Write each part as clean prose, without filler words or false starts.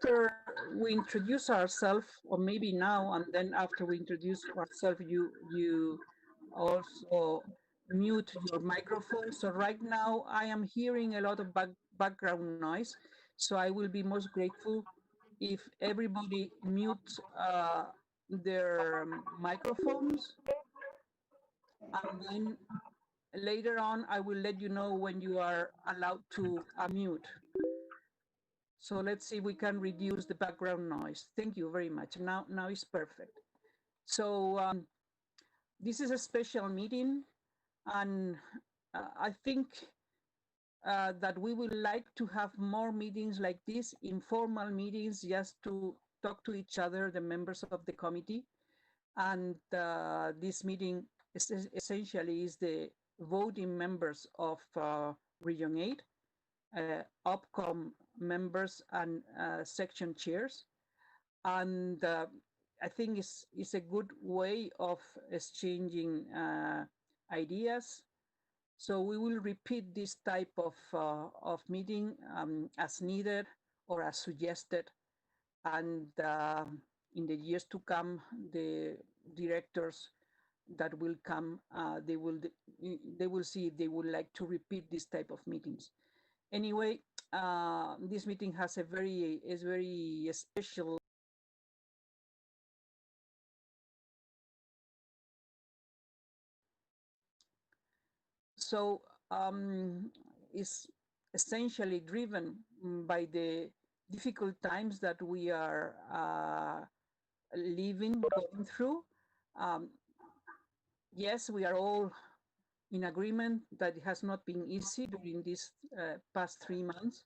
after we introduce ourselves, or maybe now, and then after we introduce ourselves, you also mute your microphone. So right now I am hearing a lot of background noise. So I will be most grateful if everybody mutes their microphones, and then later on I will let you know when you are allowed to unmute. So let's see if we can reduce the background noise. Thank you very much. Now it's perfect. So this is a special meeting, and I think that we would like to have more meetings like this, informal meetings, just to talk to each other, the members of the committee. And this meeting essentially is the voting members of Region 8, OPCOM members and section chairs. And I think it's a good way of exchanging ideas. So we will repeat this type of meeting as needed or as suggested. And in the years to come, the directors that will come, they will see if they would like to repeat this type of meetings. Anyway, this meeting has a very special. So it's essentially driven by the difficult times that we are going through. Yes, we are all in agreement that it has not been easy during these past 3 months,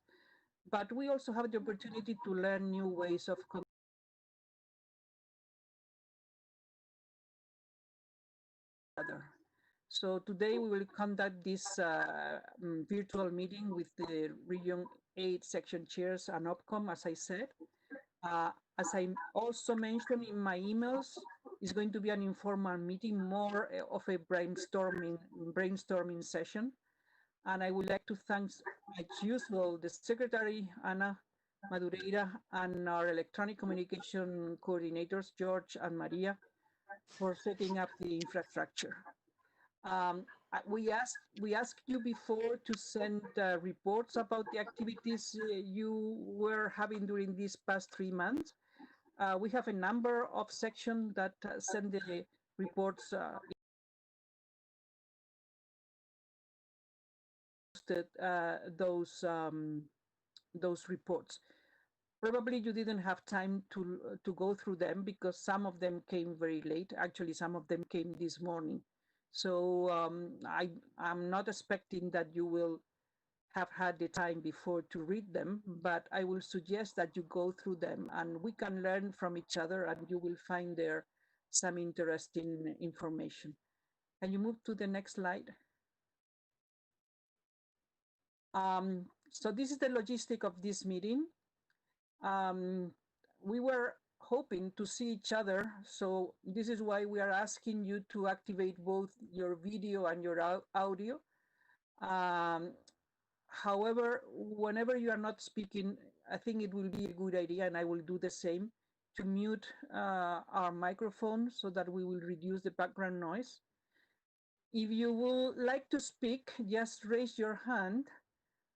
but we also have the opportunity to learn new ways of together. So today we will conduct this virtual meeting with the Region 8 section chairs and OPCOM, as I said. As I also mentioned in my emails, it's going to be an informal meeting, more of a brainstorming session. And I would like to thank, as usual, the Secretary, Anna Madureira, and our electronic communication coordinators, George and Maria, for setting up the infrastructure. We asked you before to send reports about the activities you were having during these past 3 months. We have a number of sections that send the reports those reports. Probably you didn't have time to go through them because some of them came very late. Actually, some of them came this morning. So I'm not expecting that you will have had the time before to read them, but I will suggest that you go through them and we can learn from each other, and you will find there some interesting information. Can you move to the next slide? So this is the logistic of this meeting. We were hoping to see each other, so this is why we are asking you to activate both your video and your audio. However, whenever you are not speaking, I think it will be a good idea, and I will do the same, to mute our microphone so that we will reduce the background noise. If you would like to speak, just raise your hand.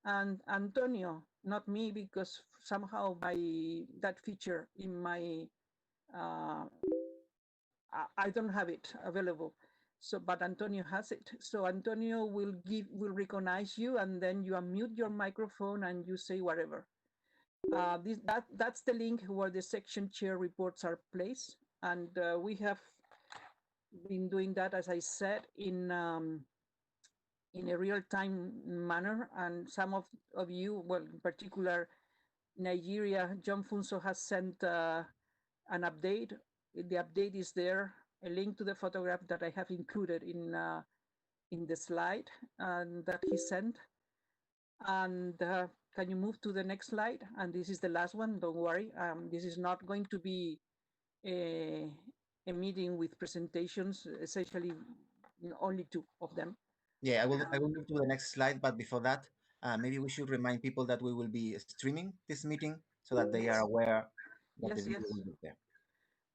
And Antonio, not me, because somehow that feature in my, I don't have it available. So, but Antonio has it. So Antonio will recognize you, and then you unmute your microphone and you say whatever. That's the link where the section chair reports are placed. And we have been doing that, as I said, in a real-time manner. And some of you, well, in particular, Nigeria, John Funso has sent an update. The update is there, a link to the photograph that I have included in the slide that he sent. And can you move to the next slide? And this is the last one, don't worry. This is not going to be a meeting with presentations, essentially only 2 of them. Yeah, I will move to the next slide, but before that, maybe we should remind people that we will be streaming this meeting. so that they are aware that the Yes, video yes. will be there.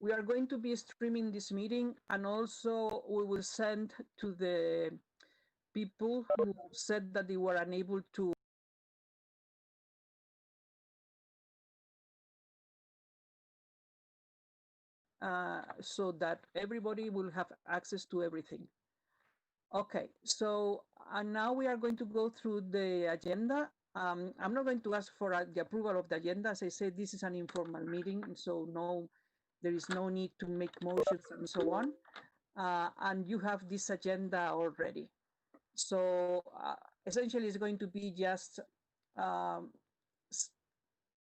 We are going to be streaming this meeting, and also we will send to the people who said that they were unable to so that everybody will have access to everything. Okay, so now we are going to go through the agenda. I'm not going to ask for the approval of the agenda. As I said, this is an informal meeting, so there is no need to make motions and so on. And you have this agenda already. So essentially, it's going to be just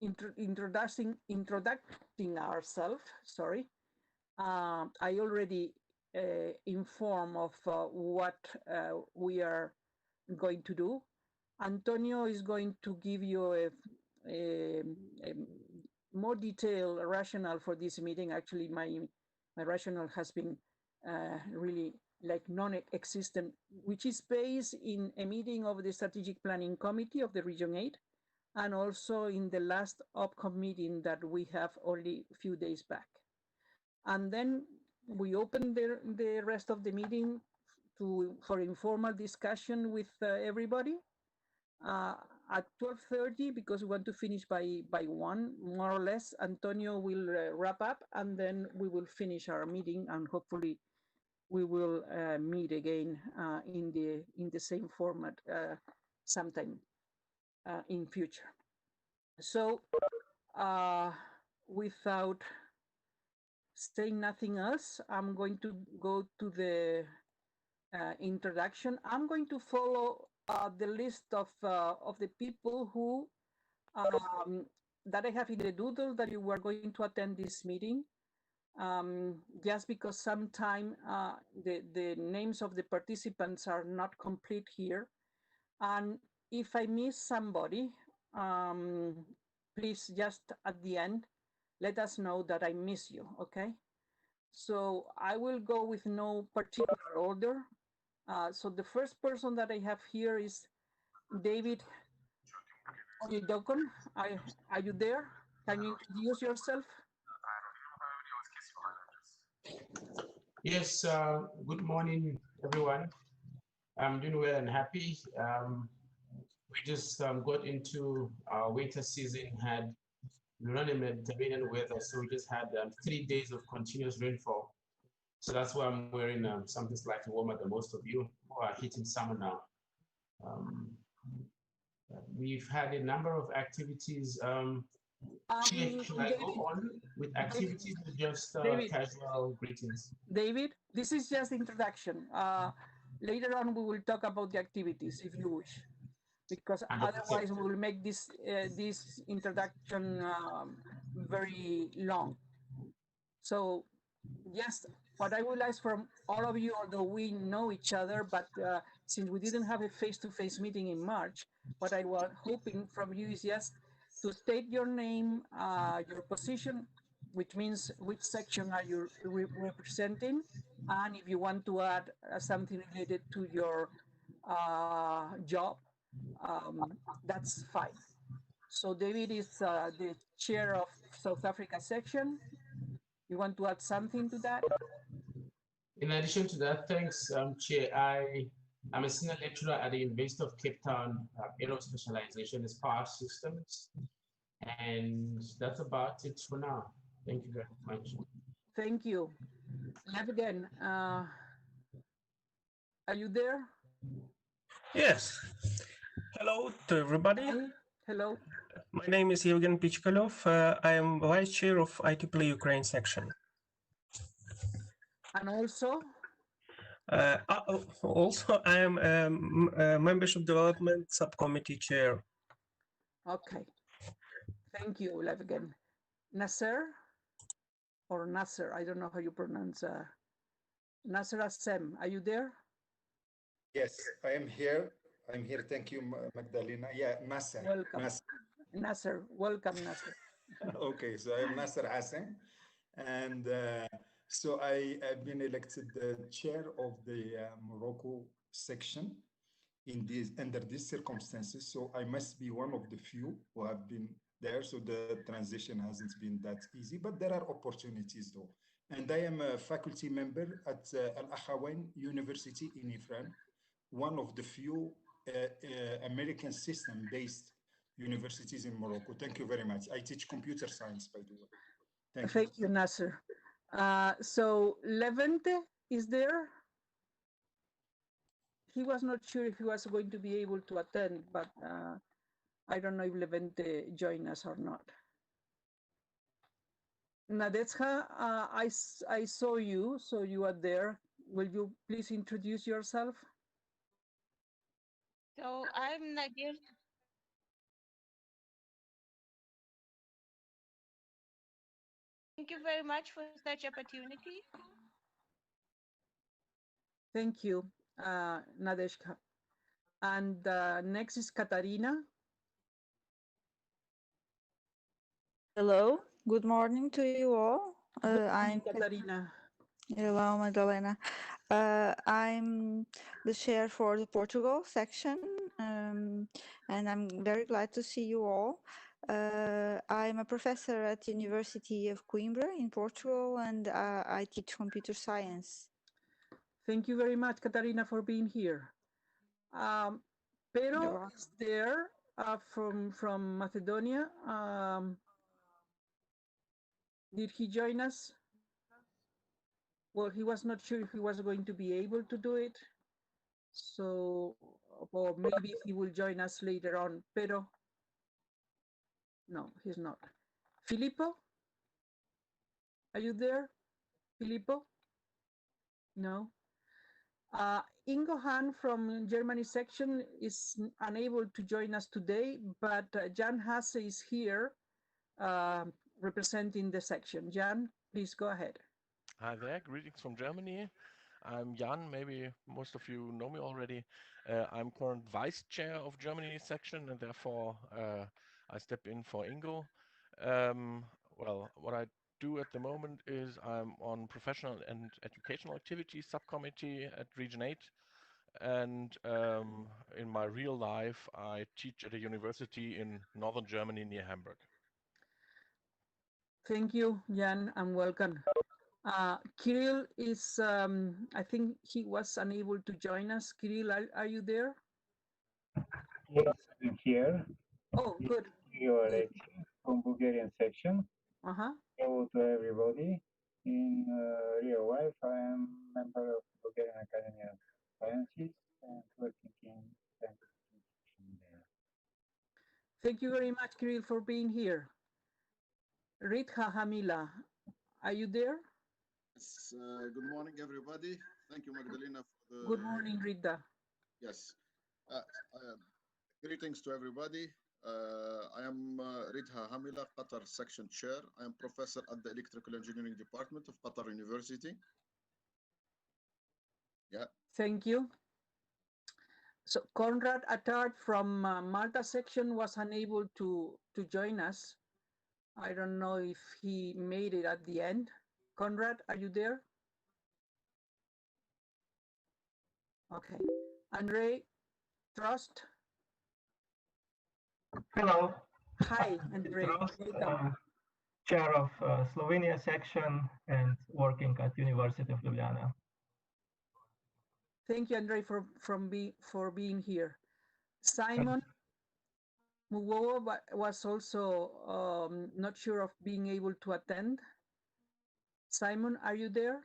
introducing ourselves. Sorry, I already inform of what we are going to do. Antonio is going to give you a more detailed rationale for this meeting. Actually, my rationale has been really like non-existent, which is based in a meeting of the Strategic Planning Committee of the Region 8, and also in the last OPCOM meeting that we have only a few days back. And then we open the rest of the meeting for informal discussion with everybody at 12:30, because we want to finish by 1, more or less. Antonio will wrap up, and then we will finish our meeting, and hopefully we will meet again in the same format sometime in future. So without saying nothing else, I'm going to go to the introduction. I'm going to follow the list of the people who that I have in the doodle that you were going to attend this meeting. Just because sometimes the names of the participants are not complete here. And if I miss somebody, please just at the end, let us know that I miss you, okay? So I will go with no particular order. So the first person that I have here is David Duncan. Are you there? Can you introduce yourself? Yes, good morning, everyone. I'm doing well and happy. We just got into our winter season, had running Mediterranean weather, so we just had 3 days of continuous rainfall. So that's why I'm wearing something slightly warmer than most of you who are hitting summer now. We've had a number of activities. Should I go on with activities or just casual greetings? David, this is just introduction. Later on, we will talk about the activities if you wish, because 100%. otherwise we will make this introduction very long. So yes, what I would ask from all of you, although we know each other, but since we didn't have a face-to-face meeting in March, what I was hoping from you is just to state your name, your position, which means which section are you representing, and if you want to add something related to your job, that's fine. So David is the chair of South Africa section. You want to add something to that? In addition to that, thanks, Chair. I'm a senior lecturer at the University of Cape Town, area of specialization is power systems. And that's about it for now. Thank you very much. Thank you. Again, are you there? Yes. Hello to everybody. Hi. Hello. My name is Jurgen Pavlov. I am vice chair of IEEE Ukraine section. And also? Also, I am a membership development subcommittee chair. Okay. Thank you, again. Nasser or Nasser, I don't know how you pronounce. Nasser Assem, are you there? Yes, I am here. I'm here. Thank you, Magdalena. Yeah, Nasser. Welcome. Nasser, welcome, Nasser. Okay, so I'm Nasser Assem, and so I have been elected the chair of the Morocco section under these circumstances. So I must be one of the few who have been there, so the transition hasn't been that easy, but there are opportunities though. And I am a faculty member at Al Akhawain University in Ifran, one of the few American system-based universities in Morocco. Thank you very much. I teach computer science, by the way. Thank you. Thank you, Nasser. So Levente is there? He was not sure if he was going to be able to attend, but I don't know if Levente joined us or not. Nadezha, I saw you, so you are there. Will you please introduce yourself? So I'm Nadir. Thank you very much for such opportunity. Thank you, Nadezhka. And next is Katarina. Hello, good morning to you all. I'm Katarina. Hello, Madalena. I'm the chair for the Portugal section, and I'm very glad to see you all. I'm a professor at the University of Coimbra in Portugal, and I teach computer science. Thank you very much, Katarina, for being here. Pero is there from Macedonia. Did he join us? Well, he was not sure if he was going to be able to do it. So, or maybe he will join us later on. Pero, no, he's not. Filippo? Are you there, Filippo? No. Ingo Han from Germany section is unable to join us today, but Jan Hasse is here representing the section. Jan, please go ahead. Hi there, greetings from Germany. I'm Jan, maybe most of you know me already. I'm current vice chair of Germany section, and therefore I step in for Ingo. Well, what I do at the moment is I'm on professional and educational activities subcommittee at Region 8. And in my real life, I teach at a university in northern Germany near Hamburg. Thank you, Jan, and welcome. Kirill is, I think he was unable to join us. Kirill, are you there? Yes, I'm here. Oh, good. Kirill from Bulgarian section. Uh-huh. Hello to everybody. In real life, I am member of Bulgarian Academy of Sciences and working in scientific section there. Thank you very much, Kirill, for being here. Ritha Hamila, are you there? Yes, good morning, everybody. Thank you, Magdalena, for the... Good morning, Ritha. Yes. Greetings to everybody. I am Ritha Hamila, Qatar Section Chair. I am professor at the Electrical Engineering Department of Qatar University. Yeah. Thank you. So Konrad Attard from Malta section was unable to join us. I don't know if he made it at the end. Konrad, are you there? Okay. Andre Trost. Hello. Hi, Andre. Chair of Slovenia section and working at University of Ljubljana. Thank you, Andre, for being here. Simon Mugowo was also not sure of being able to attend. Simon, are you there?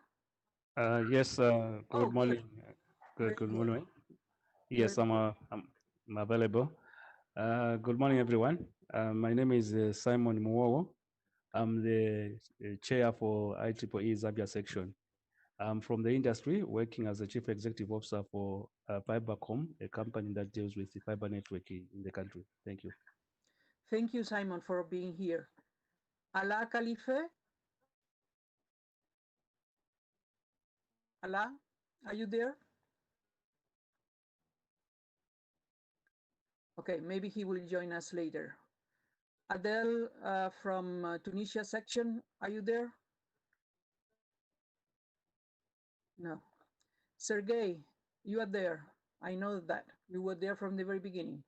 Yes, good morning. Good morning. Yes, I'm available. Good morning, everyone. My name is Simon Muowo. I'm the chair for IEEE Zambia section. I'm from the industry, working as a chief executive officer for Fibercom, a company that deals with the fiber networking in the country. Thank you. Thank you, Simon, for being here. Ala Khalife? Ala, are you there? Okay, maybe he will join us later. Adele from Tunisia section, are you there? No. Sergey, you are there. I know that. You were there from the very beginning.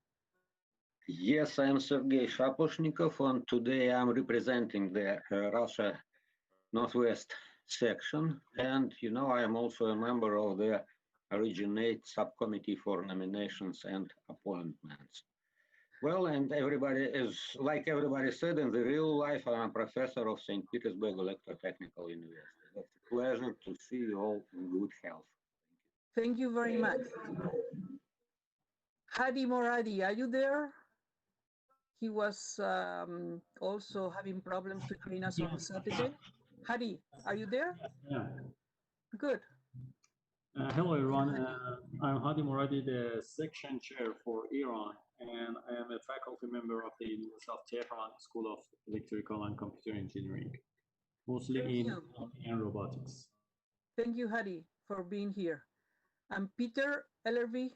Yes, I am Sergey Shaposhnikov, and today I'm representing the Russia Northwest section. And, you know, I am also a member of the Originate Subcommittee for Nominations and Appointments. Well, and everybody is, like everybody said, in the real life, I'm a professor of St. Petersburg Electrotechnical University. It's a pleasure to see you all in good health. Thank you very much. Hadi Moradi, are you there? He was also having problems to join us on Saturday. Hadi, are you there? Yeah. Good. Hello, everyone. I'm Hadi Moradi, the section chair for Iran, and I am a faculty member of the University of Tehran School of Electrical and Computer Engineering, mostly in robotics. Thank you, Hadi, for being here. And Peter, LRV.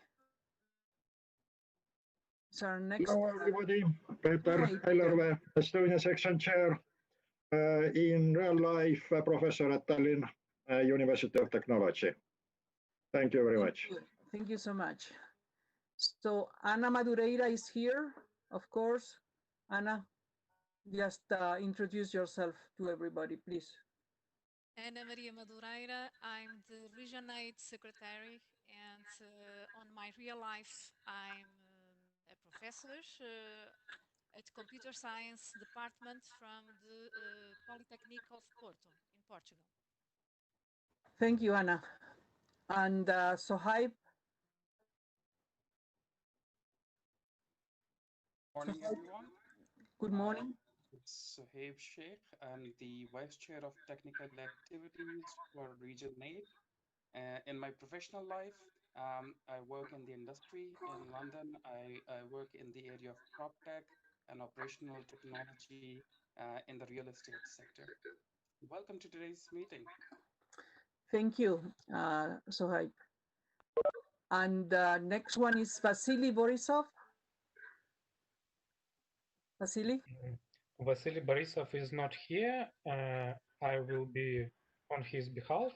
Is our next. Hello, everybody. Peter, LRV, Estonia section chair, in real life, professor at Tallinn University of Technology. Thank you very much. Thank you so much. So Anna Madureira is here, of course. Anna, just introduce yourself to everybody, please. Anna Maria Madureira, I'm the Regionate Secretary, and on my real life, I'm a professor at Computer Science Department from the Polytechnic of Porto in Portugal. Thank you, Anna. And Sohaib. Morning, everyone. Good morning. It's Sohaib Sheikh. I'm the Vice Chair of Technical Activities for Region 8. In my professional life, I work in the industry. In London, I work in the area of prop tech and operational technology in the real estate sector. Welcome to today's meeting. Thank you, Sohaib. And next one is Vasily Borisov. Vasily? Vasily Borisov is not here. I will be on his behalf.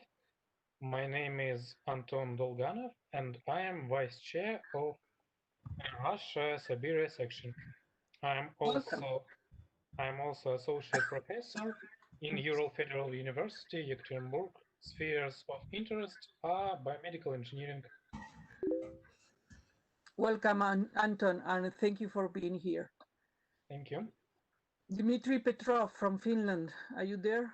My name is Anton Dogana, and I am Vice Chair of Russia Siberia section. I'm also Associate Professor in Ural Federal University, Yekaterinburg. Spheres of interest are biomedical engineering. Welcome, Anton, and thank you for being here. Thank you. Dmitry Petrov from Finland, are you there?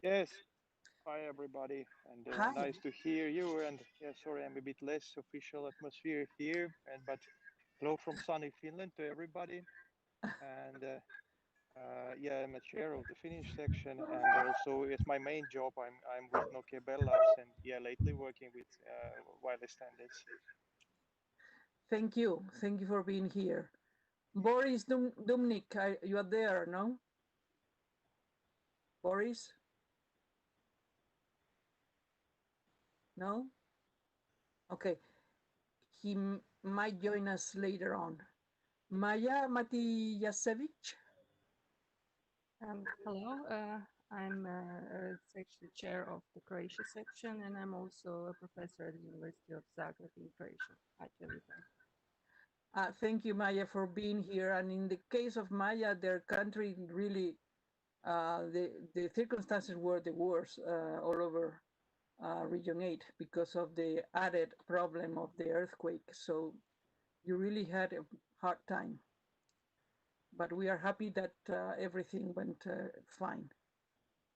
Yes. Hi, everybody, and nice to hear you. And yeah, sorry, I'm a bit less official atmosphere here, but hello from sunny Finland to everybody. And yeah, I'm a chair of the Finnish section, and also it's my main job. I'm with Nokia Bell Labs, and yeah, lately working with wireless standards. Thank you for being here. Boris Dobrik, you are there, no? Boris? No? Okay. He might join us later on. Maya Matijasevich? Hello, I'm section chair of the Croatia section, and I'm also a professor at the University of Zagreb in Croatia. Thank you, Maya, for being here. And in the case of Maya, their country really, the circumstances were the worst all over Region 8 because of the added problem of the earthquake. So you really had a hard time. But we are happy that everything went fine.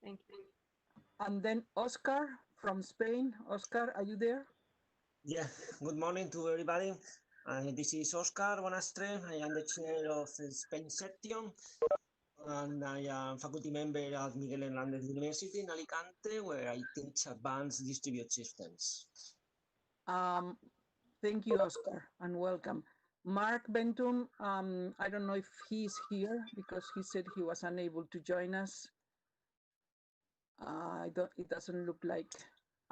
Thank you. And then Oscar from Spain. Oscar, are you there? Yeah, good morning to everybody. This is Oscar Bonastre. I am the chair of the Spain section, and I am faculty member at Miguel Hernández University in Alicante, where I teach advanced distributed systems. Thank you, Oscar, and welcome. Mark Benton, I don't know if he's here because he said he was unable to join us. It doesn't look like.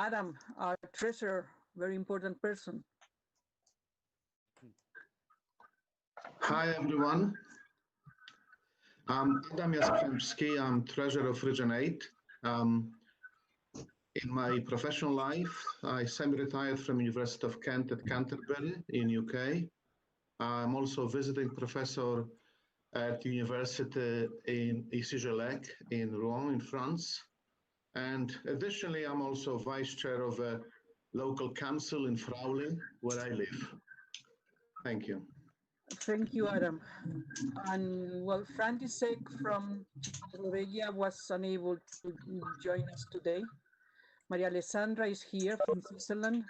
Adam, our treasurer, very important person. Hi, everyone. I'm Adam Jastrzębski. I'm treasurer of Region 8. In my professional life, I semi-retired from University of Kent at Canterbury in UK. I'm also visiting professor at University in Issy-Gelec in Rouen in France. And additionally, I'm also vice chair of a local council in Frauli, where I live. Thank you. Thank you, Adam. And well, František from Slovakia was unable to join us today. Maria Lissandra is here from Switzerland.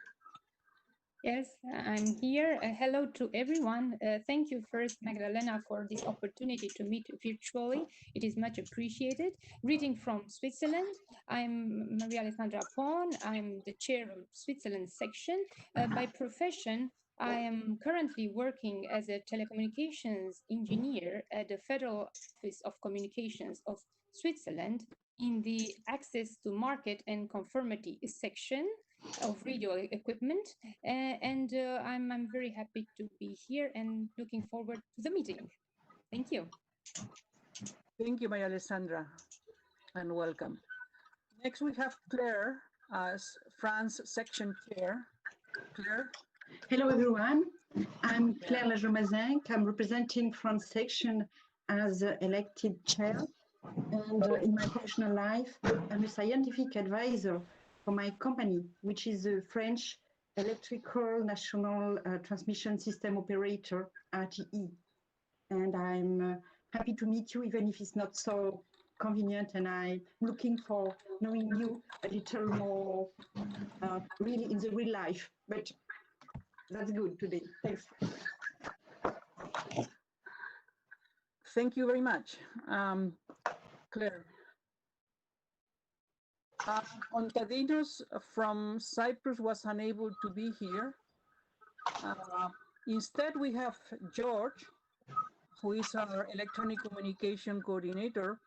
Yes, I'm here. Hello to everyone. Thank you first, Magdalena, for this opportunity to meet virtually. It is much appreciated. Greeting from Switzerland. I'm Maria Alessandra Pon. I'm the chair of Switzerland section. By profession, I am currently working as a telecommunications engineer at the Federal Office of Communications of Switzerland in the access to market and conformity section of radio equipment. I'm very happy to be here and looking forward to the meeting. Thank you. Thank you, Maria Alessandra, and welcome. Next, we have Claire as France section chair. Claire? Hello, everyone. I'm Claire Lajomazin. I'm representing France section as elected chair. And in my professional life, I'm a scientific advisor for my company, which is a French electrical national transmission system operator, RTE. And I'm happy to meet you, even if it's not so convenient. And I'm looking for knowing you a little more really in the real life. But that's good today. Thanks. Thank you very much, Claire. Ontadinos from Cyprus was unable to be here. Instead, we have George, who is our electronic communication coordinator.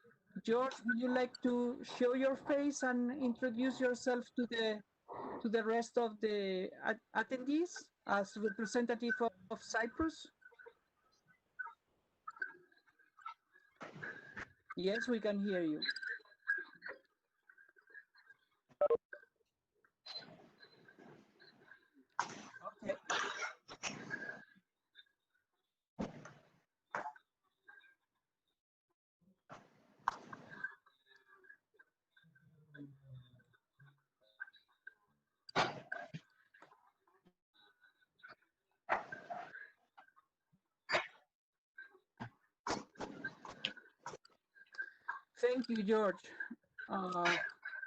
George, would you like to show your face and introduce yourself to the rest of the attendees as representative of Cyprus? Yes, we can hear you. Okay. Thank you, George,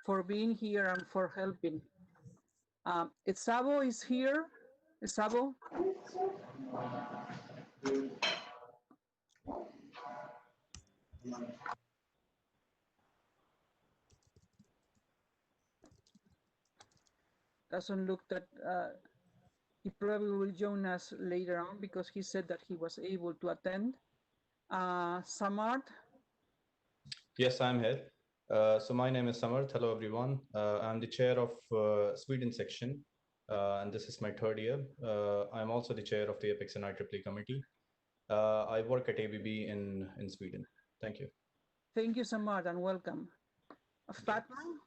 for being here and for helping. Esabo is here. Esabo? Doesn't look that he probably will join us later on because he said that he was able to attend. Samart? Yes, I'm here. So my name is Samarth. Hello, everyone. I'm the chair of Sweden section, and this is my third year. I'm also the chair of the Apex and IEEE committee. I work at ABB in Sweden. Thank you. Thank you, Samart, and welcome. Fatma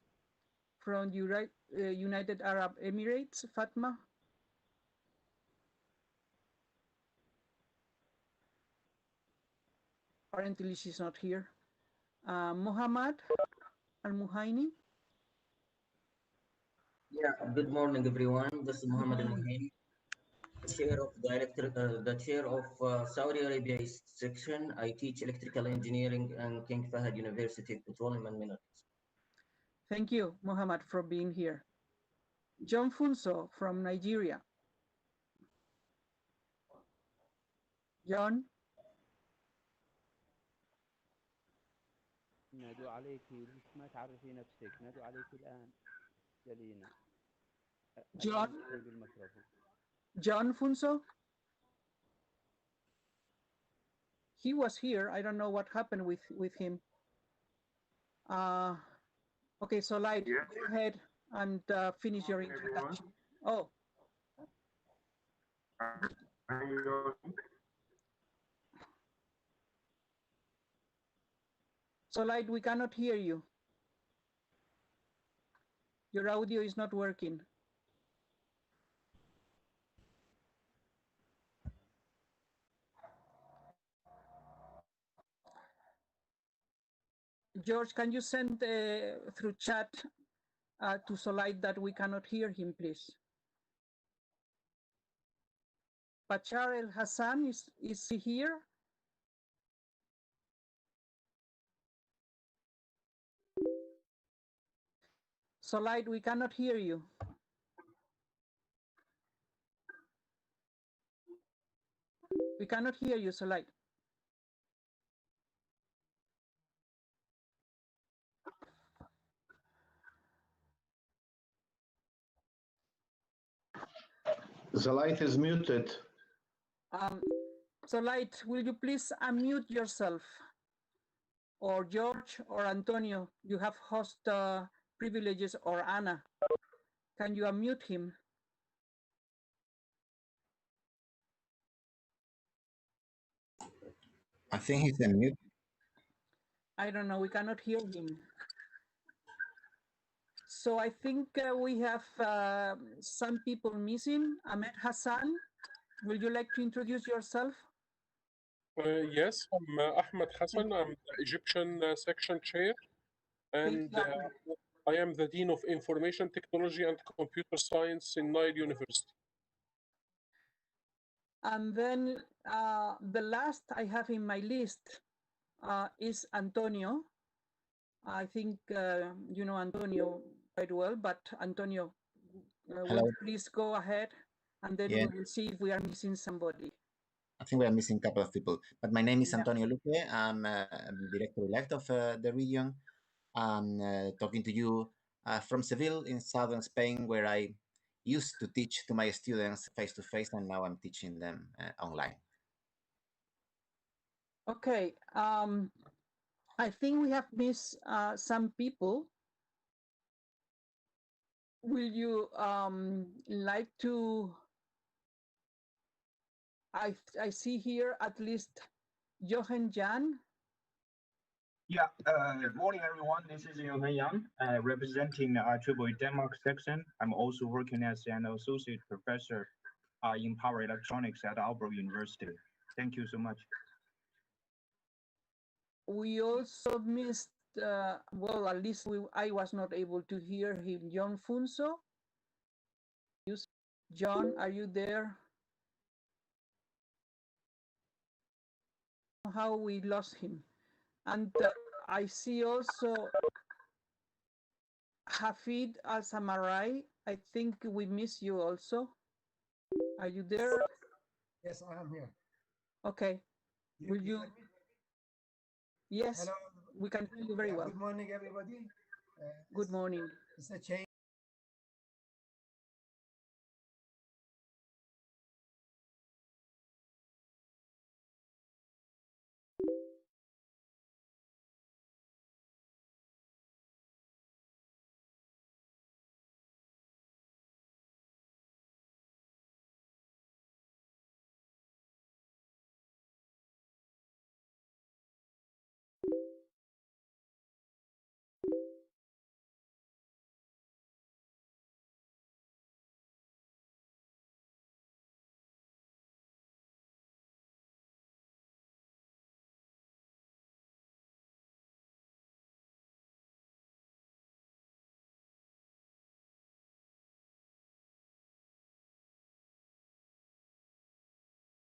from United Arab Emirates. Fatma? Apparently, she's not here. Muhammad Al-Muhaini. Yeah, good morning, everyone. This is Muhammad Al-Muhaini, chair of the chair of Saudi Arabia section. I teach electrical engineering at King Fahd University of Petroleum and Minerals. Thank you, Muhammad, for being here. John Funso from Nigeria. John? نادوا عليك ليش ما تعرفي نفسك نادوا عليك الآن جلينا John? بالميكروفون John Funso? He was here. I don't know what happened with him. Okay, so Light, go ahead and finish your introduction. Oh. So Light, we cannot hear you. Your audio is not working. George, can you send through chat to Solite that we cannot hear him, please? Bachar El Hassan, is he here? Solite, we cannot hear you. We cannot hear you, Solite. The light is muted. Solite, will you please unmute yourself? Or George or Antonio, you have host privileges, or Anna. Can you unmute him? I think he's on mute. I don't know, we cannot hear him. So I think we have some people missing. Ahmed Hassan, would you like to introduce yourself? Yes, I'm Ahmed Hassan. I'm the Egyptian section chair, and I am the Dean of Information Technology and Computer Science in Nile University. And then the last I have in my list is Antonio. I think you know Antonio quite well, but Antonio, will you please go ahead, and then we will see if we are missing somebody. I think we are missing a couple of people, but my name is Antonio Luque. I'm director-elect of the region. I'm talking to you from Seville in southern Spain, where I used to teach to my students face-to-face, and now I'm teaching them online. Okay, I think we have missed some people. Will you like to? I see here at least Johansson. Yeah, good morning, everyone. This is Johansson, representing IEEE Denmark section. I'm also working as an associate professor in power electronics at Aalborg University. Thank you so much. We also missed, well, at least I was not able to hear him, John Funso. John, are you there? How we lost him. And I see also Hafid Al-Samarai. I think we miss you also. Are you there? Yes, I am here. Okay. Will you? Yes, hello. We can hear you very well. Good morning, everybody. Good morning. It's a change.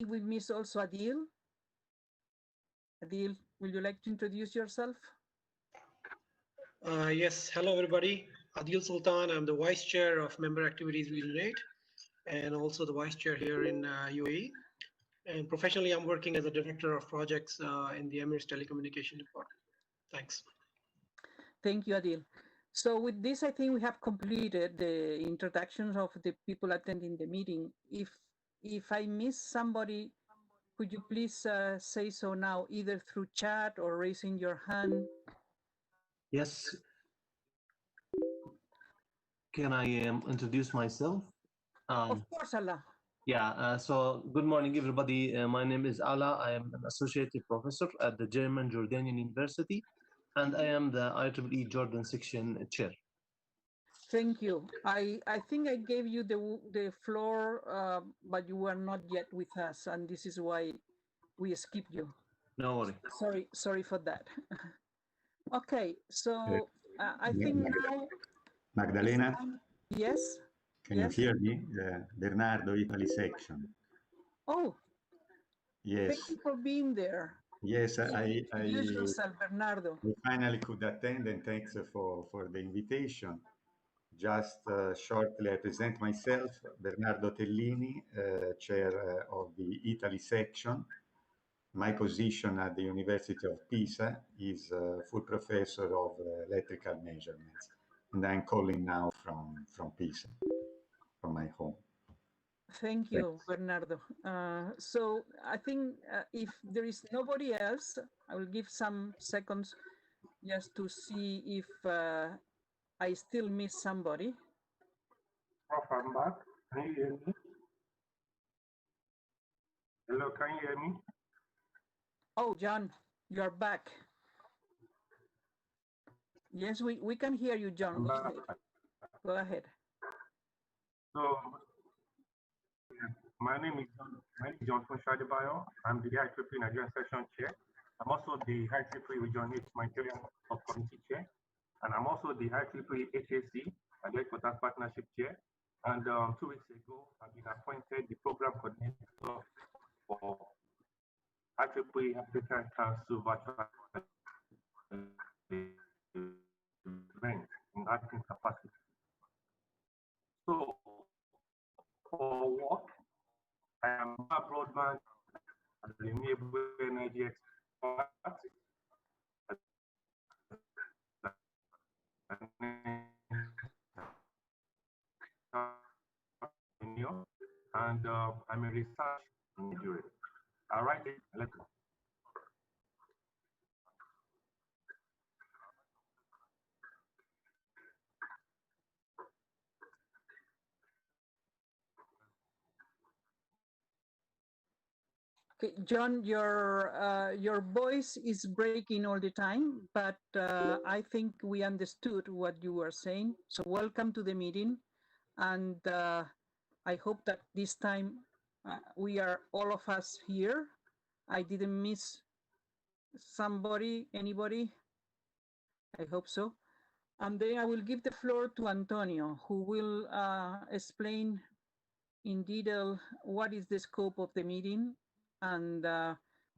We miss also Adil. Adil, will you like to introduce yourself? Yes, hello everybody. Adil Sultan, I'm the Vice Chair of Member Activities Region 8 and also the Vice Chair here in UAE. And professionally, I'm working as a Director of Projects in the Emirates Telecommunication Department. Thanks. Thank you, Adil. So with this, I think we have completed the introductions of the people attending the meeting. If I miss somebody, could you please say so now, either through chat or raising your hand? Yes. Can I introduce myself? Of course, Allah. Yeah, so good morning, everybody. My name is Ala. I am an associate professor at the German Jordanian University, and I am the IEEE Jordan section chair. Thank you. I think I gave you the floor, but you were not yet with us, and this is why we skipped you. No worry. Sorry for that. Okay, so I think now. Magdalena? Yes? Can Yes? you hear me? Bernardo, Italy section. Oh, yes. Thank you for being there. Yes, Introduce yourself, Bernardo. I finally could attend, and thanks for the invitation. Just shortly, I present myself, Bernardo Tellini, chair of the Italy section. My position at the University of Pisa is full professor of electrical measurements, and I'm calling now from Pisa, from my home. Thank you, Bernardo. So I think if there is nobody else, I will give some seconds just to see if I still miss somebody. Prof, I'm back. Can you hear me? Hello, can you hear me? Oh, John, you're back. Yes, we can hear you, John. Go ahead. So, my name is Johansson. I'm the IEEE Nigerian Section Chair. I'm also the IEEE Region 8 Humanitarian Subcommittee Chair. And I'm also the IEEE HAC, and the Exporters Partnership Chair. And 2 weeks ago, I've been appointed the Program Coordinator for IEEE African Council Virtual Event in acting capacity. So, for work, I am a broadband and renewable energy expert. And I'm a research engineer. All right, let's go. Okay, John, your voice is breaking all the time, but I think we understood what you were saying. So welcome to the meeting, and I hope that this time we are all of us here. I didn't miss somebody, anybody. I hope so. And then I will give the floor to Antonio, who will explain in detail what is the scope of the meeting. And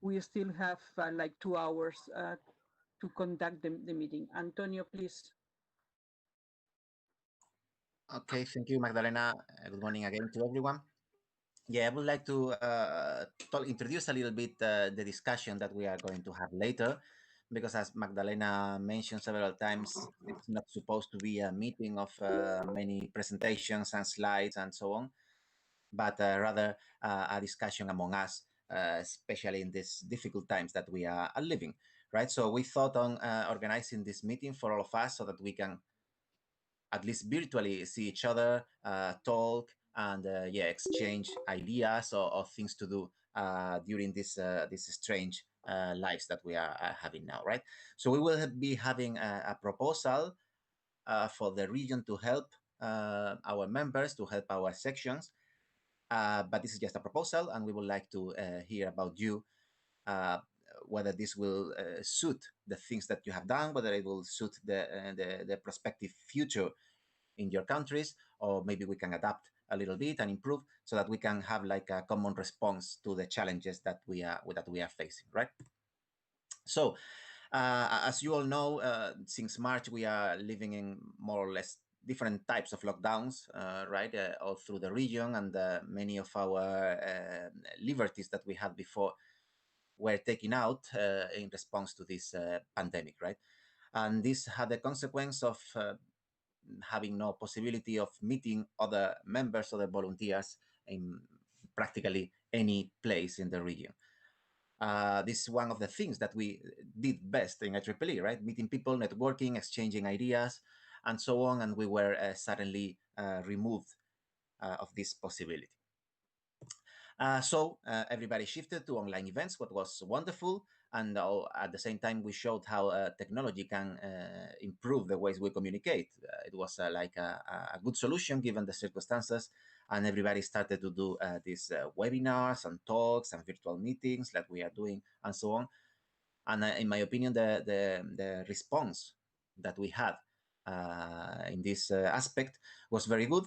we still have like 2 hours to conduct the meeting. Antonio, please. Okay, thank you, Magdalena. Good morning again to everyone. Yeah, I would like to introduce a little bit the discussion that we are going to have later, because as Magdalena mentioned several times, it's not supposed to be a meeting of many presentations and slides and so on, but rather a discussion among us, especially in these difficult times that we are living, right? So we thought on organizing this meeting for all of us so that we can at least virtually see each other, talk, and exchange ideas or things to do during this strange lives that we are having now, right? So we will be having a proposal for the region to help our members, to help our sections, but this is just a proposal, and we would like to hear about you, whether this will suit the things that you have done, whether it will suit the prospective future in your countries, or maybe we can adapt a little bit and improve so that we can have like a common response to the challenges that we are facing, right? So, as you all know, since March we are living in more or less different types of lockdowns, right, all through the region, and many of our liberties that we had before were taken out in response to this pandemic, right? And this had the consequence of having no possibility of meeting other members, other volunteers in practically any place in the region. This is one of the things that we did best in IEEE, right? Meeting people, networking, exchanging ideas, and so on, and we were suddenly removed of this possibility. So everybody shifted to online events, what was wonderful. And at the same time, we showed how technology can improve the ways we communicate. It was like a good solution given the circumstances, and everybody started to do these webinars and talks and virtual meetings like we are doing and so on. And in my opinion, the response that we had in this aspect was very good,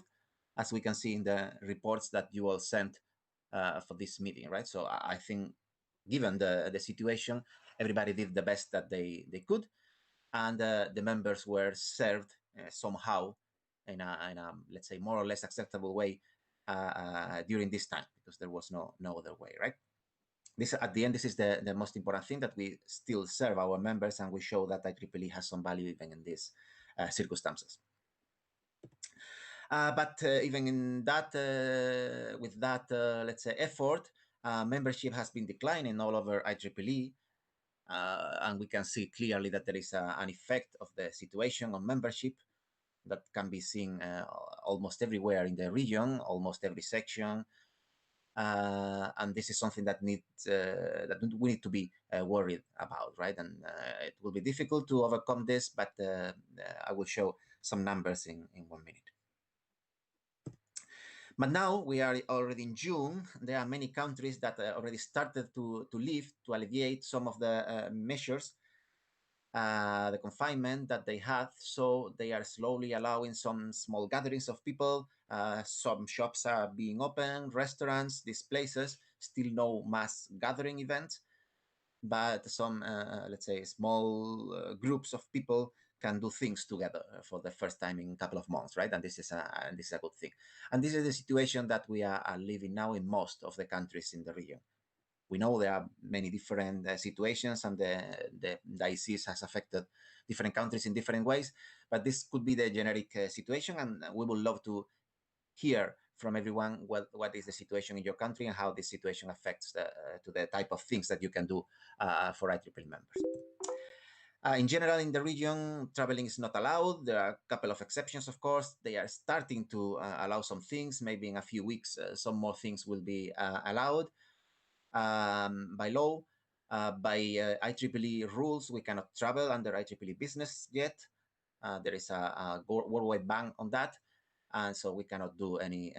as we can see in the reports that you all sent for this meeting, right? So I think given the situation, everybody did the best that they could, and the members were served somehow in a, let's say, more or less acceptable way during this time, because there was no other way, right? This, at the end, this is the most important thing, that we still serve our members and we show that IEEE has some value even in these circumstances. But even in that, with that, let's say, effort, membership has been declining all over IEEE, and we can see clearly that there is an effect of the situation on membership that can be seen almost everywhere in the region, almost every section. And this is something that needs that we need to be worried about, right? And it will be difficult to overcome this, but I will show some numbers in 1 minute. But now we are already in June. There are many countries that already started to lift, to alleviate some of the measures, the confinement that they had. So they are slowly allowing some small gatherings of people. Some shops are being open, restaurants, these places, still no mass gathering events, but some, let's say, small groups of people can do things together for the first time in a couple of months, right? And this is a good thing. And this is the situation that we are living now in most of the countries in the region. We know there are many different situations, and the disease has affected different countries in different ways, but this could be the generic situation, and we would love to hear from everyone what is the situation in your country and how this situation affects to the type of things that you can do for IEEE members. In general, in the region, traveling is not allowed. There are a couple of exceptions, of course. They are starting to allow some things. Maybe in a few weeks, some more things will be allowed by law. By IEEE rules, we cannot travel under IEEE business yet. There is a worldwide ban on that. And so we cannot do any,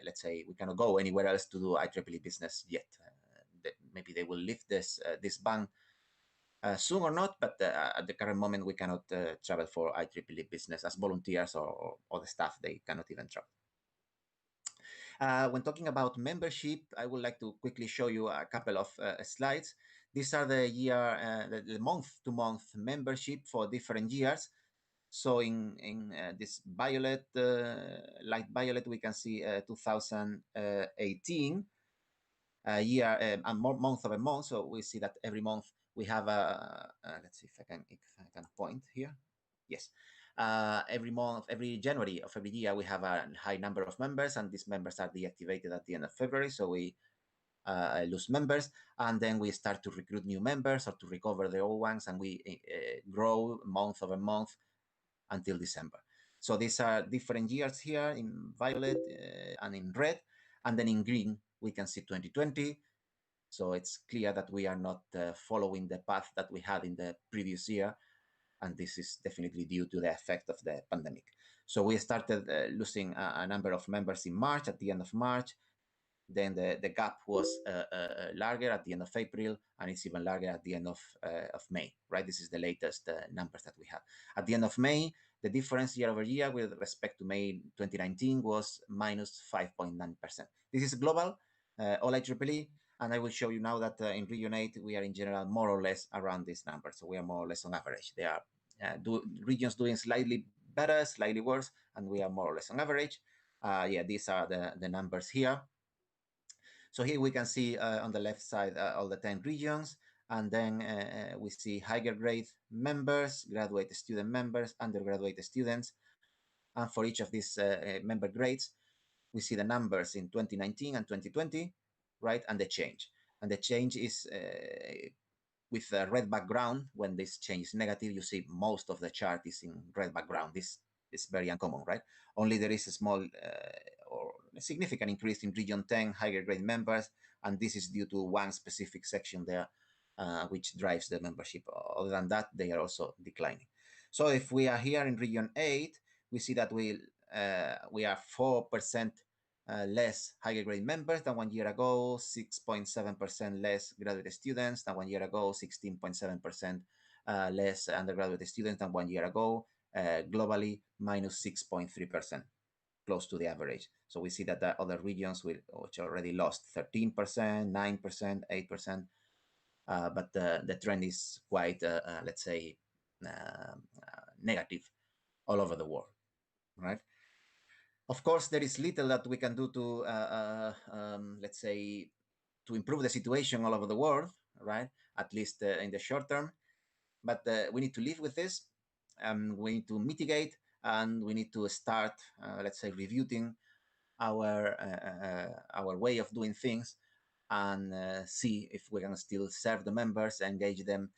let's say, we cannot go anywhere else to do IEEE business yet. Maybe they will lift this ban soon or not, but at the current moment, we cannot travel for IEEE business as volunteers or the staff. They cannot even travel. When talking about membership, I would like to quickly show you a couple of slides. These are the the month-to-month membership for different years. So in this violet, light violet, we can see 2018 year, month over month. So we see that every month we have let's see if I can point here. Yes. Every month, every January of every year, we have a high number of members, and these members are deactivated at the end of February. So we lose members, and then we start to recruit new members or to recover the old ones, and we grow month over month until December. So these are different years here in violet and in red, and then in green we can see 2020. So it's clear that we are not following the path that we had in the previous year, and this is definitely due to the effect of the pandemic. So we started losing a number of members in March, at the end of March. Then the gap was larger at the end of April, and it's even larger at the end of May, right? This is the latest numbers that we have. At the end of May, the difference year over year with respect to May 2019 was minus 5.9%. This is global, all IEEE, and I will show you now that in Region 8, we are in general more or less around this number. So we are more or less on average. There are regions doing slightly better, slightly worse, and we are more or less on average. Yeah, these are the numbers here. So here we can see on the left side all the 10 regions, and then we see higher grade members, graduate student members, undergraduate students. And for each of these member grades, we see the numbers in 2019 and 2020, right? And the change. And the change is with a red background. When this change is negative, you see most of the chart is in red background. This is very uncommon, right? Only there is a small or a significant increase in region 10 higher grade members, and this is due to one specific section there which drives the membership. Other than that, they are also declining. So if we are here in region 8, we see that we are 4% less higher grade members than 1 year ago, 6.7% less graduate students than 1 year ago, 16.7% less undergraduate students than 1 year ago, globally minus 6.3%, close to the average. So we see that the other regions which already lost 13%, 9%, 8%, but the trend is quite, let's say, negative all over the world, right? Of course, there is little that we can do to, let's say, to improve the situation all over the world, right? At least in the short term. But we need to live with this. We need to mitigate, and we need to start, let's say, reviewing our way of doing things, and see if we can still serve the members, engage them,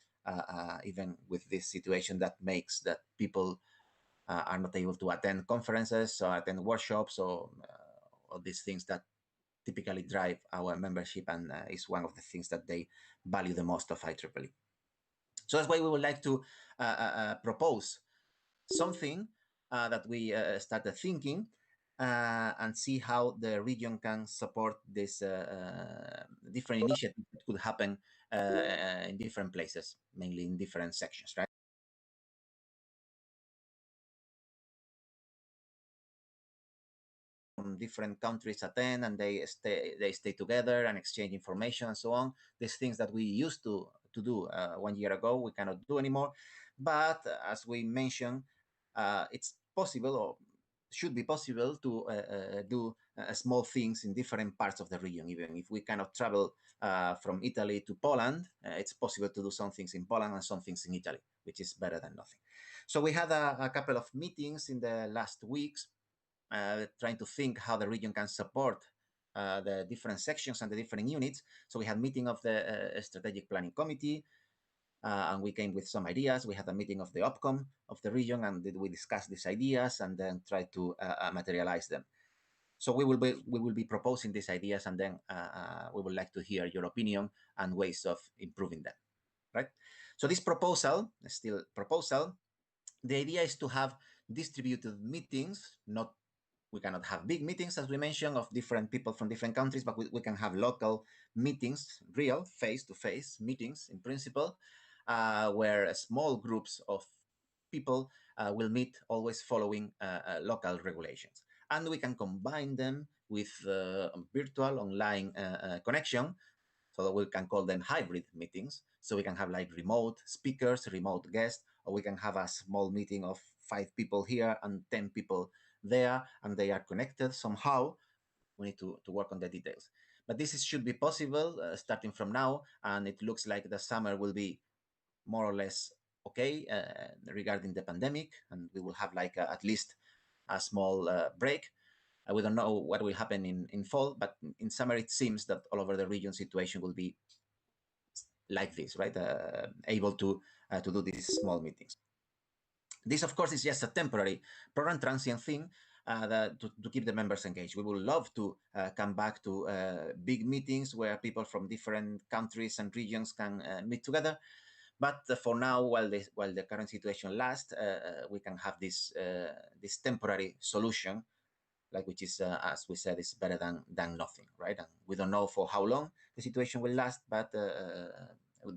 even with this situation that makes that people are not able to attend conferences or attend workshops or these things that typically drive our membership, and is one of the things that they value the most of IEEE. So that's why we would like to propose something that we started thinking, and see how the region can support this different initiatives that could happen in different places, mainly in different sections, right? From different countries attend, and they stay together and exchange information and so on. These things that we used to do 1 year ago, we cannot do anymore. But as we mentioned, it's possible, or should be possible, to do small things in different parts of the region. Even if we cannot travel from Italy to Poland, it's possible to do some things in Poland and some things in Italy, which is better than nothing. So we had a couple of meetings in the last weeks, trying to think how the region can support the different sections and the different units. So we had a meeting of the strategic planning committee, and we came with some ideas. We had a meeting of the OPCOM of the region, and we discussed these ideas and then try to materialize them. So we will be proposing these ideas, and then we would like to hear your opinion and ways of improving them, right? So this proposal, still proposal, the idea is to have distributed meetings. We cannot have big meetings, as we mentioned, of different people from different countries, but we can have local meetings, real face-to-face meetings in principle, where small groups of people will meet, always following local regulations. And we can combine them with virtual online connection, so that we can call them hybrid meetings. So we can have like remote speakers, remote guests, or we can have a small meeting of 5 people here and 10 people there, and they are connected somehow. We need to work on the details. But this should be possible starting from now, and it looks like the summer will be more or less okay regarding the pandemic, and we will have like at least a small break. We don't know what will happen in fall, but in summer it seems that all over the region situation will be like this, right? Able to do these small meetings. This, of course, is just a temporary program, transient thing to keep the members engaged. We would love to come back to big meetings where people from different countries and regions can meet together. But for now, while the current situation lasts, we can have this temporary solution, like, which is, as we said, is better than nothing, right? And we don't know for how long the situation will last, but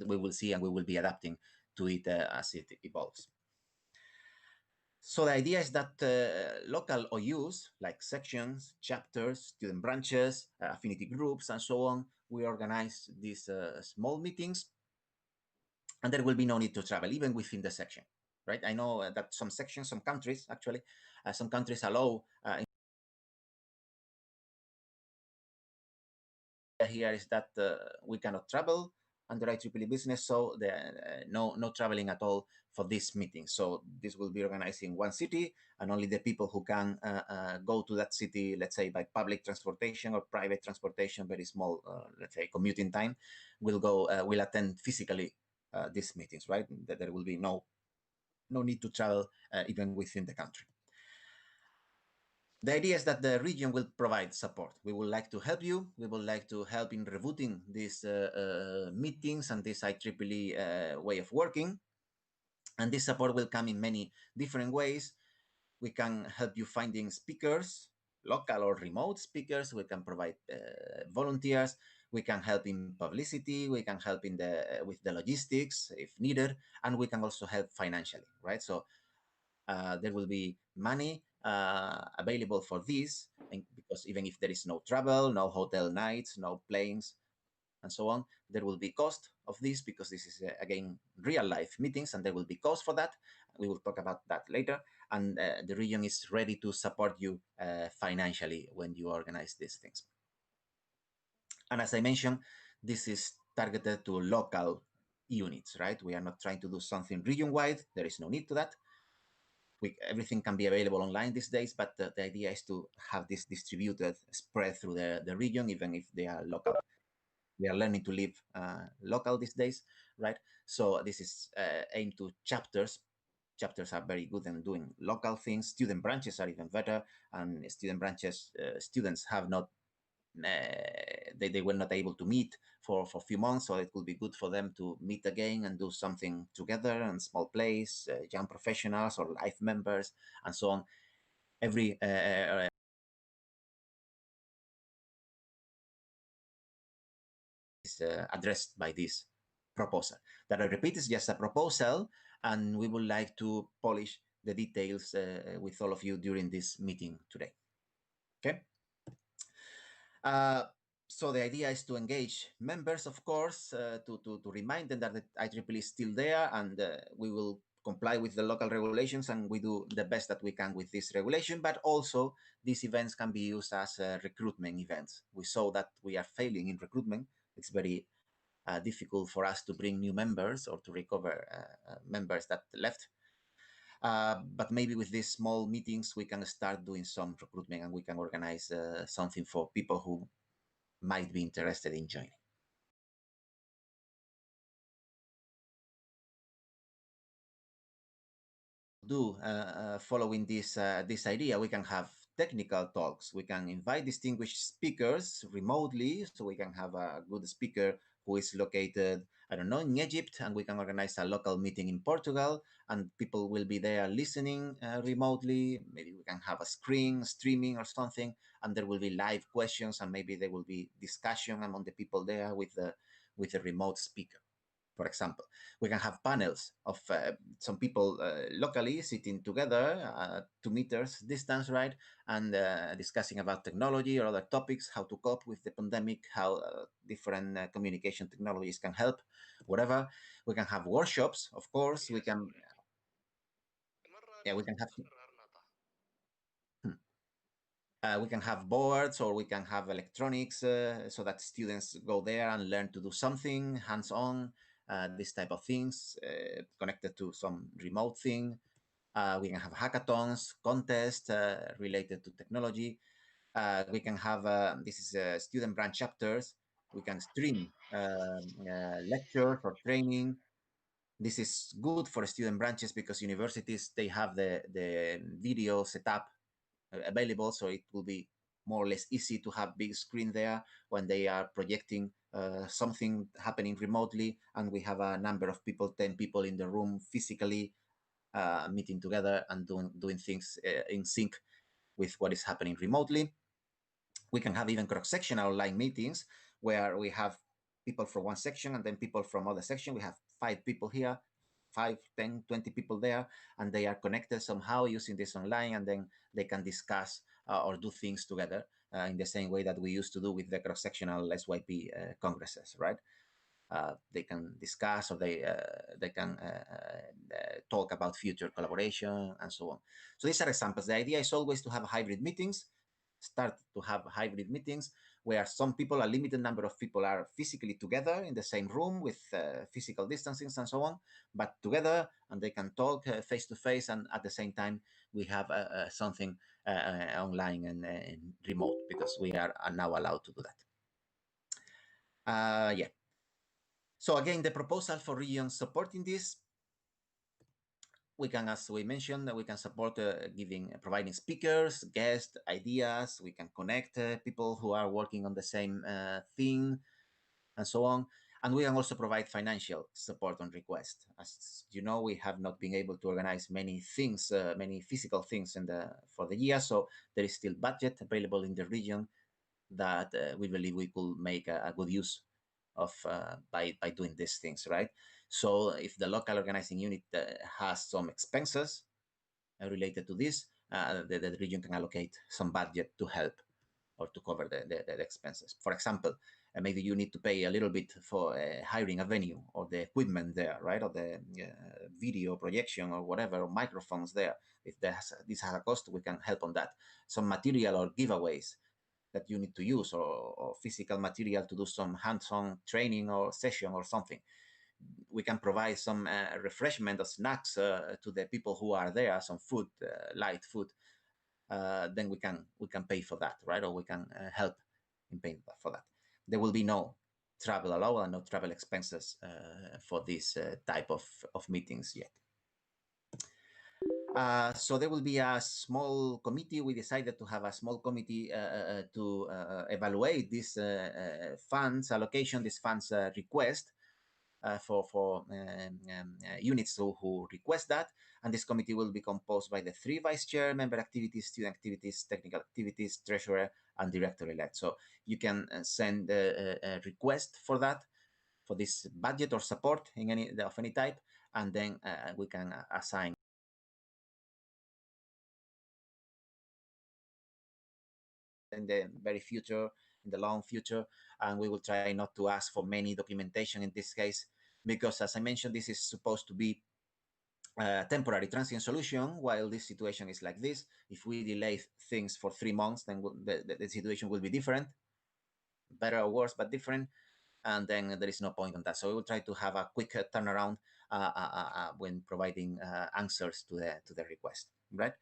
we will see, and we will be adapting to it as it evolves. So the idea is that local OUs, like sections, chapters, student branches, affinity groups, and so on, we organize these small meetings, and there will be no need to travel, even within the section, right? I know that some sections, some countries, actually, some countries allow here is that we cannot travel under IEEE business, so no traveling at all for this meeting. So this will be organized in one city, and only the people who can go to that city, let's say by public transportation or private transportation, very small, let's say commuting time, will attend physically these meetings, right? There will be no need to travel even within the country. The idea is that the region will provide support. We would like to help you. We would like to help in rebooting these meetings and this IEEE way of working. And this support will come in many different ways. We can help you finding speakers, local or remote speakers. We can provide volunteers. We can help in publicity. We can help in with the logistics if needed, and we can also help financially, right? So there will be money available for this, and because even if there is no travel, no hotel nights, no planes, and so on, there will be cost of this because this is again real life meetings, and there will be cost for that. We will talk about that later. And the region is ready to support you financially when you organize these things. And as I mentioned, this is targeted to local units, right? We are not trying to do something region-wide. There is no need to that. Everything can be available online these days, but the idea is to have this distributed, spread through the region, even if they are local. We are learning to live local these days, right? So this is aimed to chapters. Chapters are very good in doing local things. Student branches are even better, and student branches, students have not, they were not able to meet for a few months, so it will be good for them to meet again and do something together in small place, young professionals or life members, and so on. Every is addressed by this proposal. That I repeat is just a proposal, and we would like to polish the details with all of you during this meeting today. Okay. So the idea is to engage members, of course, to remind them that the IEEE is still there, and we will comply with the local regulations, and we do the best that we can with this regulation. But also, these events can be used as recruitment events. We saw that we are failing in recruitment. It's very difficult for us to bring new members or to recover members that left. But maybe with these small meetings, we can start doing some recruitment, and we can organize something for people who might be interested in joining. Following this idea, we can have technical talks. We can invite distinguished speakers remotely, so we can have a good speaker who is located, I don't know, in Egypt, and we can organize a local meeting in Portugal, and people will be there listening remotely. Maybe we can have a streaming or something, and there will be live questions, and maybe there will be discussion among the people there with the remote speaker. For example, we can have panels of some people locally sitting together 2 meters distance, right? And discussing about technology or other topics, how to cope with the pandemic, how different communication technologies can help, whatever. We can have workshops, of course. We can, we can have, we can have boards, or we can have electronics so that students go there and learn to do something hands-on. This type of things connected to some remote thing. We can have hackathons, contests related to technology. We can have, this is student branch chapters. We can stream lectures or training. This is good for student branches because universities, they have the video set up available, so it will be more or less easy to have big screen there when they are projecting something happening remotely, and we have a number of people, 10 people in the room physically meeting together and doing things in sync with what is happening remotely. We can have even cross-sectional online meetings where we have people from one section and then people from other section. We have 5 people here, 5, 10, 20 people there, and they are connected somehow using this online, and then they can discuss or do things together in the same way that we used to do with the cross-sectional SYP congresses, right? They can discuss, or they can talk about future collaboration and so on. So these are examples. The idea is always to have hybrid meetings, start to have hybrid meetings where some people, a limited number of people, are physically together in the same room with physical distancing and so on, but together, and they can talk face to face, and at the same time we have something online and remote, because we are now allowed to do that. Yeah. So again, the proposal for regions supporting this, we can, as we mentioned, we can support providing speakers, guests, ideas. We can connect people who are working on the same thing, and so on. And we can also provide financial support on request. As you know, we have not been able to organize many things, many physical things for the year, so there is still budget available in the region that we believe we could make a good use of by doing these things, right? So if the local organizing unit has some expenses related to this, the region can allocate some budget to help or to cover the expenses. For example, maybe you need to pay a little bit for hiring a venue or the equipment there, right? Or the video projection or whatever, or microphones there. If this has a cost, we can help on that. Some material or giveaways that you need to use, or physical material to do some hands-on training or session or something. We can provide some refreshment or snacks to the people who are there, some food, light food. Then we can pay for that, right? Or we can help in paying for that. There will be no travel allowed and no travel expenses for this type of meetings yet. So there will be a small committee. We decided to have a small committee to evaluate this funds allocation, this funds request for units who request that. And this committee will be composed by the 3 vice chair, member activities, student activities, technical activities, treasurer, and director-elect. So you can send a request for that, for this budget or support in of any type, and then we can assign in the very future, in the long future, and we will try not to ask for many documentation in this case, because as I mentioned, this is supposed to be a temporary transient solution while this situation is like this. If we delay things for 3 months, then the situation will be different, better or worse, but different, and then there is no point on that. So we will try to have a quick turnaround when providing answers to the request, right?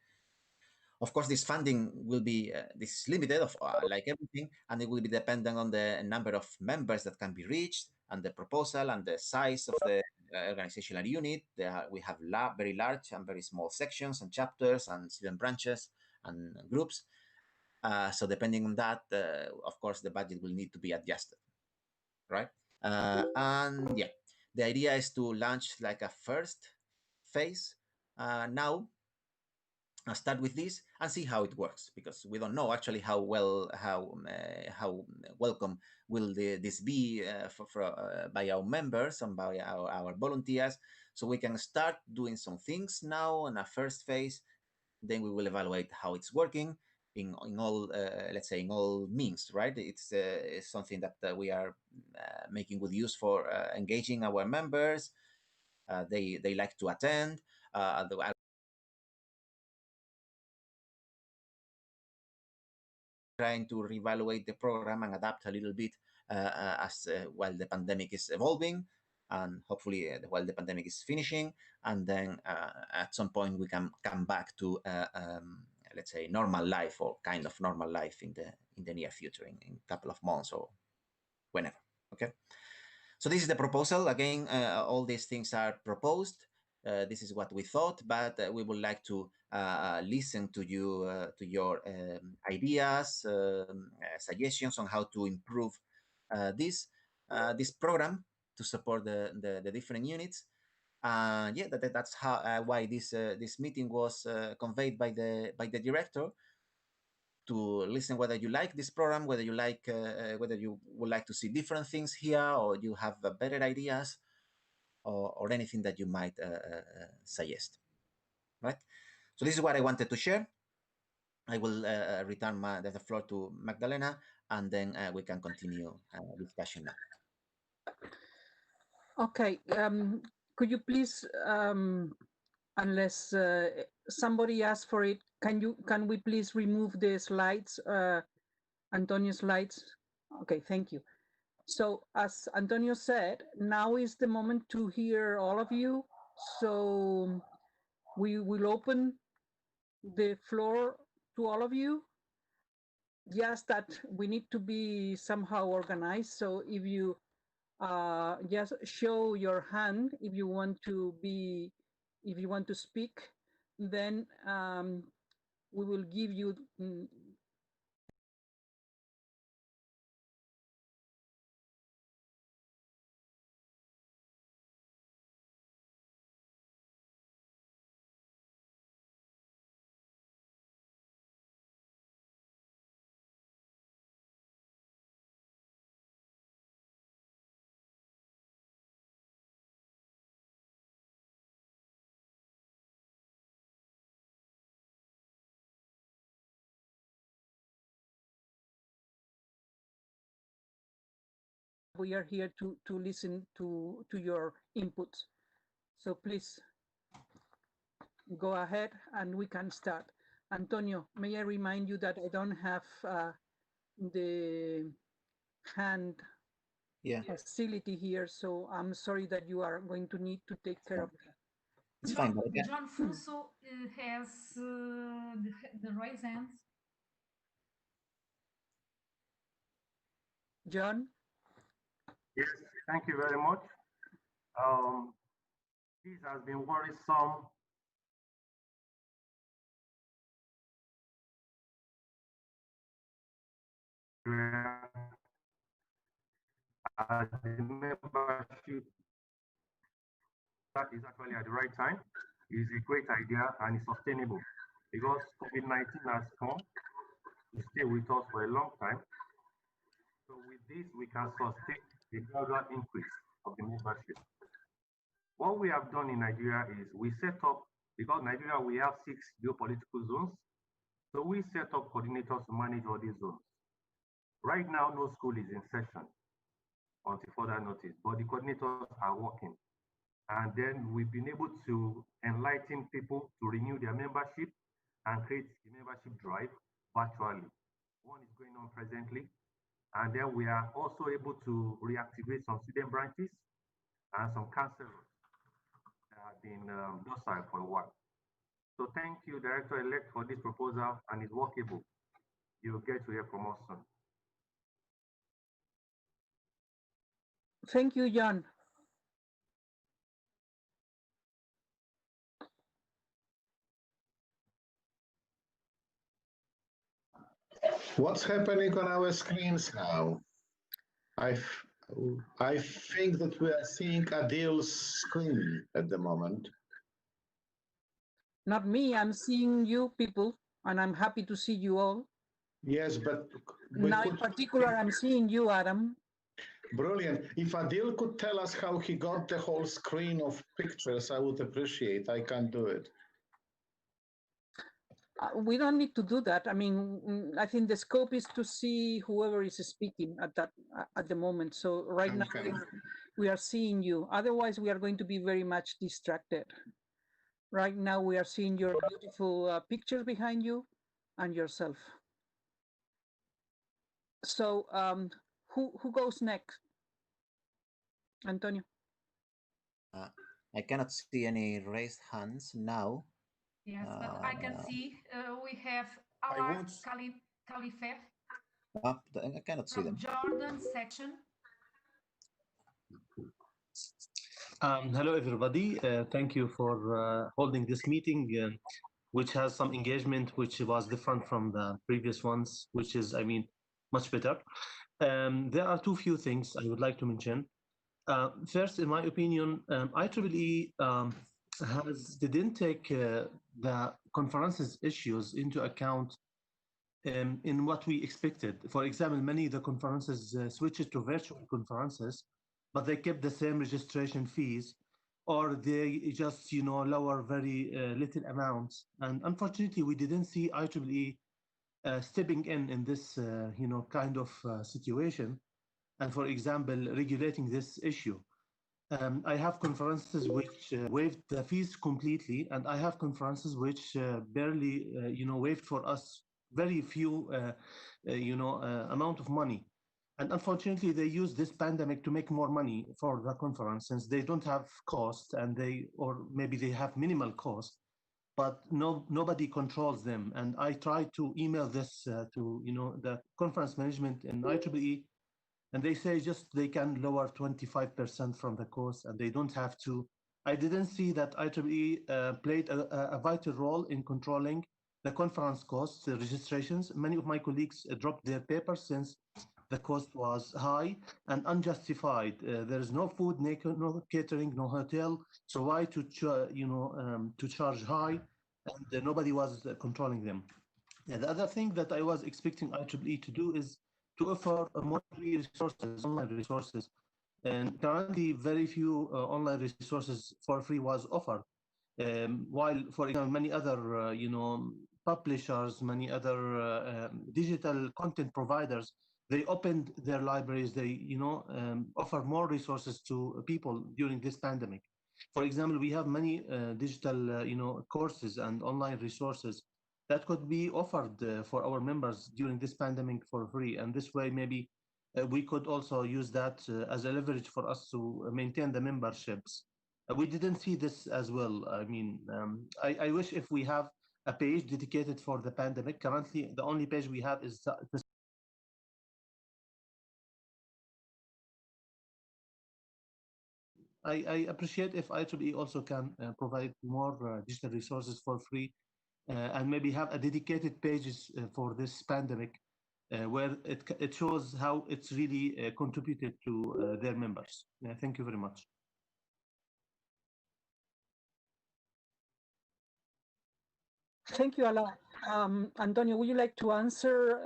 Of course, this funding will be this is limited, like everything, and it will be dependent on the number of members that can be reached, and the proposal, and the size of the organizational unit. We have very large and very small sections and chapters and student branches and groups. So depending on that, of course, the budget will need to be adjusted, right? And yeah, the idea is to launch like a first phase now. Start with this and see how it works, because we don't know actually how welcome will this be by our members and by our volunteers. So we can start doing some things now in a first phase, then we will evaluate how it's working in all let's say in all means, right? It's something that we are making good use for engaging our members. They like to attend. Trying to reevaluate the program and adapt a little bit as while the pandemic is evolving, and hopefully while the pandemic is finishing, and then at some point we can come back to let's say normal life, or kind of normal life in the near future, in a couple of months or whenever. Okay, so this is the proposal. Again, all these things are proposed. This is what we thought, but we would like to listen to you, to your ideas, suggestions on how to improve this program to support the different units. Yeah, that's how why this meeting was conveyed by the director, to listen whether you like this program, whether you would like to see different things here, or you have better ideas, or anything that you might suggest, right? So this is what I wanted to share. I will return the floor to Magdalena, and then we can continue discussion now. Okay, could you please, unless somebody asks for it, can we please remove the slides, Antonio slides? Okay, thank you. So as Antonio said, now is the moment to hear all of you. So we will open the floor to all of you. Just that we need to be somehow organized. So if you just show your hand if you want to be if you want to speak, then we will give you we are here to listen to your inputs. So please go ahead and we can start. Antonio, may I remind you that I don't have the hand facility here, so I'm sorry that you are going to need to take care of that. It's fine, but again. John Fuso has the raised hands. John? Yes, thank you very much. This has been worrisome. The membership that is actually at the right time is a great idea and is sustainable because COVID-19 has come to stay with us for a long time. So with this, we can sustain the gradual increase of the membership. What we have done in Nigeria is we set up, because Nigeria, we have 6 geopolitical zones. So we set up coordinators to manage all these zones. Right now, no school is in session until further notice, but the coordinators are working. And then we've been able to enlighten people to renew their membership and create a membership drive virtually. One is going on presently. And then we are also able to reactivate some student branches and some counselors that have been docile for a while. So thank you, Director-elect, for this proposal, and it's workable. You'll get to hear from us soon. Thank you, John. What's happening on our screens now? I think that we are seeing Adil's screen at the moment. Not me, I'm seeing you people, and I'm happy to see you all. Yes, but now in particular, I'm seeing you, Adam. Brilliant. If Adil could tell us how he got the whole screen of pictures, I would appreciate. I can't do it. We don't need to do that. I mean, I think the scope is to see whoever is speaking at the moment. So right now we are seeing you. Otherwise, we are going to be very much distracted. Right now, we are seeing your beautiful pictures behind you and yourself. So who goes next? Antonio. I cannot see any raised hands now. Yes, but I can see we have Ala Khalifer. I cannot see them. Jordan section. Hello, everybody. Thank you for holding this meeting, which has some engagement, which was different from the previous ones, which is, I mean, much better. There are few things I would like to mention. First, in my opinion, IEEE didn't take the conferences issues into account in what we expected. For example, many of the conferences switched to virtual conferences, but they kept the same registration fees, or they just, lower very little amounts. And unfortunately, we didn't see IEEE stepping in this, kind of situation. And for example, regulating this issue. I have conferences which waived the fees completely, and I have conferences which barely, waived for us very few, amount of money. And unfortunately, they use this pandemic to make more money for the conference, since they don't have cost, and or maybe they have minimal cost, but nobody controls them. And I tried to email this to the conference management in IEEE, and they say just they can lower 25% from the cost, and they don't have to I didn't see that IEEE played a vital role in controlling the conference costs, the registrations. Many of my colleagues dropped their papers since the cost was high and unjustified. There is no food, no catering, no hotel. So why to to charge high? And nobody was controlling them. The other thing that I was expecting IEEE to do is to offer more free resources, online resources. And currently, very few online resources for free was offered. While, for example, many other, publishers, many other digital content providers, they opened their libraries. They, offer more resources to people during this pandemic. For example, we have many digital, courses and online resources that could be offered for our members during this pandemic for free. And this way, maybe we could also use that as a leverage for us to maintain the memberships. We didn't see this as well. I mean, I wish if we have a page dedicated for the pandemic. Currently, the only page we have is the I appreciate if IEEE also can provide more digital resources for free and maybe have a dedicated pages for this pandemic where it shows how it's really contributed to their members. Thank you very much. Thank you, Ala. Antonio, would you like to answer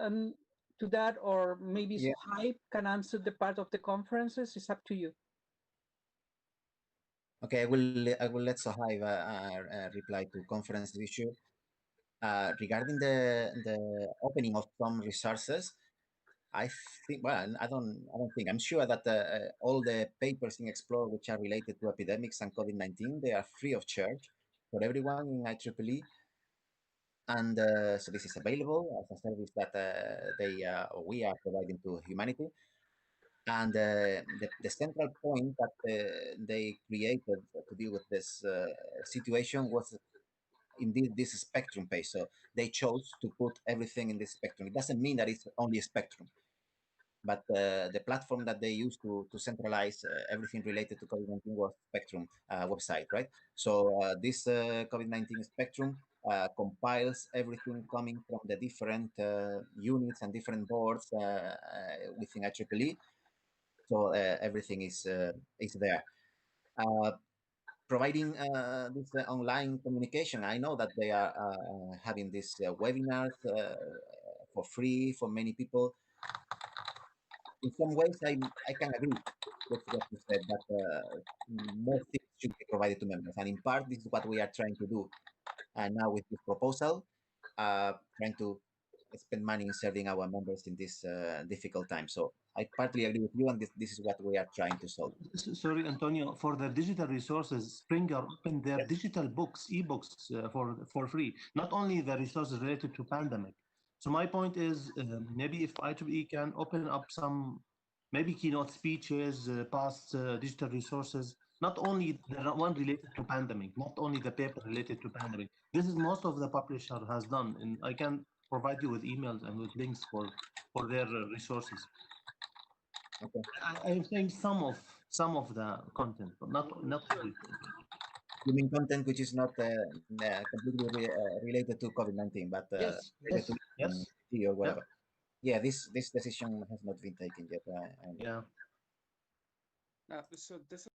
to that, or maybe Suhaib can answer the part of the conferences? It's up to you. Okay, I will let Suhaib reply to conference issue. Regarding the opening of some resources, I think, well, I don't think, I'm sure that all the papers in Explore which are related to epidemics and COVID-19, they are free of charge for everyone in IEEE. And so this is available as a service that we are providing to humanity. And the central point that they created to deal with this situation was indeed this spectrum page. So they chose to put everything in this spectrum. It doesn't mean that it's only a spectrum, but the platform that they used to centralize everything related to COVID-19 was Spectrum website, right? So this COVID-19 Spectrum compiles everything coming from the different units and different boards within IEEE. So everything is there. Providing this online communication. I know that they are having these webinars for free for many people. In some ways, I can agree with what you said, that more things should be provided to members. And in part, this is what we are trying to do. And now with this proposal, trying to spend money in serving our members in this difficult time. So I partly agree with you, and this is what we are trying to solve. Sorry, Antonio, for the digital resources, Springer opened their digital books, ebooks for free, not only the resources related to pandemic. So my point is, maybe if IEEE can open up some, maybe keynote speeches, past digital resources, not only the one related to pandemic, not only the paper related to pandemic. This is most of the publisher has done, and I can provide you with emails and with links for their resources. Okay. I'm saying some of the content, but not everything. You mean content which is not completely related to COVID-19, but related to or whatever. Yeah, this decision has not been taken yet. Yeah. So this is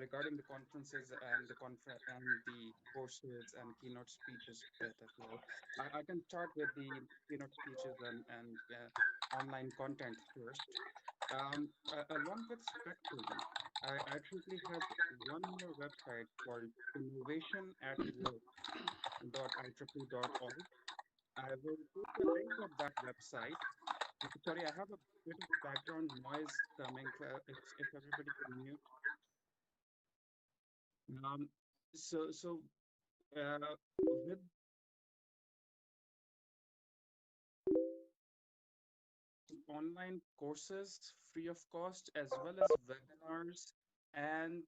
regarding the conferences and the courses and keynote speeches as well. I can start with the keynote speeches and online content first. Along with Spectrum, I actually have one more website called innovation@work.ieee.org. I will put the link of that website. Sorry, I have a bit of background noise coming. If everybody can mute. With online courses free of cost, as well as webinars and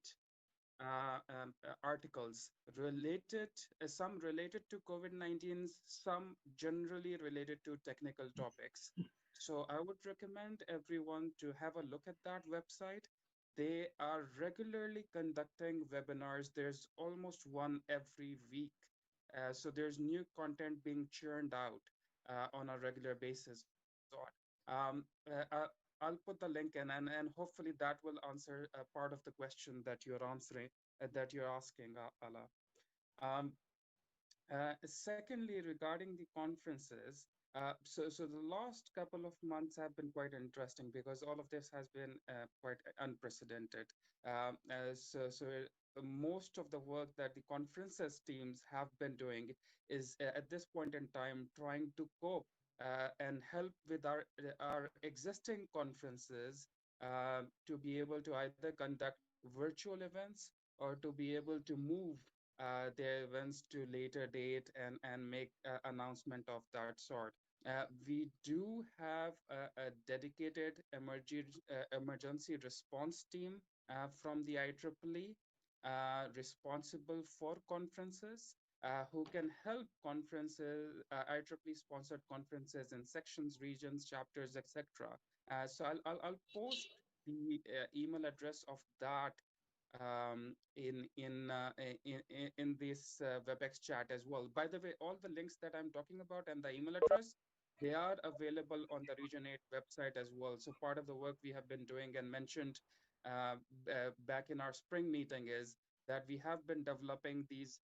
articles related, some related to COVID-19, some generally related to technical topics. So I would recommend everyone to have a look at that website. They are regularly conducting webinars. There's almost one every week. So there's new content being churned out on a regular basis. I'll put the link in, and hopefully that will answer part of the question that you're answering, that you're asking, Ala. Secondly, regarding the conferences, so the last couple of months have been quite interesting because all of this has been quite unprecedented. Most of the work that the conferences teams have been doing is at this point in time trying to cope and help with our existing conferences to be able to either conduct virtual events or to be able to move their events to later date and make announcement of that sort. We do have a dedicated emergency response team from the IEEE responsible for conferences who can help conferences, IEEE sponsored conferences in sections, regions, chapters, etc. So I'll post the email address of that in this WebEx chat as well. By the way, all the links that I'm talking about and the email address, they are available on the Region 8 website as well. So part of the work we have been doing and mentioned back in our spring meeting is that we have been developing these,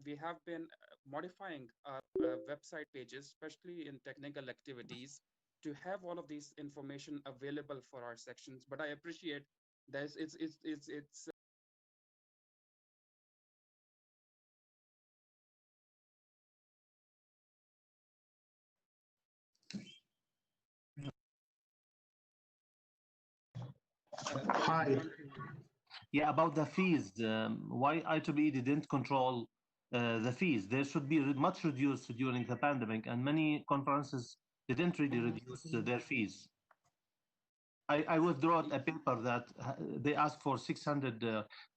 we have been modifying our website pages, especially in technical activities, to have all of these information available for our sections. But I appreciate that it's Hi. Yeah, about the fees. Why IEEE didn't control the fees? They should be much reduced during the pandemic, and many conferences didn't really reduce their fees. I withdraw a paper that they asked for 600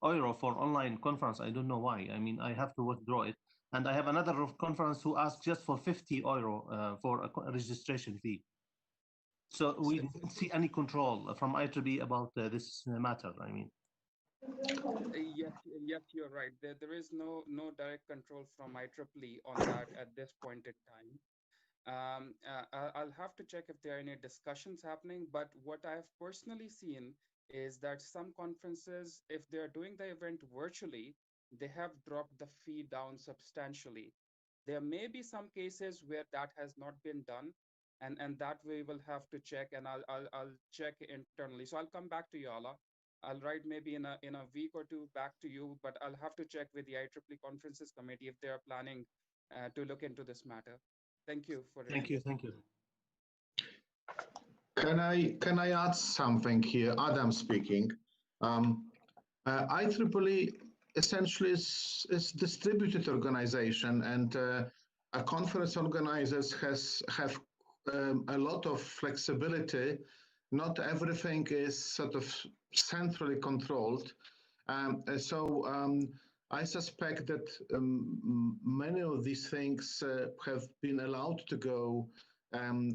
euro for online conference. I don't know why. I mean, I have to withdraw it. And I have another conference who asked just for 50 euro for a registration fee. So we didn't see any control from IEEE about this matter. I mean, yes, you're right. There is no direct control from IEEE on that at this point in time. I'll have to check if there are any discussions happening, but what I've personally seen is that some conferences, if they're doing the event virtually, they have dropped the fee down substantially. There may be some cases where that has not been done, and that we will have to check, and I'll check internally. So I'll come back to you, Ala. I'll write maybe in a week or two back to you, but I'll have to check with the IEEE Conferences Committee if they are planning to look into this matter. Thank you for thank you. Can I add something here? Adam speaking. IEEE essentially is distributed organization, and a conference organizers have a lot of flexibility. Not everything is sort of centrally controlled. I suspect that many of these things have been allowed to go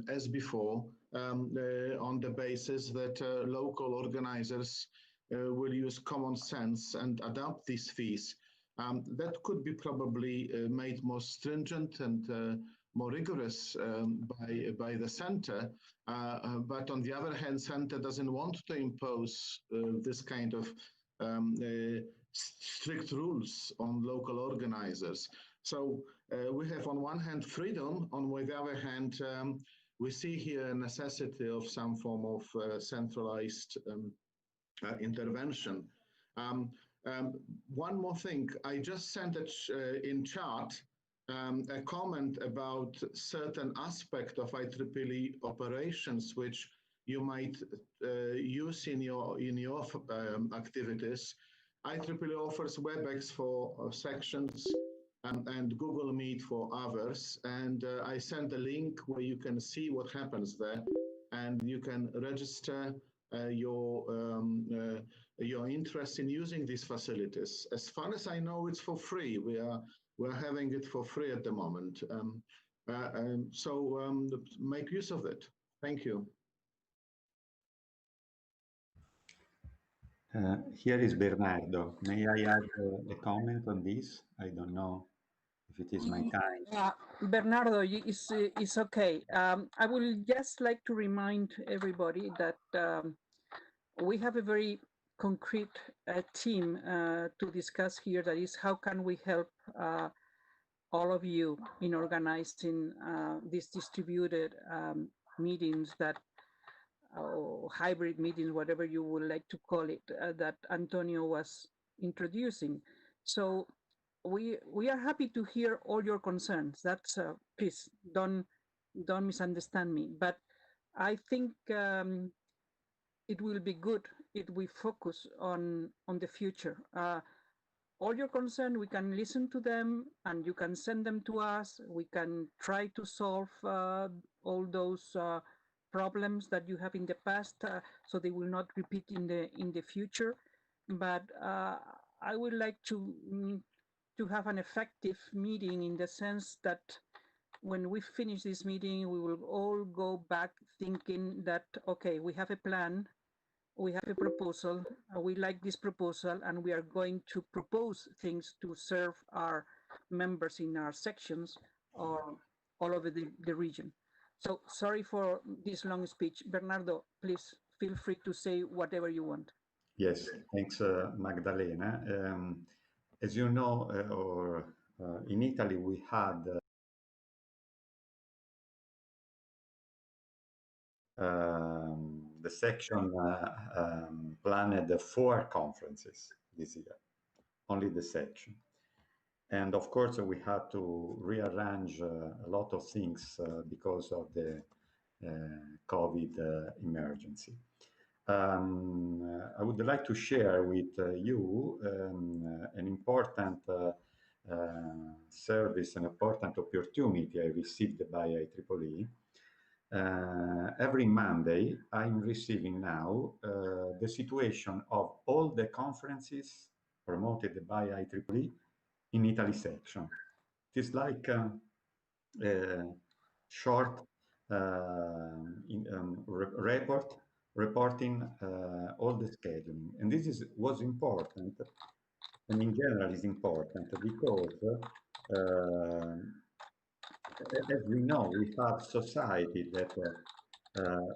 as before on the basis that local organizers will use common sense and adapt these fees. That could be probably made more stringent and more rigorous by the center. But on the other hand, center doesn't want to impose this kind of strict rules on local organizers. So we have on one hand freedom, on the other hand, we see here a necessity of some form of centralized intervention. One more thing, I just sent it in chat a comment about certain aspect of IEEE operations which you might use in your activities. IEEE offers WebEx for sections and Google Meet for others. And I sent a link where you can see what happens there, and you can register your interest in using these facilities. As far as I know, it's for free. We're having it for free at the moment. So make use of it. Thank you. Here is Bernardo. May I add a comment on this? I don't know if it is my time. Bernardo, it's okay. I will just like to remind everybody that we have a very concrete team to discuss here. That is, how can we help all of you in organizing these distributed meetings that hybrid meetings, whatever you would like to call it, that Antonio was introducing. So we are happy to hear all your concerns. That's please don't misunderstand me. But I think it will be good if we focus on the future. All your concerns, we can listen to them, and you can send them to us. We can try to solve all those problems that you have in the past, so they will not repeat in the future. But I would like to have an effective meeting, in the sense that when we finish this meeting, we will all go back thinking that, okay, we have a plan, we have a proposal, we like this proposal, and we are going to propose things to serve our members in our sections or all over the region. So sorry for this long speech. Bernardo, please feel free to say whatever you want. Yes, thanks, Magdalena. As you know, in Italy, we had the section planned 4 conferences this year, only the section. And of course, we had to rearrange a lot of things because of the COVID emergency. I would like to share with you an important service, an important opportunity I received by IEEE. Every Monday, I'm receiving now the situation of all the conferences promoted by IEEE in Italy section. It is like a short reporting all the scheduling. And this was important, and in general is important, because as we know, we have society that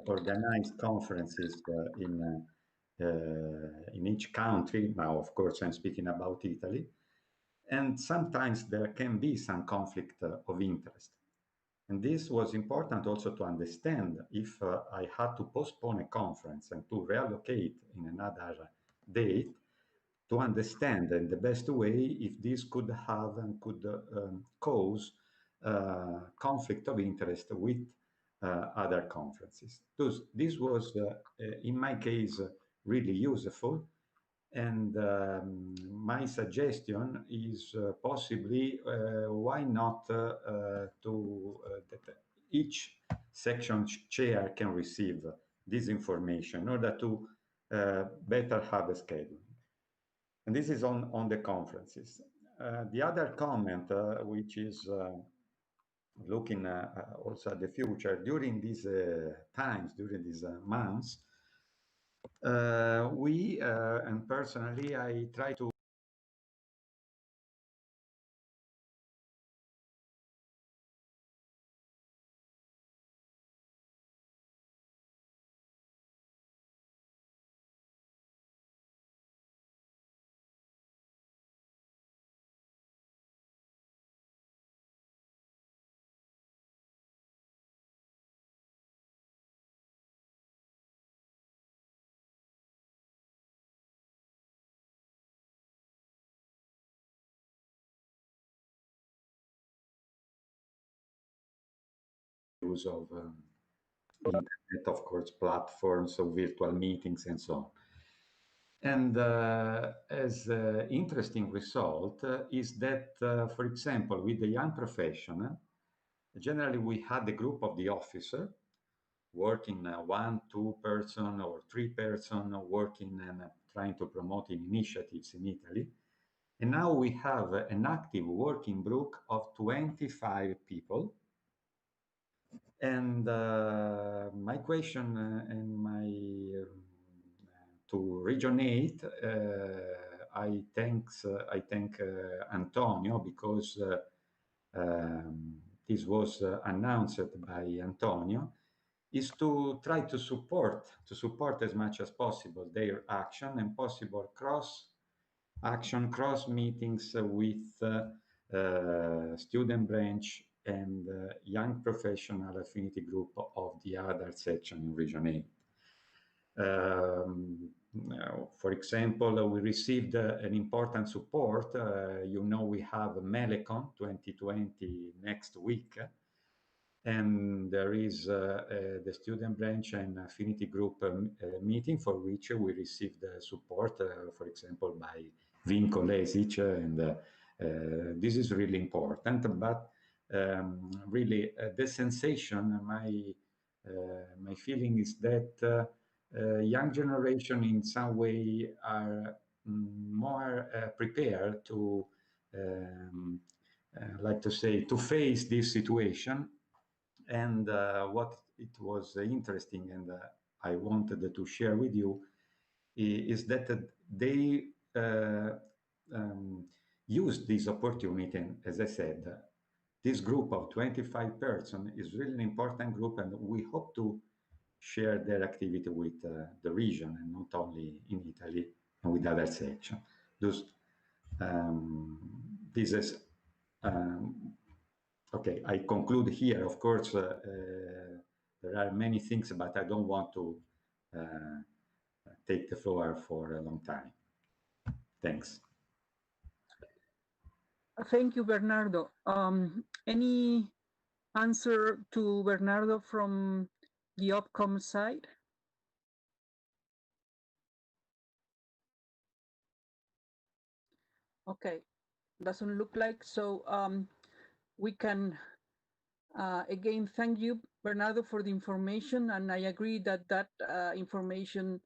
organize conferences in each country. Now, of course, I'm speaking about Italy. And sometimes there can be some conflict of interest. And this was important also to understand if I had to postpone a conference and to reallocate in another date, to understand in the best way if this could have and could cause conflict of interest with other conferences. This was, in my case, really useful. And my suggestion is possibly why not that each section chair can receive this information in order to better have a schedule. And this is on the conferences. The other comment, which is looking also at the future, during these times, during these months, and personally, I try to use of internet, of course, platforms of virtual meetings and so on. And as an interesting result is that, for example, with the young professional, generally we had a group of the officer working 1, 2 person or 3 person working and trying to promote initiatives in Italy. And now we have an active working group of 25 people And my question and my to Region 8, I thank Antonio because this was announced by Antonio, is to try to support as much as possible their action and possible cross meetings with student branch and young professional affinity group of the other section in Region 8. For example, we received an important support. You know, we have Melecon 2020 next week, and there is the student branch and affinity group meeting for which we received support, for example, by Vinko Lesic, and this is really important. But really, the sensation, my feeling is that young generation in some way are more prepared to, like to say, to face this situation. And what it was interesting, and I wanted to share with you, is that they used this opportunity. And as I said, this group of 25 persons is really an important group, and we hope to share their activity with the region, and not only in Italy and with other sections. This is okay. I conclude here. Of course, there are many things, but I don't want to take the floor for a long time. Thanks. Thank you, Bernardo. Any answer to Bernardo from the Opcom side? Okay, doesn't look like so. We can again thank you, Bernardo, for the information, and I agree that that information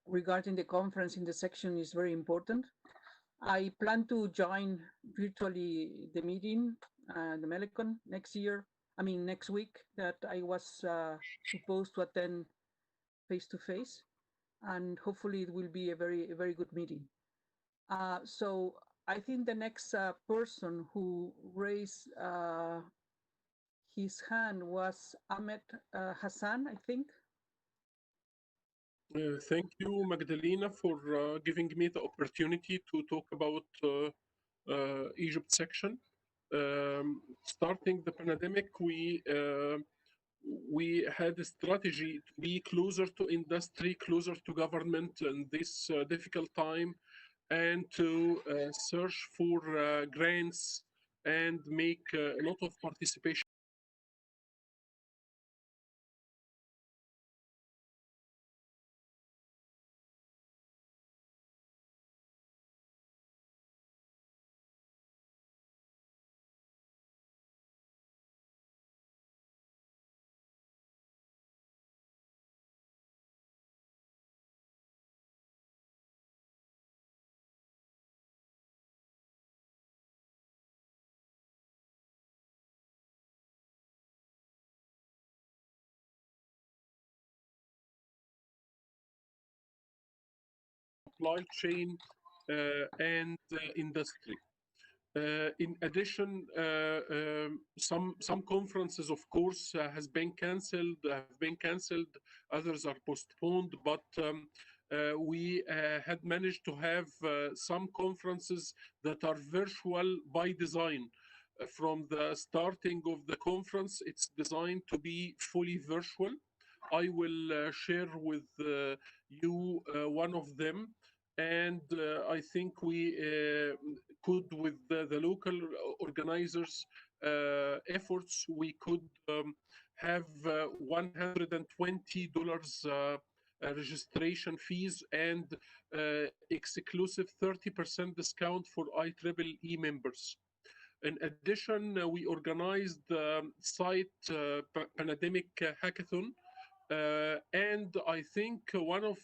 regarding the conference in the section is very important. I plan to join virtually the meeting, the Melecon next week, that I was supposed to attend face-to-face, and hopefully it will be a very good meeting. So I think the next person who raised his hand was Ahmed Hassan, I think. Thank you, Magdalena, for giving me the opportunity to talk about Egypt section. Starting the pandemic, we had a strategy to be closer to industry, closer to government in this difficult time, and to search for grants and make a lot of participation. Supply chain and industry. In addition, some conferences, of course, have been cancelled. Others are postponed, but we had managed to have some conferences that are virtual by design. From the starting of the conference, it's designed to be fully virtual. I will share with you one of them. And I think we could, with the local organizers' efforts, we could have $120 registration fees and exclusive 30% discount for IEEE members. In addition, we organized site pandemic hackathon, and I think one of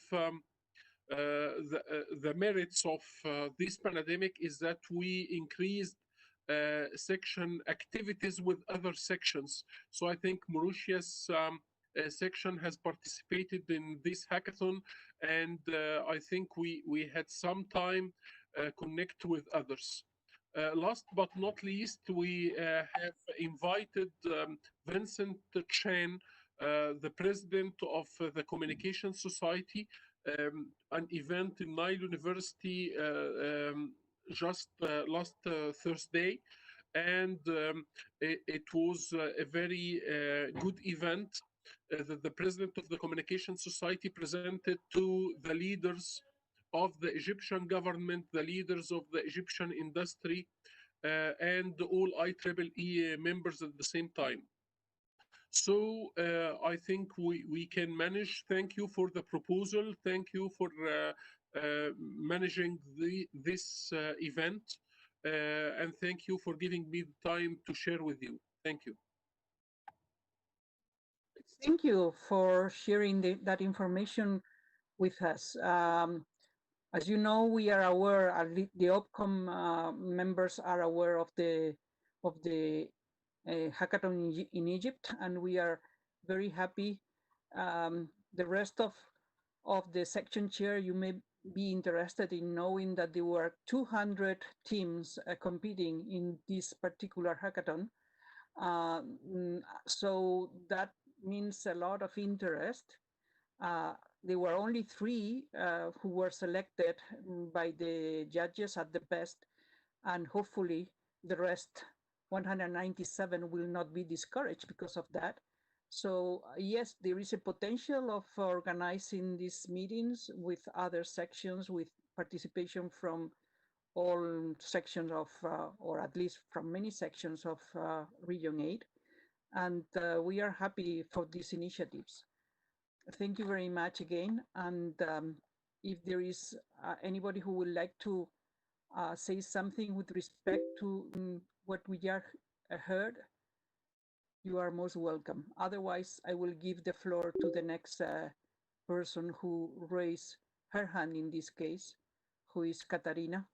the merits of this pandemic is that we increased section activities with other sections. So I think Mauritius section has participated in this hackathon, and I think we had some time connect with others. Last but not least, we have invited Vincent Chen, the president of the Communication Society, an event in Nile University just last Thursday. And it was a very good event that the president of the Communication Society presented to the leaders of the Egyptian government, the leaders of the Egyptian industry, and all IEEE members at the same time. So I think we can manage. Thank you for the proposal. Thank you for managing this event. And thank you for giving me the time to share with you. Thank you. Thank you for sharing that information with us. As you know, we are aware, the OPCOM members are aware of the hackathon in Egypt, and we are very happy. The rest of the section chair, you may be interested in knowing that there were 200 teams competing in this particular hackathon. So that means a lot of interest. There were only 3 who were selected by the judges at the best, and hopefully the rest 197 will not be discouraged because of that. So yes, there is a potential of organizing these meetings with other sections, with participation from all sections of, or at least from many sections of Region 8. And we are happy for these initiatives. Thank you very much again. And if there is anybody who would like to say something with respect to what we just heard, you are most welcome. Otherwise, I will give the floor to the next person who raised her hand in this case, who is Katarina.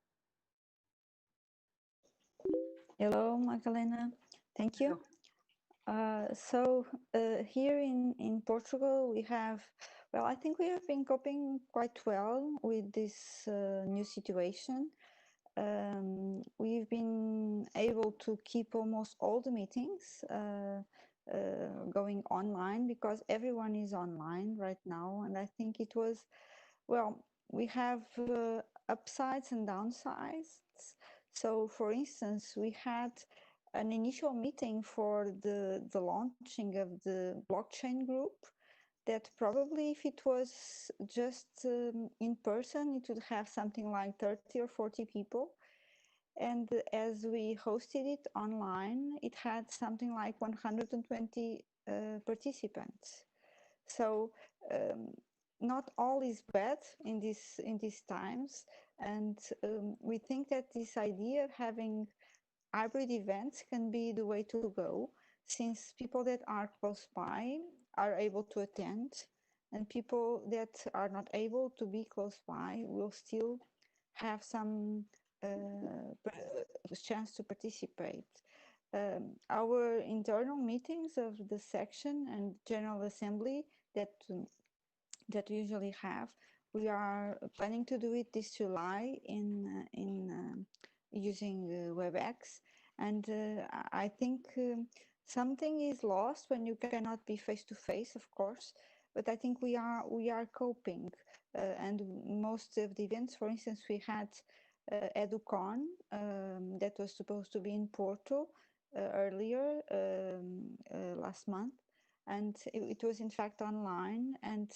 Hello, Magdalena. Thank you. Here in Portugal, we have, well, I think we have been coping quite well with this new situation. We've been able to keep almost all the meetings going online because everyone is online right now. And I think it was, well, we have upsides and downsides. So for instance, we had an initial meeting for the launching of the blockchain group that probably if it was just in person, it would have something like 30 or 40 people. And as we hosted it online, it had something like 120 participants. So not all is bad in these times. And we think that this idea of having hybrid events can be the way to go, since people that are close by are able to attend, and people that are not able to be close by will still have some chance to participate. Our internal meetings of the section and General Assembly that we usually have, we are planning to do it this July in using WebEx, and I think something is lost when you cannot be face to face, of course. But I think we are coping, and most of the events, for instance, we had EduCon that was supposed to be in Porto earlier last month, and it was in fact online, and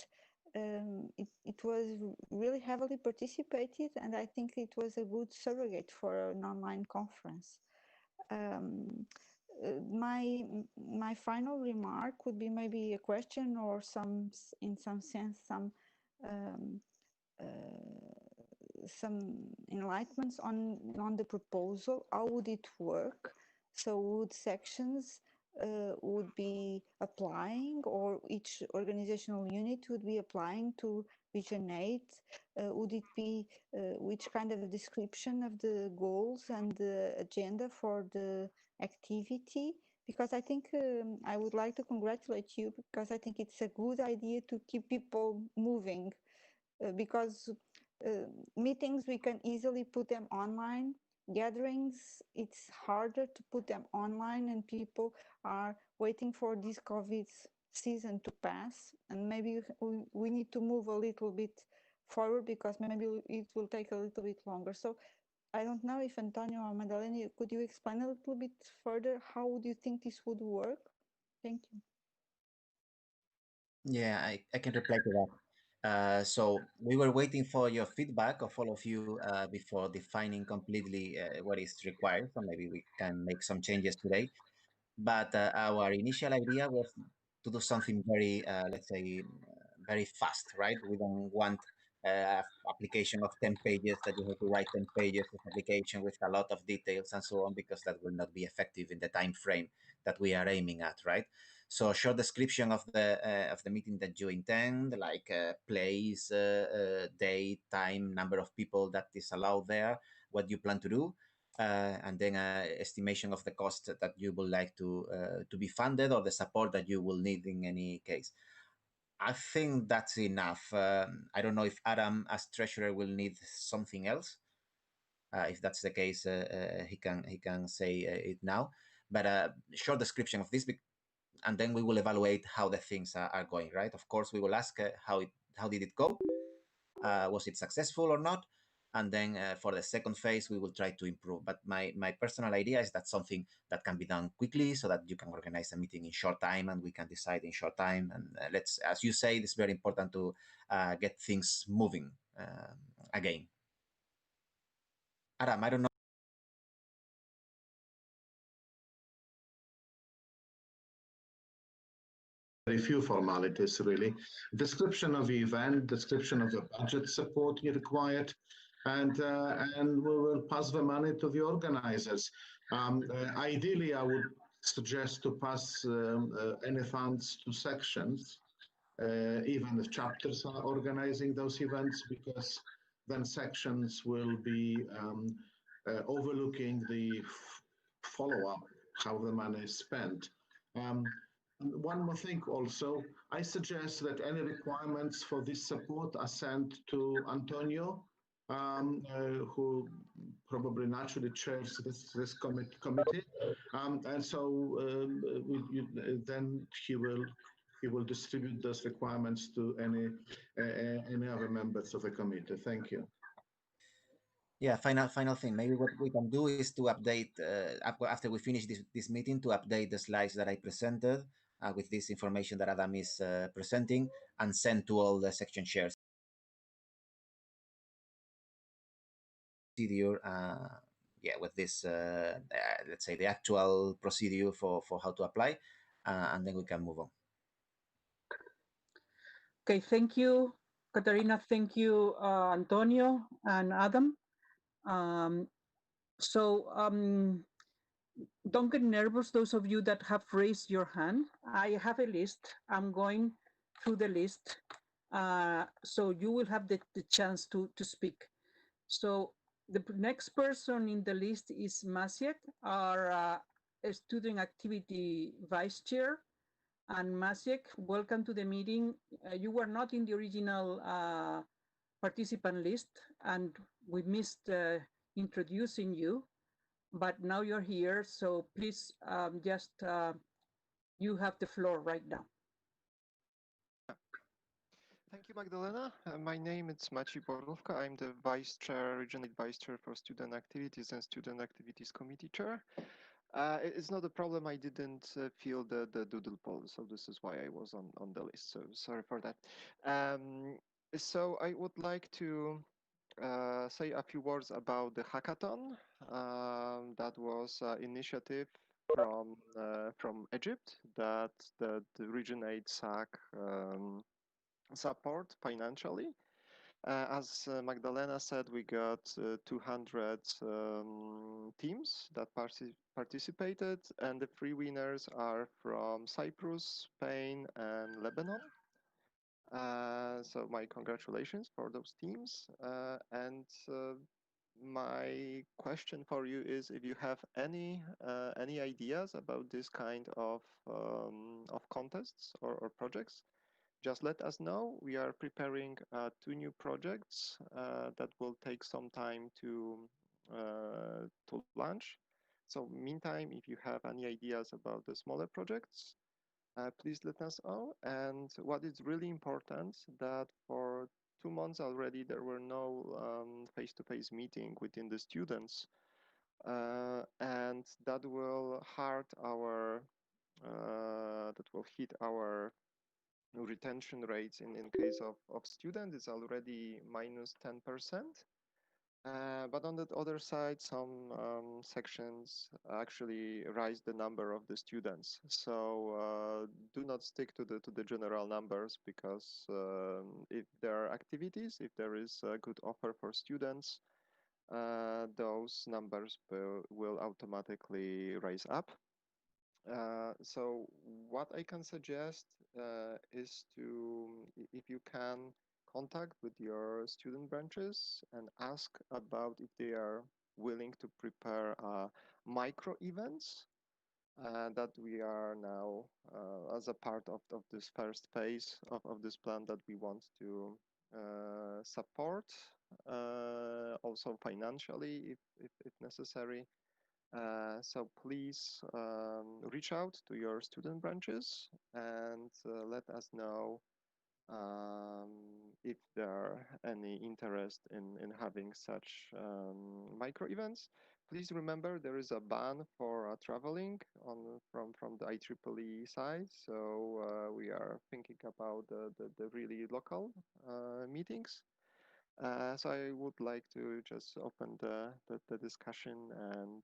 it was really heavily participated, and I think it was a good surrogate for an online conference. My final remark would be maybe a question or in some sense some enlightenments on the proposal. How would it work? So would sections would be applying, or each organizational unit would be applying to Vision 8? Would it be which kind of description of the goals and the agenda for the activity? Because I think I would like to congratulate you, because I think it's a good idea to keep people moving, because meetings, we can easily put them online. Gatherings, it's harder to put them online, and people are waiting for this COVID season to pass. And maybe we need to move a little bit forward, because maybe it will take a little bit longer. So I don't know if Antonio or Madalena, could you explain a little bit further how would you think this would work? Thank you. Yeah, I can reply to that. So we were waiting for your feedback of all of you before defining completely what is required. So maybe we can make some changes today. But our initial idea was to do something very, let's say, very fast, right? We don't want application of 10 pages that you have to write 10 pages of application with a lot of details and so on, because that will not be effective in the time frame that we are aiming at, right? So a short description of the meeting that you intend, like place, date, time, number of people that is allowed there, what you plan to do, and then estimation of the cost that you would like to be funded, or the support that you will need in any case. I think that's enough. I don't know if Adam, as treasurer, will need something else. If that's the case, he can say it now. But short description of this, and then we will evaluate how the things are going. Right? Of course, we will ask how did it go? Was it successful or not? And then for the second phase, we will try to improve. But my personal idea is that something that can be done quickly, so that you can organize a meeting in short time and we can decide in short time. And let's, as you say, it's very important to get things moving again. Adam, I don't know. Very few formalities, really. Description of the event, description of the budget support you required, and we will pass the money to the organizers. Ideally, I would suggest to pass any funds to sections, even if chapters are organizing those events, because then sections will be overlooking the follow-up, how the money is spent. One more thing also, I suggest that any requirements for this support are sent to Antonio, who probably naturally chairs this committee, and so then he will distribute those requirements to any other members of the committee. Thank you. Yeah, final thing. Maybe what we can do is to update after we finish this meeting, to update the slides that I presented with this information that Adam is presenting, and send to all the section chairs. Procedure, yeah, with this, let's say the actual procedure for how to apply, and then we can move on. Okay, thank you, Katarina. Thank you, Antonio and Adam. Don't get nervous, those of you that have raised your hand. I have a list. I'm going through the list. So you will have the chance to speak. So the next person in the list is Maciek, our student activity vice chair. And Maciek, welcome to the meeting. You were not in the original participant list, and we missed introducing you, but now you're here, so please you have the floor right now. Thank you, Magdalena. My name is Maciej Borówka. I'm the vice chair, regional vice chair for student activities and student activities committee chair. It's not a problem. I didn't fill the doodle poll, so this is why I was on the list. So sorry for that. So I would like to say a few words about the hackathon. That was an initiative from Egypt that the Region 8 SAC support financially. As Magdalena said, we got 200 teams that participated, and the three winners are from Cyprus, Spain, and Lebanon. So my congratulations for those teams. And my question for you is if you have any ideas about this kind of contests or projects, just let us know. We are preparing 2 new projects that will take some time to launch. So meantime, if you have any ideas about the smaller projects, please let us know. And what is really important that for 2 months already there were no face-to-face meeting within the students, and that will hit our retention rates in case of students. It's already minus 10%. But on the other side, some sections actually raise the number of the students. So do not stick to the general numbers, because if there are activities, if there is a good offer for students, those numbers will automatically rise up. So what I can suggest is to, if you can, contact with your student branches and ask about if they are willing to prepare micro events that we are now as a part of this first phase of this plan that we want to support, also financially if necessary. So please reach out to your student branches and let us know if there are any interest in having such micro events. Please remember there is a ban for traveling from the IEEE side, so we are thinking about the really local meetings. So I would like to just open the discussion, and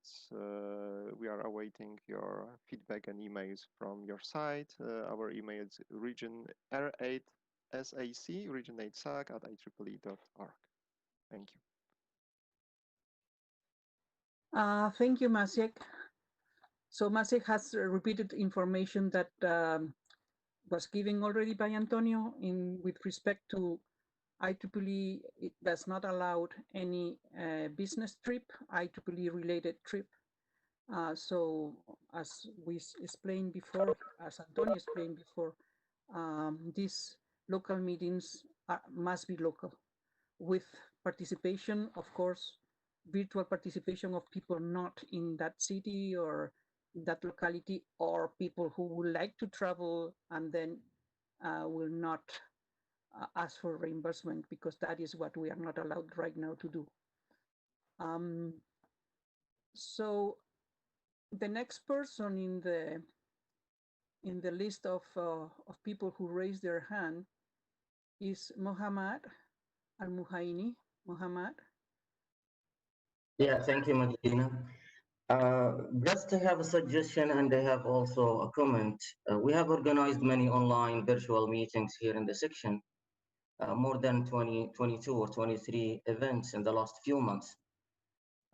we are awaiting your feedback and emails from your side. Our email is region8sac, region8sac@IEEE.org. Thank you. Thank you, Maciek. So Maciek has repeated information that was given already by Antonio with respect to IEEE. It does not allow any business trip, IEEE related trip. So as we explained before, as Antonio explained before, these local meetings must be local, with participation, of course, virtual participation of people not in that city or that locality, or people who would like to travel and then will not ask for reimbursement, because that is what we are not allowed right now to do. So the next person in the list of people who raised their hand is Mohammad Al-Muhaini. Mohammad. Yeah, thank you, Madina. Just to have a suggestion, and I have also a comment. We have organized many online virtual meetings here in the section, more than 22 or 23 events in the last few months.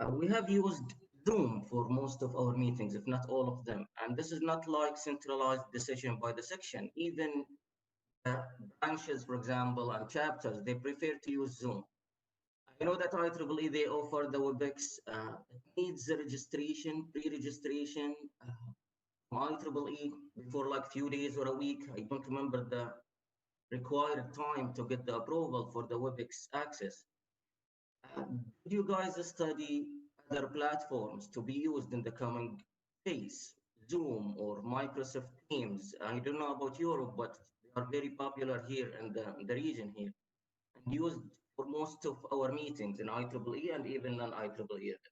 We have used Zoom for most of our meetings, if not all of them. And this is not like centralized decision by the section. Even branches, for example, and chapters, they prefer to use Zoom. I know that IEEE, they offer the WebEx. It needs a registration, pre-registration from IEEE before like few days or a week. I don't remember the required time to get the approval for the WebEx access. Did you guys study other platforms to be used in the coming days? Zoom or Microsoft Teams? I don't know about Europe, but they are very popular here in the region here, and used for most of our meetings in IEEE and even non-IEEE events.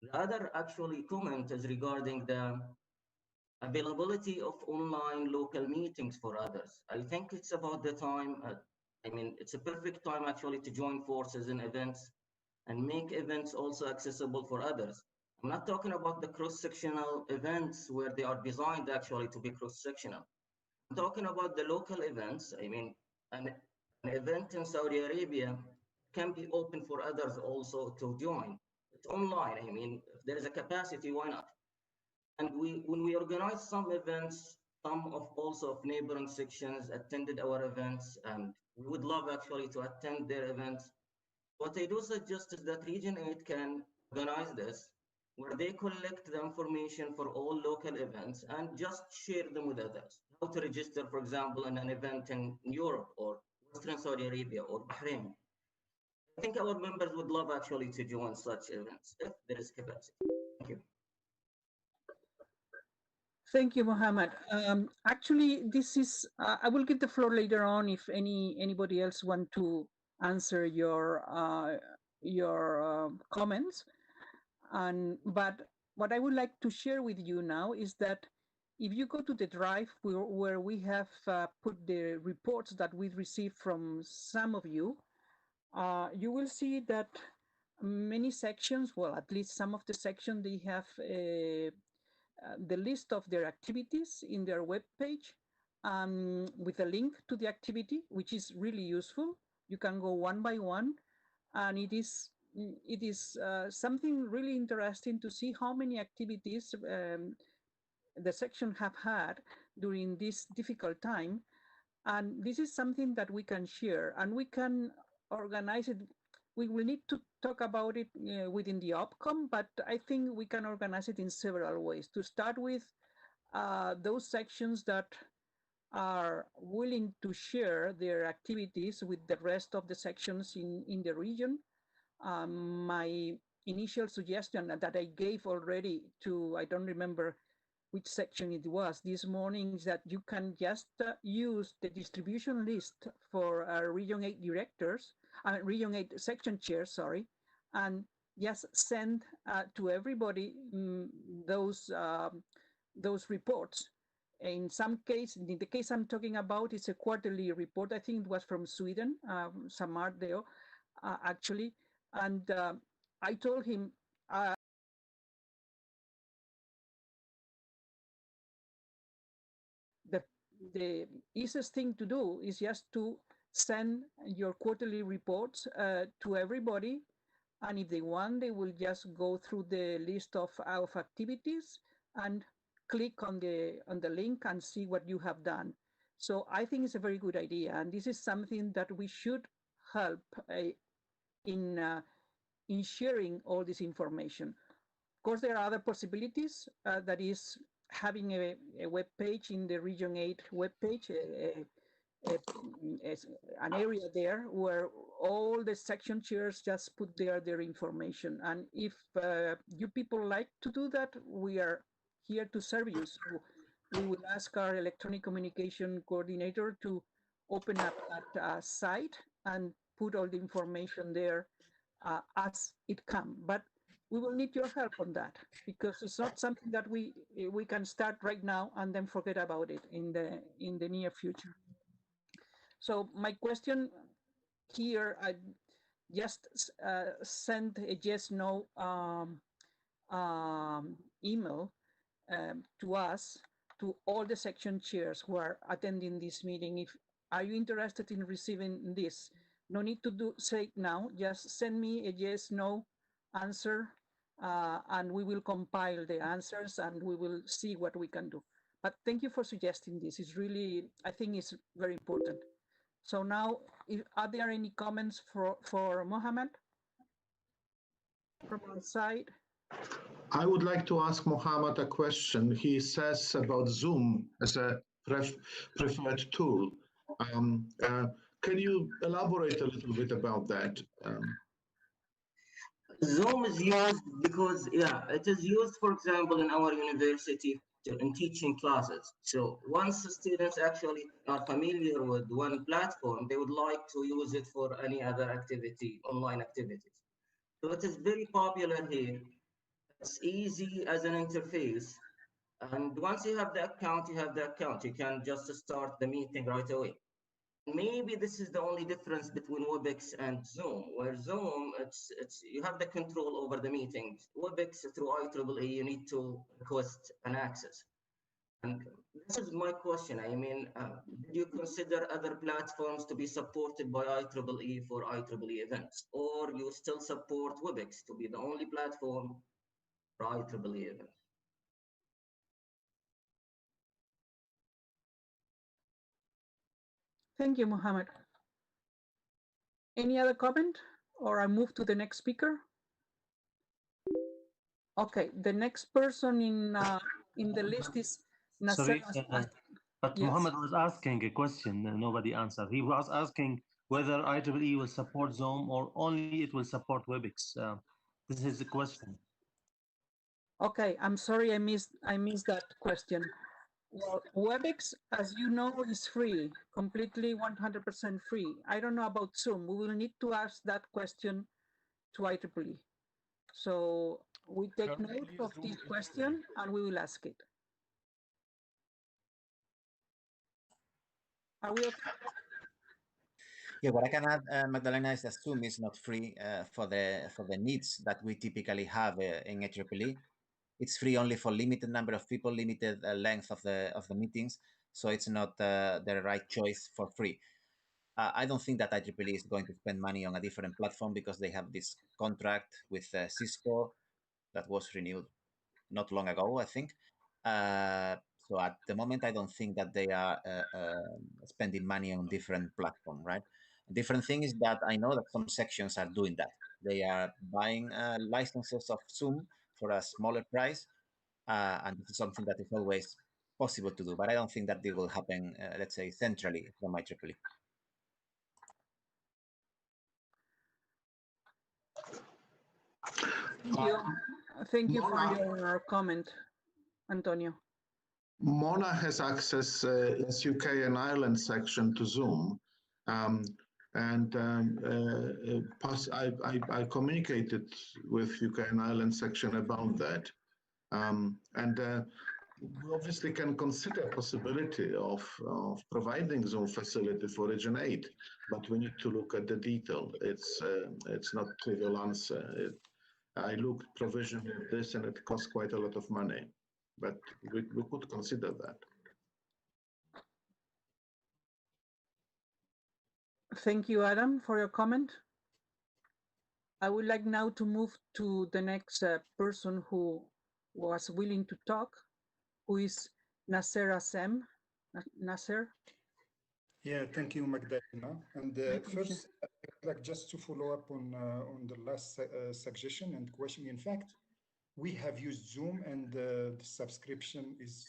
The other actually comment is regarding the availability of online local meetings for others. I think it's about the time, it's a perfect time actually to join forces in events and make events also accessible for others. I'm not talking about the cross-sectional events where they are designed actually to be cross-sectional. I'm talking about the local events. An event in Saudi Arabia can be open for others also to join. It's online. If there is a capacity, why not? And when we organize some events some of also of neighboring sections attended our events, and we would love actually to attend their events. What I do suggest is that Region 8 can organize this, where they collect the information for all local events and just share them with others. How to register, for example, in an event in Europe or Western Saudi Arabia or Bahrain. I think our members would love actually to join such events if there is capacity. Thank you. Thank you, Mohammed. Actually, this is, I will give the floor later on if anybody else want to answer your comments. But what I would like to share with you now is that if you go to the drive where we have put the reports that we received from some of you, you will see that many sections, well, at least some of the sections, they have the list of their activities in their web page with a link to the activity, which is really useful. You can go one by one, and it is something really interesting to see how many activities the section have had during this difficult time. And this is something that we can share, and we can organize it. We will need to talk about it within the outcome, but I think we can organize it in several ways. To start with, those sections that are willing to share their activities with the rest of the sections in the region. My initial suggestion that I gave already to, I don't remember which section it was this morning, is that you can just use the distribution list for Region 8 directors, Region 8 section chairs, sorry, and just send to everybody those reports. In some case, in the case I'm talking about, it's a quarterly report. I think it was from Sweden, Samardeo, actually. And I told him, the easiest thing to do is just to send your quarterly reports to everybody. And if they want, they will just go through the list of activities and click on the link and see what you have done. So I think it's a very good idea, and this is something that we should help in sharing all this information. Of course, there are other possibilities. That is having a web page in the Region 8 web page, an area there where all the section chairs just put their information. And if you people like to do that, we are here to serve you. So we will ask our electronic communication coordinator to open up that site and put all the information there as it comes. But we will need your help on that, because it's not something that we can start right now and then forget about it in the near future. So my question here, I just sent a yes/no email to us, to all the section chairs who are attending this meeting. Are you interested in receiving this? No need to say it now. Just send me a yes/no answer, and we will compile the answers and we will see what we can do. But thank you for suggesting this. It's really, I think it's very important. So now, are there any comments for Mohammed from our side? I would like to ask Mohammed a question. He says about Zoom as a preferred tool. Can you elaborate a little bit about that? Zoom is used because, it is used, for example, in our university in teaching classes. So once the students actually are familiar with one platform, they would like to use it for any other activity, online activities. So it is very popular here. It's easy as an interface. And once you have the account, you have the account. You can just start the meeting right away. Maybe this is the only difference between WebEx and Zoom, where Zoom, you have the control over the meetings. WebEx, through IEEE, you need to request an access. And this is my question. I mean, did you consider other platforms to be supported by IEEE for IEEE events? Or you still support WebEx to be the only platform for IEEE events? Thank you, Mohammed. Any other comment, or I move to the next speaker? Okay, the next person in the list is Nasser. Sorry, but Yes. Mohammed was asking a question nobody answered. He was asking whether IEEE will support Zoom or only it will support WebEx. This is the question. Okay, I'm sorry I missed that question. Well, WebEx, as you know, is free, completely 100% free. I don't know about Zoom. We will need to ask that question to IEEE. So we take note of this question and we will ask it. Are we okay? Yeah, what I can add, Magdalena, is that Zoom is not free for the needs that we typically have in IEEE. It's free only for limited number of people, limited length of the meetings. So it's not the right choice for free. I don't think that IEEE is going to spend money on a different platform because they have this contract with Cisco that was renewed not long ago, I think. So at the moment, I don't think that they are spending money on different platform, right? A different thing is that I know that some sections are doing that. They are buying licenses of Zoom for a smaller price, and this is something that is always possible to do. But I don't think that it will happen, let's say, centrally from IEEE. Thank you. Thank you for your comment, Antonio. Mona has access as UK and Ireland section to Zoom. I communicated with UK and Ireland section about that. We obviously can consider possibility of providing Zoom facility for Region 8, but we need to look at the detail. It's not trivial answer. I looked provision of this and it costs quite a lot of money, but we could consider that. Thank you, Adam, for your comment. I would like now to move to the next person who was willing to talk, who is Nasser Assem. Nasser? Yeah, thank you, Magdalena. And first, I'd like just to follow up on the last suggestion and question. In fact, we have used Zoom, and the subscription is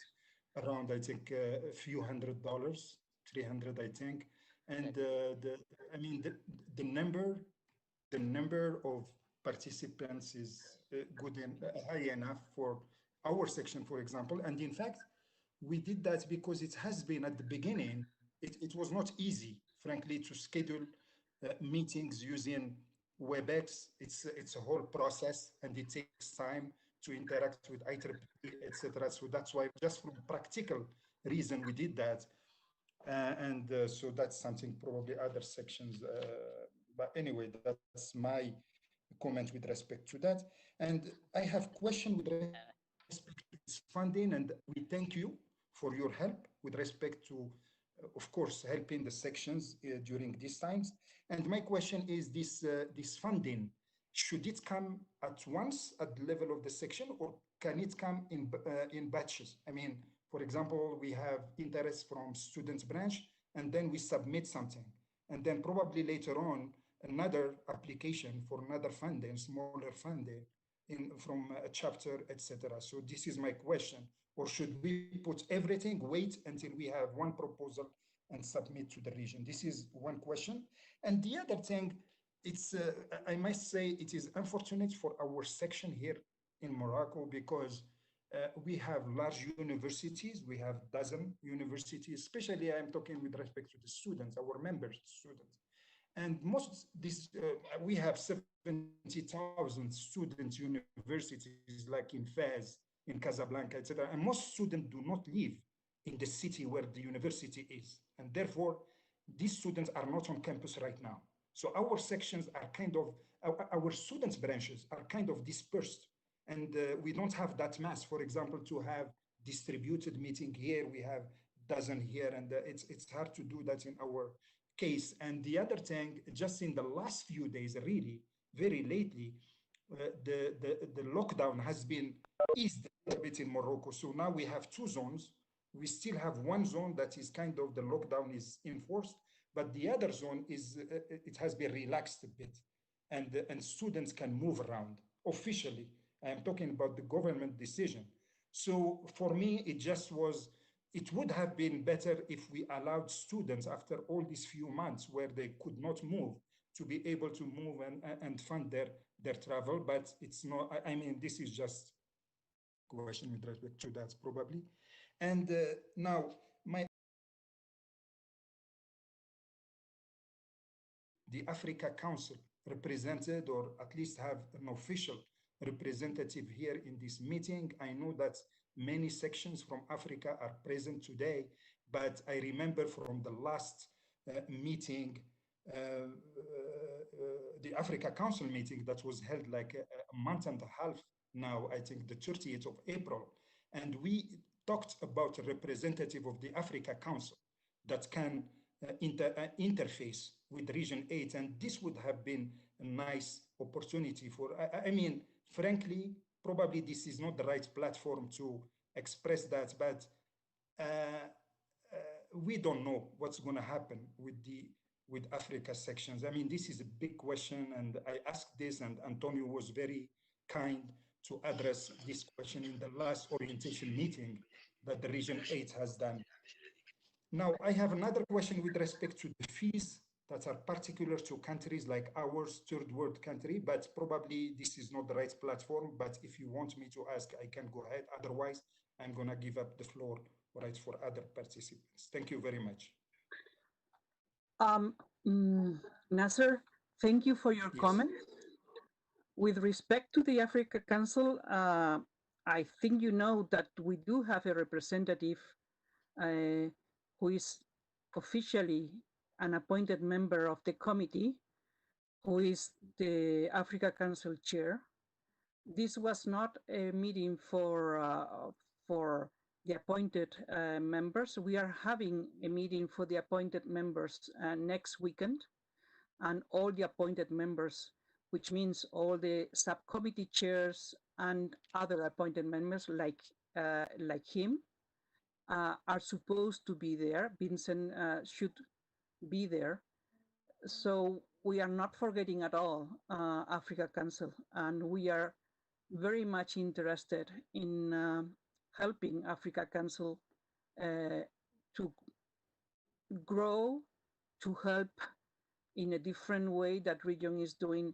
around, I think, a few $100, 300, I think. And the number of participants is good and high enough for our section, for example. And in fact, we did that because it has been at the beginning, it was not easy, frankly, to schedule meetings using WebEx. It's a whole process and it takes time to interact with IEEE, etc. So that's why, just from practical reason, we did that. So that's something probably other sections, but anyway, that's my comment with respect to that. And I have question with respect to this funding, and we thank you for your help with respect to, of course, helping the sections during these times. And my question is this funding, should it come at once at the level of the section, or can it come in batches? I mean, for example, we have interest from students branch, and then we submit something. And then probably later on, another application for another funding, smaller funding from a chapter, etc. So this is my question. Or should we put everything, wait until we have one proposal and submit to the region? This is one question. And the other thing, it's I must say it is unfortunate for our section here in Morocco, because we have large universities, we have dozen universities, especially I'm talking with respect to the students, our members students. And most this, we have 70,000 student universities like in Fez, in Casablanca, etc. And most students do not live in the city where the university is. And therefore, these students are not on campus right now. So our sections are kind of, our students branches are kind of dispersed. And we don't have that mass, for example, to have distributed meeting here, we have dozen here, and it's hard to do that in our case. And the other thing, just in the last few days, really, very lately, the lockdown has been eased a bit in Morocco. So now we have two zones. We still have one zone that is kind of the lockdown is enforced, but the other zone is it has been relaxed a bit, and students can move around officially. I am talking about the government decision. So for me, it would have been better if we allowed students after all these few months where they could not move to be able to move and fund their travel, but it's not, I mean, this is just question with respect to that probably. And now the Africa Council represented, or at least have an official representative here in this meeting. I know that many sections from Africa are present today, but I remember from the last meeting, the Africa Council meeting that was held like a month and a half now, I think the 30th of April, and we talked about a representative of the Africa Council that can interface with Region 8, and this would have been a nice opportunity for, I mean, frankly, probably this is not the right platform to express that, but we don't know what's going to happen with Africa sections. I mean, this is a big question, and I asked this, and Antonio was very kind to address this question in the last orientation meeting that the Region 8 has done. Now, I have another question with respect to the fees that are particular to countries like ours, third world country, but probably this is not the right platform. But if you want me to ask, I can go ahead. Otherwise, I'm going to give up the floor for other participants. Thank you very much. Nasser, thank you for your comment. With respect to the Africa Council, I think you know that we do have a representative who is officially an appointed member of the committee, who is the Africa Council chair. This was not a meeting for the appointed members. We are having a meeting for the appointed members next weekend, and all the appointed members, which means all the subcommittee chairs and other appointed members like him, are supposed to be there. Vincent should be there. So we are not forgetting at all Africa Council, and we are very much interested in helping Africa Council to grow, to help in a different way that region is doing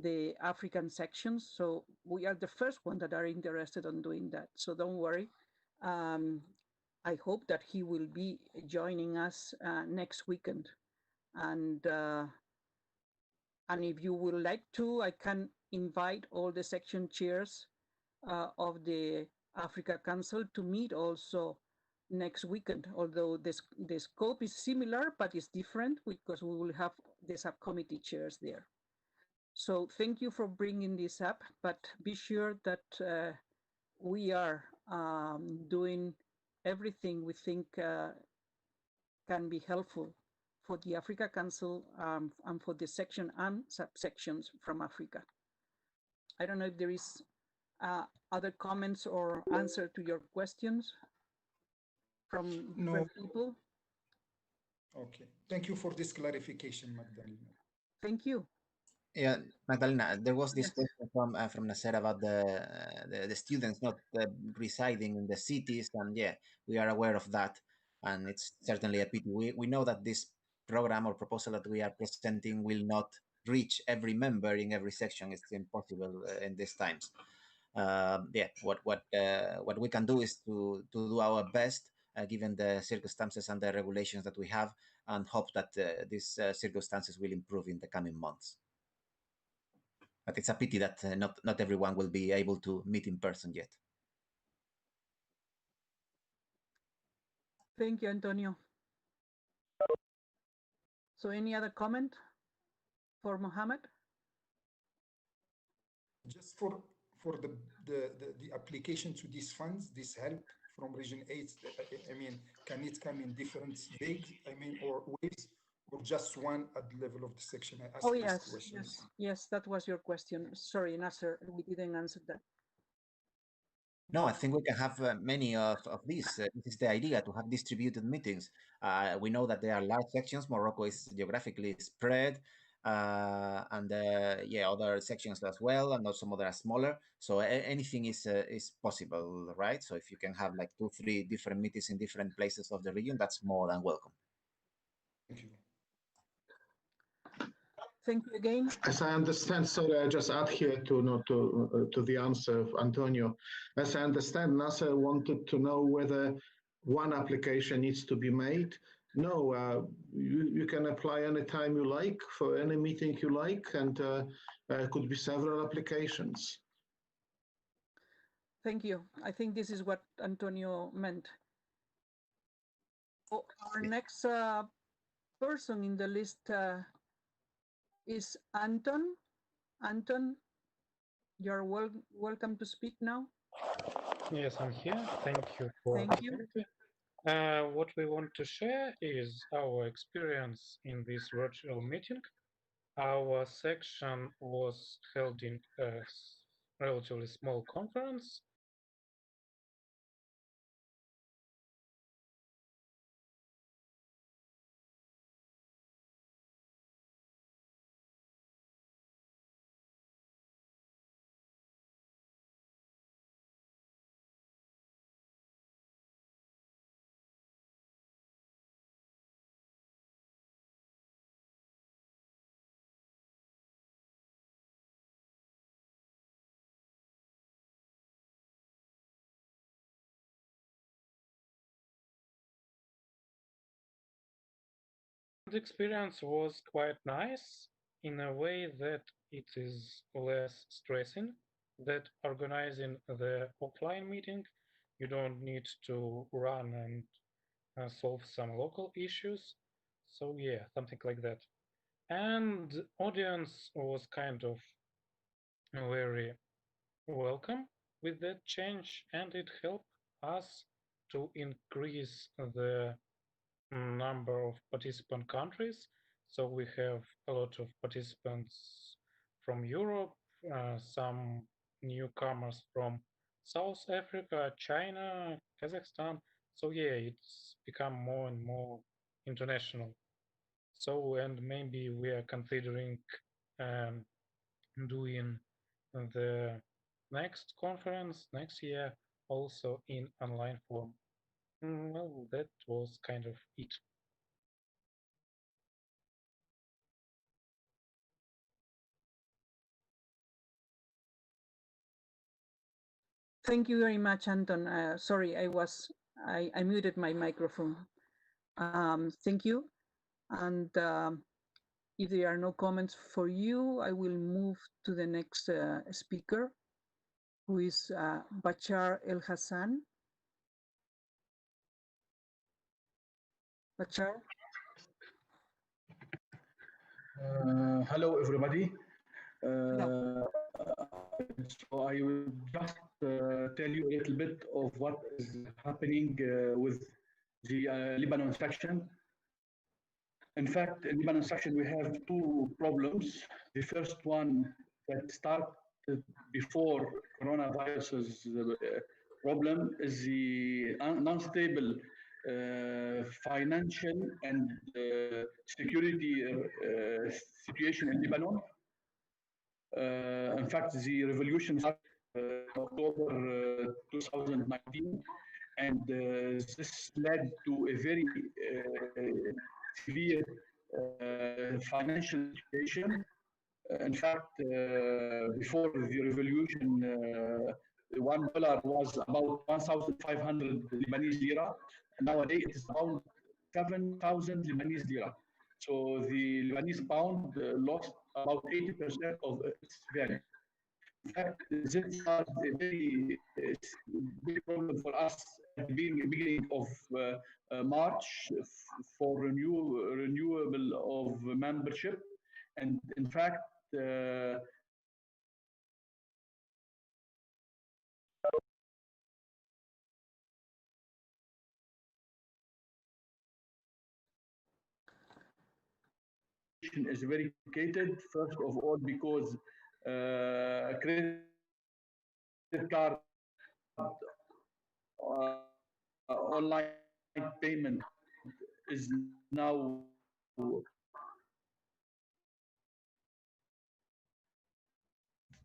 the African sections. So we are the first one that are interested in doing that. So don't worry. I hope that he will be joining us next weekend. And if you would like to, I can invite all the section chairs of the Africa Council to meet also next weekend, although the scope is similar, but it's different because we will have the subcommittee chairs there. So thank you for bringing this up, but be sure that we are doing everything we think can be helpful for the Africa Council and for the section and subsections from Africa. I don't know if there is other comments or answer to your questions from different people. Okay, thank you for this clarification, Magdalena. Thank you. Yeah, Magdalena, there was this question from Nasser about the students not residing in the cities, and yeah, we are aware of that, and it's certainly a pity. We know that this program or proposal that we are presenting will not reach every member in every section. It's impossible in these times. Yeah, what we can do is to do our best given the circumstances and the regulations that we have, and hope that these circumstances will improve in the coming months. But it's a pity that not everyone will be able to meet in person yet. Thank you, Antonio. So any other comment for Mohammed? Just for the application to these funds, this help from Region 8, I mean, can it come in different bigs, I mean, or ways, or just one at the level of the section? I asked this question. Yes, that was your question. Sorry, Nasser, we didn't answer that. No, I think we can have many of these. This is the idea, to have distributed meetings. We know that there are large sections. Morocco is geographically spread, and yeah, other sections as well, and also some other are smaller. So anything is possible, right? So if you can have like 2, 3 different meetings in different places of the region, that's more than welcome. Thank you. Thank you again. As I understand, sorry, I just add here to the answer of Antonio. As I understand, NASA wanted to know whether one application needs to be made. No, you can apply anytime you like for any meeting you like, and could be several applications. Thank you. I think this is what Antonio meant. Oh, our next person in the list is Anton. Anton, you're welcome to speak now. Yes, I'm here. Thank you for Thank you. What we want to share is our experience in this virtual meeting. Our section was held in a relatively small conference. The experience was quite nice in a way that it is less stressing than organizing the offline meeting. You don't need to run and solve some local issues. So yeah, something like that. And audience was kind of very welcome with that change, and it helped us to increase the number of participant countries. So we have a lot of participants from Europe, some newcomers from South Africa, China, Kazakhstan. So yeah, it's become more and more international. So, and maybe we are considering doing the next conference next year also in online form. Well, that was kind of it. Thank you very much, Anton. Sorry, I muted my microphone. Thank you. And if there are no comments for you, I will move to the next speaker, who is Bachar El Hassan. Bachar? Hello, everybody. So I will just tell you a little bit of what is happening with the Lebanon section. In fact, in Lebanon section, we have two problems. The first one that started before coronavirus's problem is the unstable financial and security situation in Lebanon. In fact, the revolution started in October 2019, and this led to a very severe financial situation. In fact, before the revolution, $1 was about 1,500 Lebanese lira. Nowadays, it is around 7,000 Lebanese lira. So the Lebanese pound lost about 80% of its value. In fact, this is a very big problem for us at the beginning of March for renewable of membership. And in fact, is very complicated. First of all, because credit card online payment is now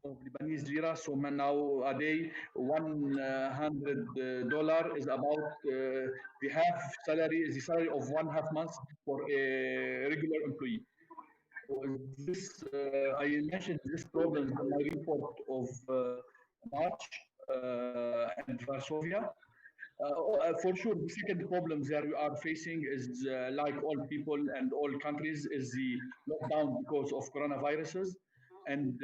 of Lebanese lira. So now a day, $100 is about the half salary, is the salary of 1.5 months for a regular employee. This I mentioned this problem in my report of March and Varsovia. For sure, the second problem that we are facing is, like all people and all countries, is the lockdown because of coronaviruses, and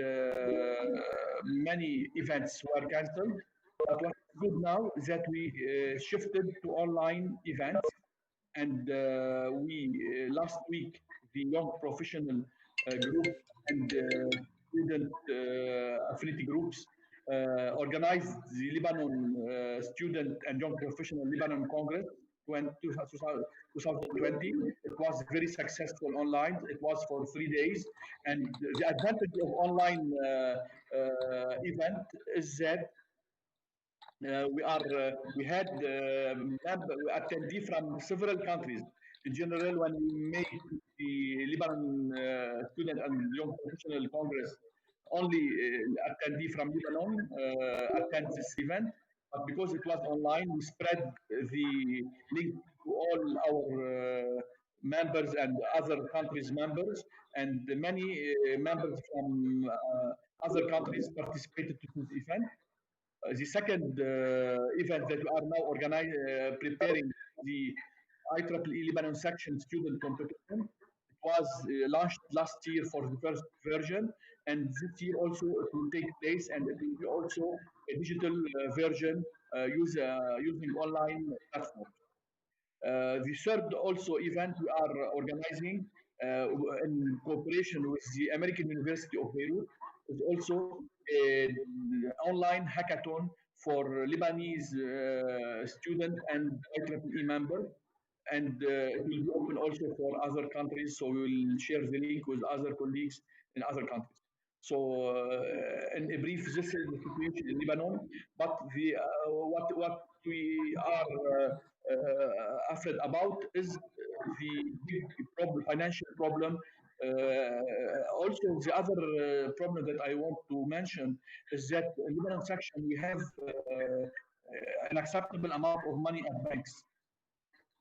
many events were cancelled. But what's good now is that we shifted to online events, and we last week the young professional group and student affinity groups organized the Lebanon Student and Young Professional Lebanon Congress 2020. It was very successful online. It was for 3 days, and the advantage of online event is that we had attendee from several countries. In general, when we made the Lebanon Student and Young Professional Congress, only attendee from Lebanon attend this event. But because it was online, we spread the link to all our members and other countries' members, and many members from other countries participated to this event. The second event that we are now preparing, the IEEE Lebanon section student competition. It was launched last year for the first version, and this year also it will take place, and it will be also a digital version using online platforms. The third also event we are organizing in cooperation with the American University of Beirut is also an online hackathon for Lebanese students and IEEE members, and it will be open also for other countries. So we will share the link with other colleagues in other countries. So in a brief, this is the situation in Lebanon. But what we are afraid about is the big problem, financial problem. Also, the other problem that I want to mention is that in Lebanon section we have an acceptable amount of money at banks.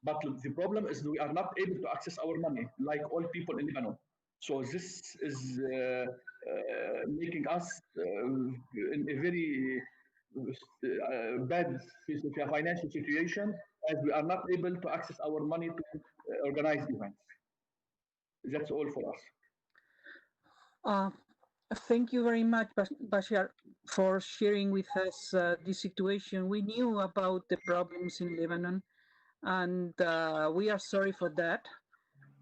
But the problem is we are not able to access our money like all people in Lebanon. So this is making us in a very bad financial situation, as we are not able to access our money to organize events. That's all for us. Thank you very much, Bashar, for sharing with us this situation. We knew about the problems in Lebanon, and we are sorry for that.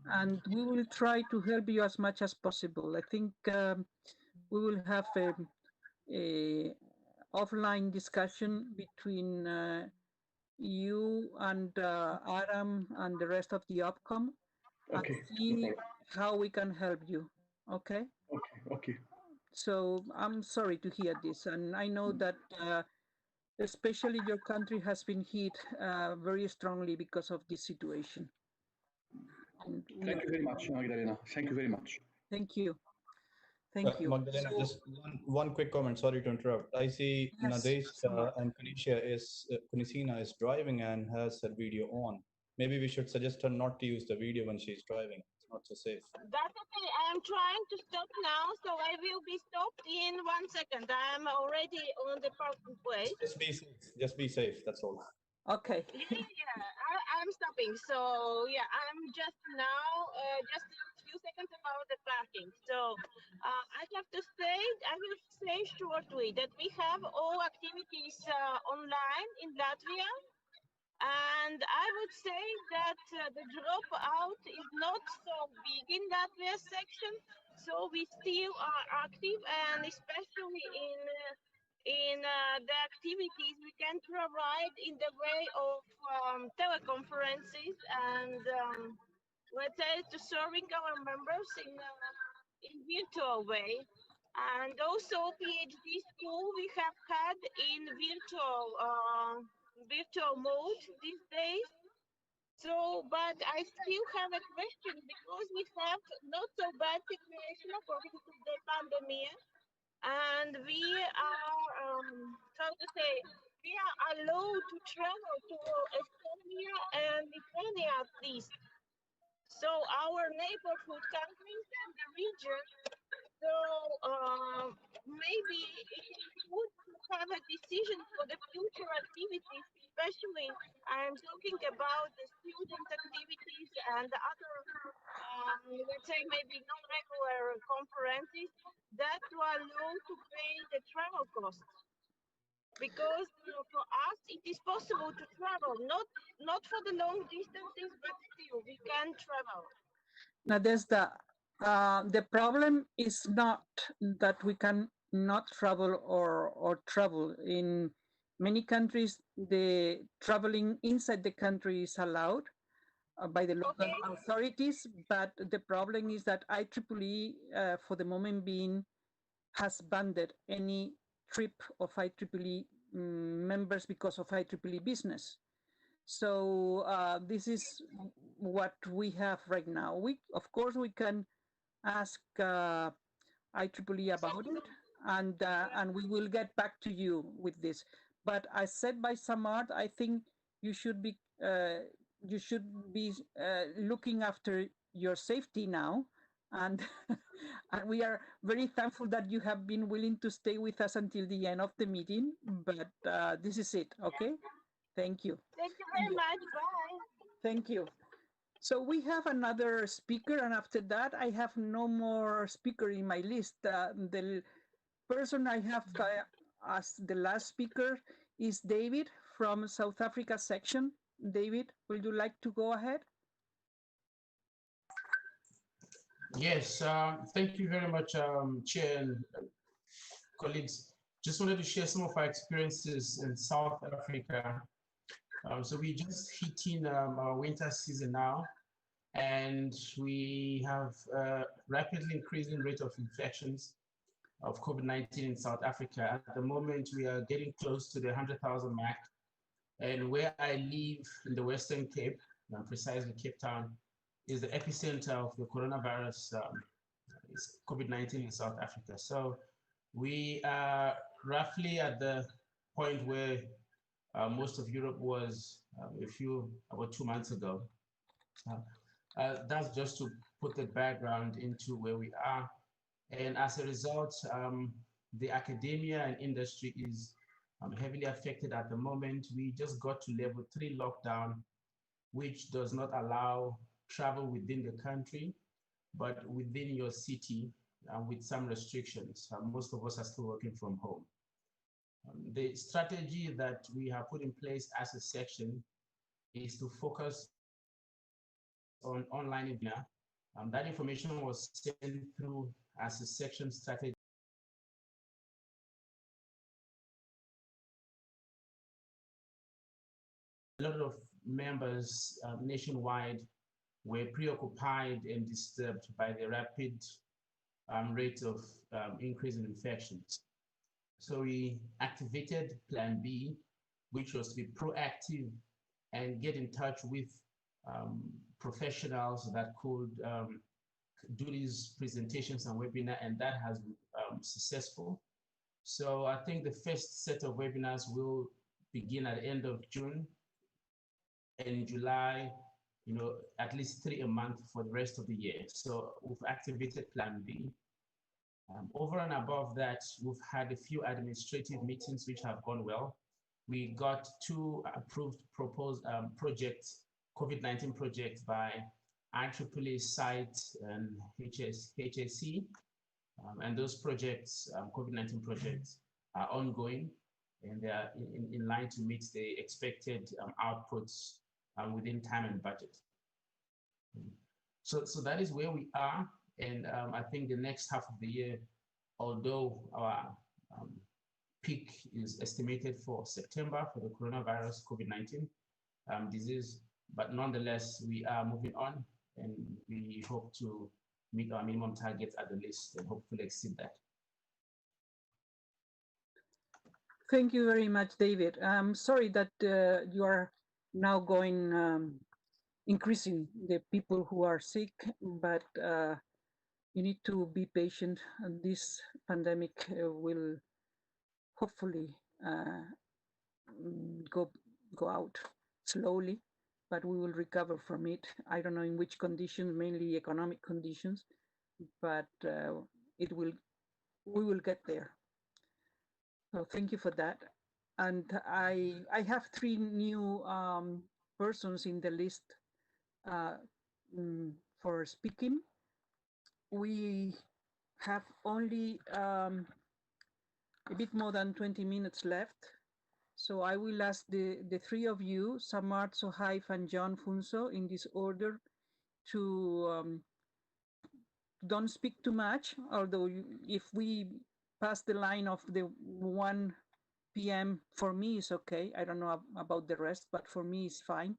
And we will try to help you as much as possible. I think we will have a offline discussion between you and Aram and the rest of the OPCOM, and see how we can help you. Okay? Okay. So I'm sorry to hear this, and I know that especially your country has been hit very strongly because of this situation. And thank you very much, Magdalena. Thank you very much. Thank you. Thank you. Magdalena, so, just one quick comment. Sorry to interrupt. I see Nadesh and Kunisina is driving and has her video on. Maybe we should suggest her not to use the video when she's driving. It's not so safe. That's okay. I'm trying to stop now, so I will be stopped in 1 second. I'm already on the parking place. Just be safe. Just be safe. That's all. Okay. I'm stopping. So yeah, I'm just now just a few seconds about the parking. So I have to say, I will say shortly that we have all activities online in Latvia. And I would say that the dropout is not so big in Latvia section, so we still are active, and especially in the activities we can provide in the way of teleconferences and let's say to serving our members in virtual way. And also PhD school we have had in virtual mode these days. So, but I still have a question because we have not so bad situation according to the pandemic, and we are, how to say, we are allowed to travel to Estonia and Lithuania at least. So our neighborhood countries and the region. So maybe it is good to have a decision for the future activities, especially I'm talking about the student activities and the other, let's say maybe non-regular conferences that to allow to pay the travel costs. Because for us it is possible to travel, not for the long distances, but still we can travel. Now the problem is not that we can not travel or travel. In many countries, the traveling inside the country is allowed by the local authorities, but the problem is that IEEE, for the moment being, has banned any trip of IEEE members because of IEEE business. So this is what we have right now. Of course, we can ask IEEE about it, and we will get back to you with this. But as said by Samart, I think you should be looking after your safety now, and and we are very thankful that you have been willing to stay with us until the end of the meeting. But this is it. Okay. Thank you. Thank you very much. Bye. Thank you. So we have another speaker, and after that, I have no more speaker in my list. The person I have as the last speaker is David from South Africa section. David, would you like to go ahead? Yes, thank you very much, Chair and colleagues. Just wanted to share some of our experiences in South Africa. So we just hitting our winter season now, and we have a rapidly increasing rate of infections of COVID-19 in South Africa. At the moment, we are getting close to the 100,000 mark. And where I live in the Western Cape, precisely Cape Town, is the epicenter of the coronavirus, COVID-19 in South Africa. So we are roughly at the point where most of Europe was about 2 months ago. That's just to put the background into where we are. And as a result, the academia and industry is heavily affected at the moment. We just got to level 3 lockdown, which does not allow travel within the country, but within your city with some restrictions. Most of us are still working from home. The strategy that we have put in place as a section is to focus on online webinar. That information was sent through as a section strategy. A lot of members nationwide were preoccupied and disturbed by the rapid rate of increase in infections. So we activated Plan B, which was to be proactive and get in touch with professionals that could do these presentations and webinar, and that has been successful. So I think the first set of webinars will begin at the end of June, and in July, at least 3 a month for the rest of the year. So we've activated Plan B. Over and above that, we've had a few administrative meetings which have gone well. We got 2 approved proposed projects, COVID-19 projects by IEEE site and HSC. And those projects, COVID-19 projects, are ongoing, and they are in line to meet the expected outputs within time and budget. So that is where we are. And I think the next half of the year, although our peak is estimated for September for the coronavirus COVID-19 disease, but nonetheless, we are moving on, and we hope to meet our minimum targets at the least and hopefully exceed that. Thank you very much, David. I'm sorry that you are now going increasing the people who are sick, but you need to be patient. And this pandemic will hopefully go out slowly, but we will recover from it. I don't know in which conditions, mainly economic conditions, but we will get there. So thank you for that. And I have 3 new persons in the list for speaking. We have only a bit more than 20 minutes left. So I will ask the 3 of you, Samart, Sohaib, and John Funso, in this order, to don't speak too much, although if we pass the line of the 1 p.m. for me is okay. I don't know about the rest, but for me it's fine.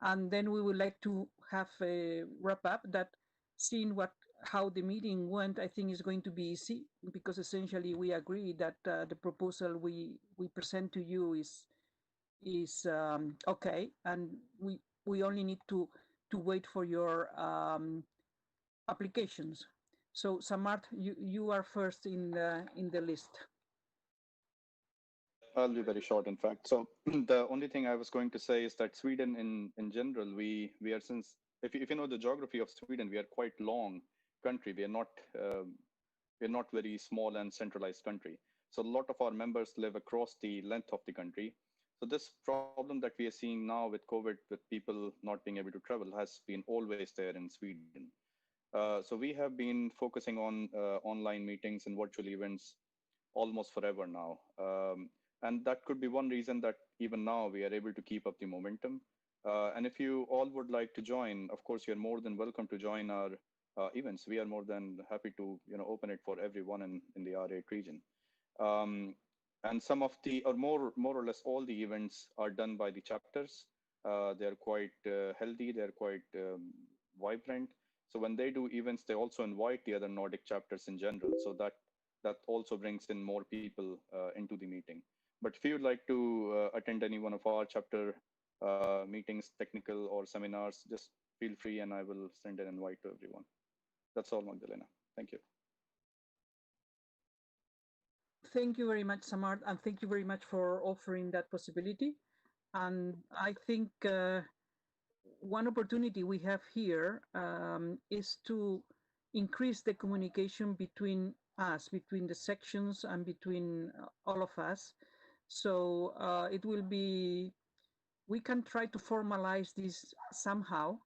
And then we would like to have a wrap up that, seeing how the meeting went, I think is going to be easy, because essentially we agree that the proposal we present to you is okay, and we only need to wait for your applications. So Samart, you are first in the list. I'll be very short, in fact. So the only thing I was going to say is that Sweden, in general, we are, since if you know the geography of Sweden, we are quite long country. We are not very small and centralized country. So a lot of our members live across the length of the country. So this problem that we are seeing now with COVID, with people not being able to travel, has been always there in Sweden. So we have been focusing on online meetings and virtual events almost forever now. And that could be one reason that even now we are able to keep up the momentum. And if you all would like to join, of course, you're more than welcome to join our events. We are more than happy to open it for everyone in the R8 region. And some of the, or more or less all the events are done by the chapters. They're quite healthy, they're quite vibrant. So when they do events, they also invite the other Nordic chapters in general. So that also brings in more people into the meeting. But if you'd like to attend any one of our chapter meetings, technical or seminars, just feel free and I will send an invite to everyone. That's all, Magdalena. Thank you. Thank you very much, Samart, and thank you very much for offering that possibility. And I think one opportunity we have here is to increase the communication between us, between the sections and between all of us. So it will be, we can try to formalize this somehow.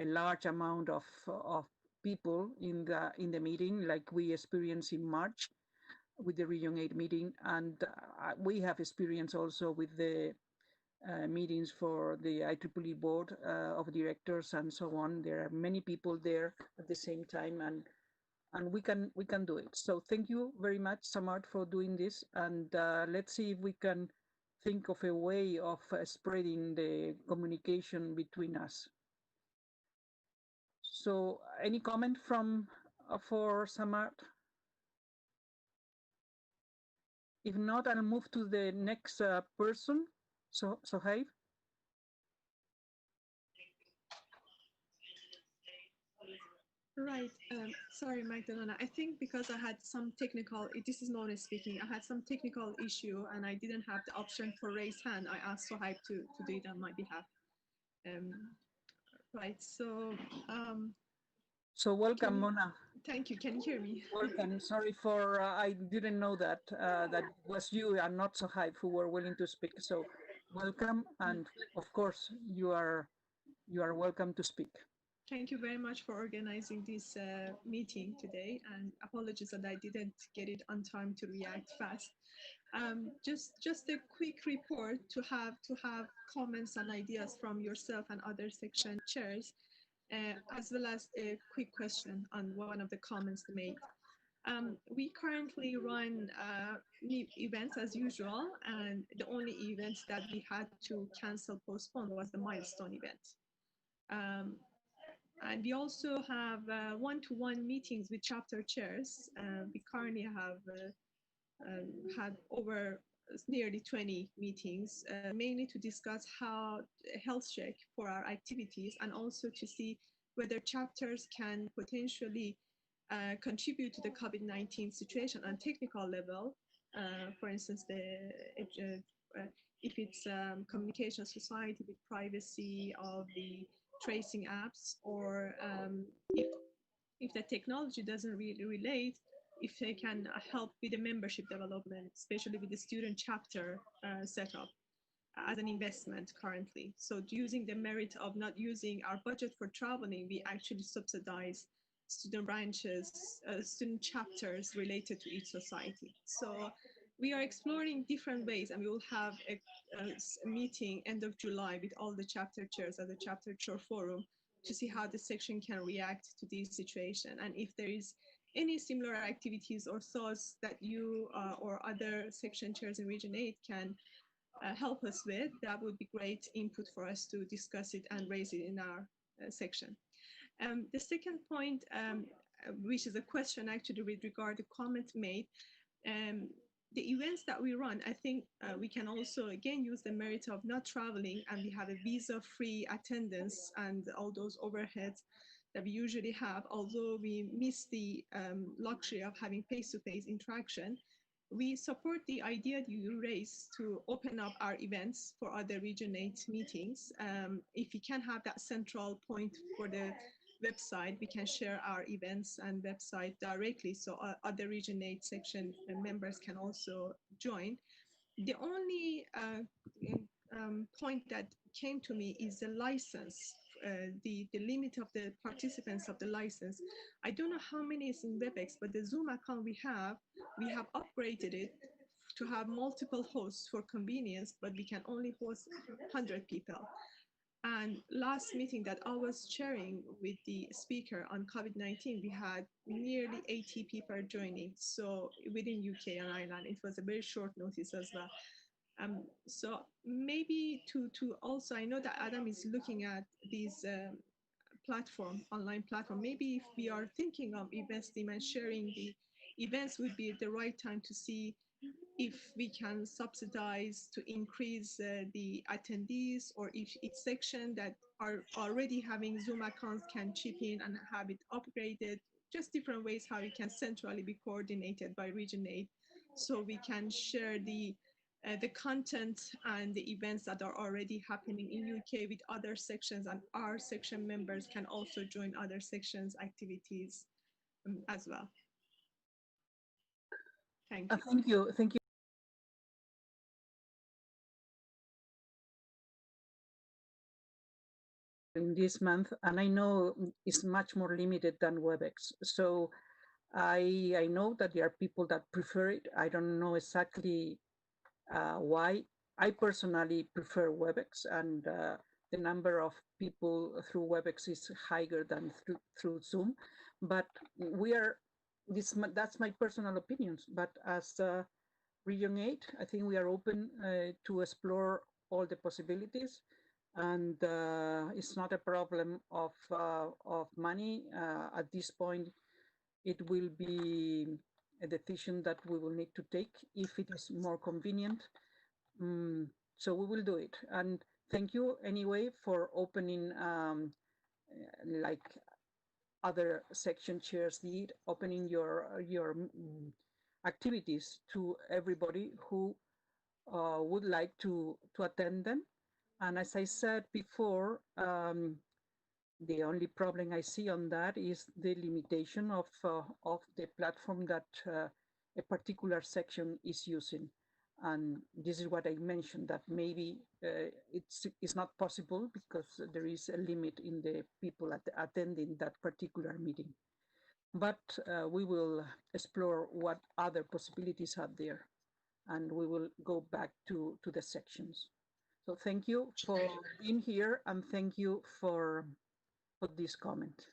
A large amount of people in the meeting, like we experienced in March with the Region 8 meeting, and we have experience also with the meetings for the IEEE board of directors and so on. There are many people there at the same time, and we can do it. So thank you very much, Samart, for doing this, and let's see if we can think of a way of spreading the communication between us. So any comment for Samart? If not, I'll move to the next person. So Sohaib. Right. Sorry, Magdalena. I think because I had some technical, this is Mona speaking, I had some technical issue and I didn't have the option for raise hand. I asked Sohaib to do it on my behalf. Right. So welcome, Mona. Thank you. Can you hear me? Welcome. Sorry for I didn't know that that was you and not Sohaib who were willing to speak. So welcome, and of course you are welcome to speak. Thank you very much for organizing this meeting today, and apologies that I didn't get it on time to react fast. Just a quick report to have comments and ideas from yourself and other section chairs, as well as a quick question on one of the comments made. We currently run events as usual, and the only event that we had to cancel, postpone was the milestone event. And we also have one-to-one meetings with chapter chairs. We currently have had over nearly 20 meetings, mainly to discuss how health check for our activities, and also to see whether chapters can potentially contribute to the COVID-19 situation on technical level. For instance, if it's communication society with privacy of the tracing apps, or if the technology doesn't really relate, if they can help with the membership development, especially with the student chapter setup as an investment currently. So using the merit of not using our budget for traveling, we actually subsidize student branches, student chapters related to each society. So we are exploring different ways, and we will have a meeting end of July with all the chapter chairs at the chapter chair forum to see how the section can react to this situation. And if there is any similar activities or thoughts that you or other section chairs in Region 8 can help us with, that would be great input for us to discuss it and raise it in our section. The second point, which is a question actually with regard to comment made, the events that we run, I think we can also again use the merit of not traveling, and we have a visa-free attendance and all those overheads that we usually have. Although we miss the luxury of having face-to-face interaction, we support the idea that you raised to open up our events for other Region 8 meetings. If we can have that central point for the website, we can share our events and website directly, so other Region 8 section members can also join. The only point that came to me is the license, the limit of the participants of the license. I don't know how many is in WebEx, but the Zoom account we have upgraded it to have multiple hosts for convenience, but we can only host 100 people. And last meeting that I was chairing with the speaker on COVID-19, we had nearly 80 people joining. So within UK and Ireland, it was a very short notice as well. So maybe to also, I know that Adam is looking at these online platform. Maybe if we are thinking of events team and sharing the events, would be the right time to see if we can subsidize to increase the attendees, or if each section that are already having Zoom accounts can chip in and have it upgraded. Just different ways how it can centrally be coordinated by Region 8, so we can share the content and the events that are already happening in UK with other sections, and our section members can also join other sections activities as well. Thank you. Thank you. In this month, and I know it's much more limited than WebEx. So I know that there are people that prefer it. I don't know exactly why. I personally prefer WebEx, and the number of people through WebEx is higher than through Zoom. But that's my personal opinions. But as Region 8, I think we are open to explore all the possibilities. And it's not a problem of money. At this point, it will be a decision that we will need to take if it is more convenient. So we will do it. And thank you anyway for opening, like other section chairs did, opening your activities to everybody who would like to attend them. And as I said before, the only problem I see on that is the limitation of the platform that a particular section is using. And this is what I mentioned, that maybe it's not possible because there is a limit in the people attending that particular meeting. But we will explore what other possibilities are there, and we will go back to the sections. So thank you for being here, and thank you for this comment.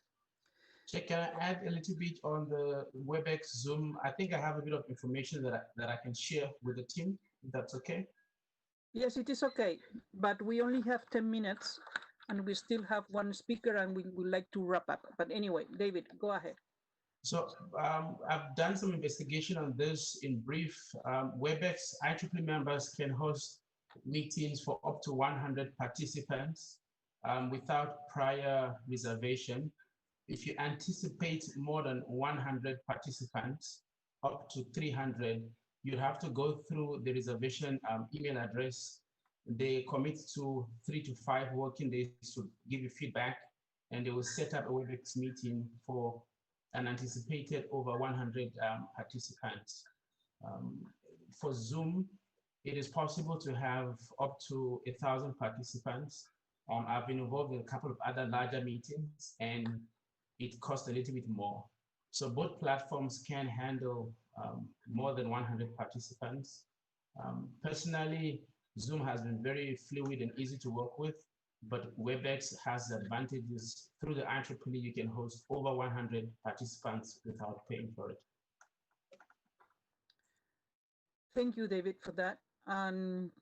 Can I add a little bit on the WebEx Zoom? I think I have a bit of information that I can share with the team, if that's okay. Yes, it is okay, but we only have 10 minutes and we still have one speaker and we would like to wrap up. But anyway, David, go ahead. So I've done some investigation on this in brief. WebEx IEEE members can host meetings for up to 100 participants without prior reservation. If you anticipate more than 100 participants, up to 300, you have to go through the reservation email address. They commit to 3 to 5 working days to give you feedback, and they will set up a WebEx meeting for an anticipated over 100 participants. For Zoom, it is possible to have up to 1,000 participants. I've been involved in a couple of other larger meetings, and it costs a little bit more. So both platforms can handle more than 100 participants. Personally, Zoom has been very fluid and easy to work with, but WebEx has advantages. Through the IEEE, you can host over 100 participants without paying for it. Thank you, David, for that. And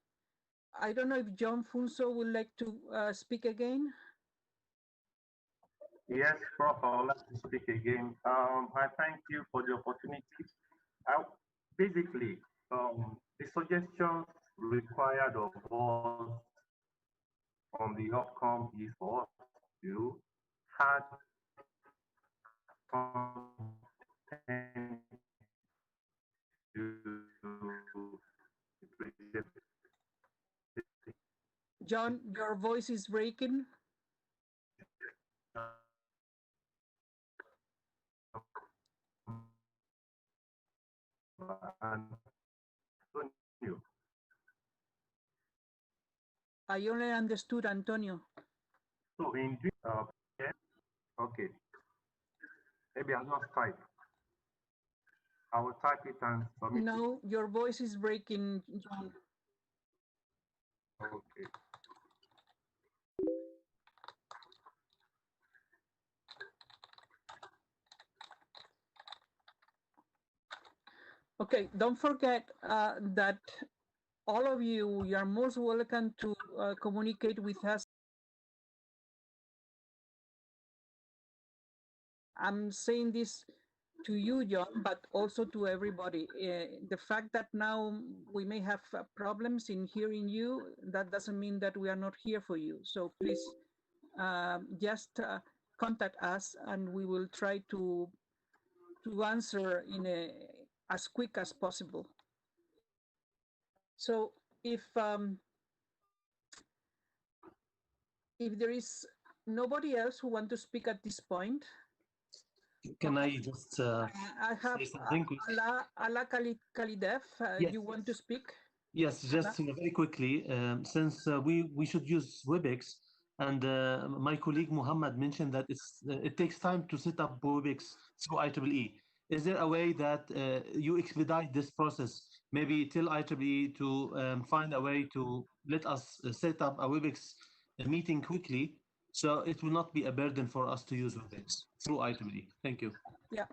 I don't know if John Funso would like to speak again. Yes, Prof, I would like to speak again. I thank you for the opportunity. Basically, the suggestions required of us on the outcome is for us to have content John, your voice is breaking. I only understood Antonio. So in okay, maybe I'll not type. I will type it and submit. No, your voice is breaking, John. Okay. Okay, don't forget that all of you are most welcome to communicate with us. I'm saying this to you, John, but also to everybody. The fact that now we may have problems in hearing you, that doesn't mean that we are not here for you. So please just contact us and we will try to answer in as quick as possible. So if there is nobody else who wants to speak at this point, can I just I have say something? Ala Kalidev, Yes. you want to speak? Yes, just very quickly, since we should use WebEx, and my colleague Muhammad mentioned that it takes time to set up WebEx through IEEE. Is there a way that you expedite this process, maybe tell IEEE to find a way to let us set up a WebEx meeting quickly, so it will not be a burden for us to use WebEx through IEEE? Thank you. Yeah.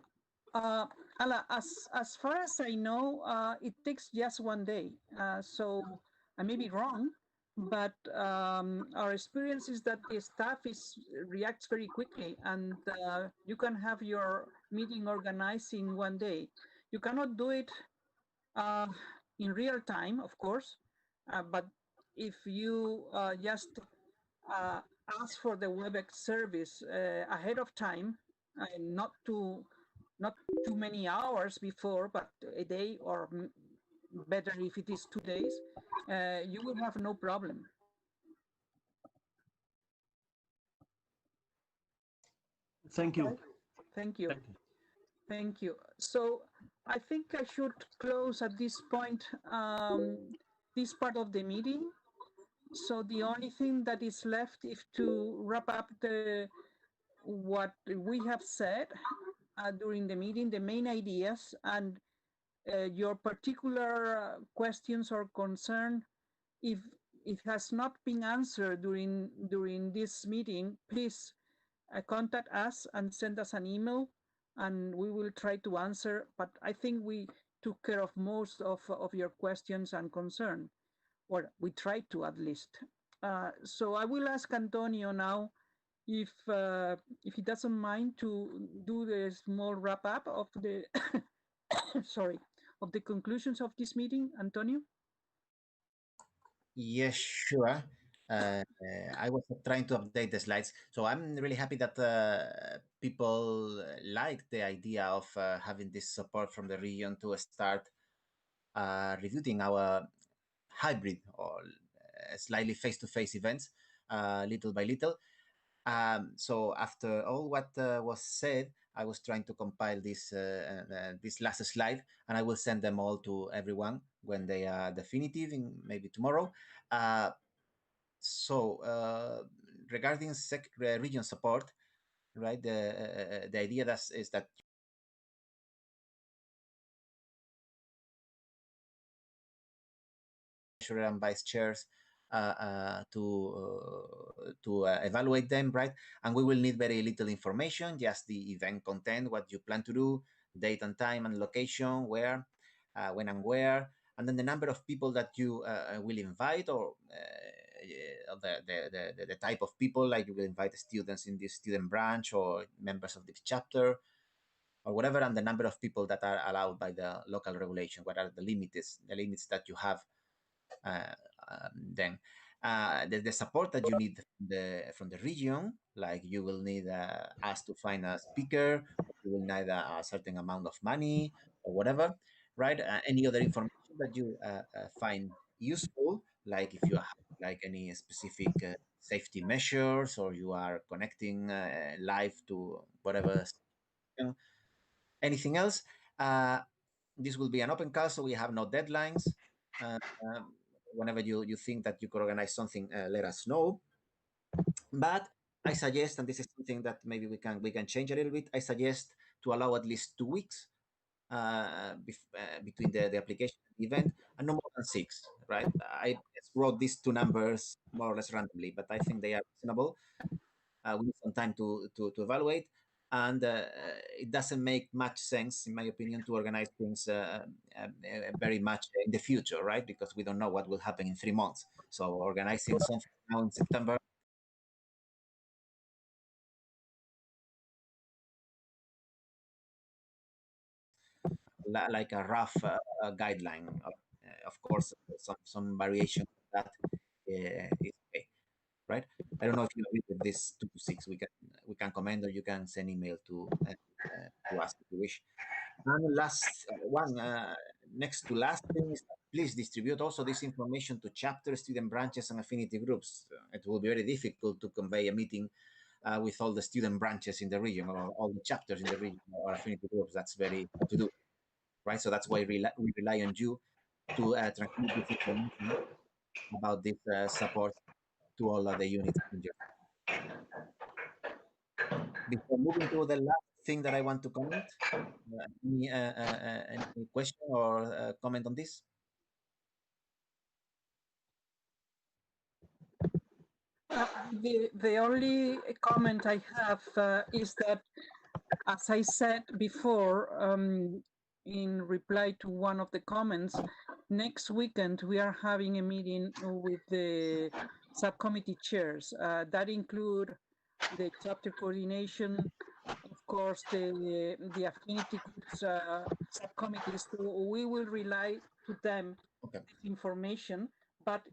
Ala, as far as I know, it takes just 1 day. So I may be wrong, but our experience is that the staff reacts very quickly, and you can have your meeting organized in 1 day. You cannot do it in real time, of course, but if you just ask for the WebEx service ahead of time, not too many hours before, but a day, or better if it is 2 days, you will have no problem. Thank you. Thank you. Thank you. So I think I should close at this point this part of the meeting. So the only thing that is left is to wrap up what we have said during the meeting, the main ideas, and your particular questions or concern. If it has not been answered during this meeting, please contact us and send us an email, and we will try to answer. But I think we took care of most of your questions and concern, or we tried to at least. So I will ask Antonio now if he doesn't mind to do the small wrap up of the sorry, of the conclusions of this meeting. Antonio? Yes, sure. I was trying to update the slides. So I'm really happy that people like the idea of having this support from the region to start reviewing our hybrid or slightly face-to-face events little by little. So after all what was said, I was trying to compile this last slide, and I will send them all to everyone when they are definitive, in maybe tomorrow. Regarding region support, right? The idea is that and vice chairs to evaluate them, right? And we will need very little information, just the event content, what you plan to do, date and time and location, where, when and where, and then the number of people that you will invite, or the type of people, like you will invite students in this student branch or members of this chapter or whatever, and the number of people that are allowed by the local regulation, what are the limits that you have then. The support that you need from the region, like you will need us to find a speaker, you will need a certain amount of money or whatever, right? Any other information that you find useful, like if you have like any specific safety measures, or you are connecting live to whatever, anything else. This will be an open call, so we have no deadlines. Whenever you think that you could organize something, let us know. But I suggest, and this is something that maybe we can change a little bit, I suggest to allow at least 2 weeks between the application and the event, and no more than 6, right? I just wrote these 2 numbers more or less randomly, but I think they are reasonable. We need some time to evaluate, and it doesn't make much sense, in my opinion, to organize things very much in the future, right? Because we don't know what will happen in 3 months. So organizing something now in September, like a rough guideline. Of course, some variation of that is okay, right? I don't know if you agree with this 2 to 6. We can comment, or you can send email to us if you wish. And last one, next to last thing, is please distribute also this information to chapters, student branches, and affinity groups. It will be very difficult to convey a meeting with all the student branches in the region, or all the chapters in the region, or affinity groups. That's very hard to do, right? So that's why we rely on you to transmit this information about this support to all of the units in your. Before moving to the last thing that I want to comment, any question or comment on this? The only comment I have is that, as I said before, in reply to one of the comments, next weekend we are having a meeting with the subcommittee chairs. That include the chapter coordination, of course, the affinity groups subcommittees. So we will rely to them this information, but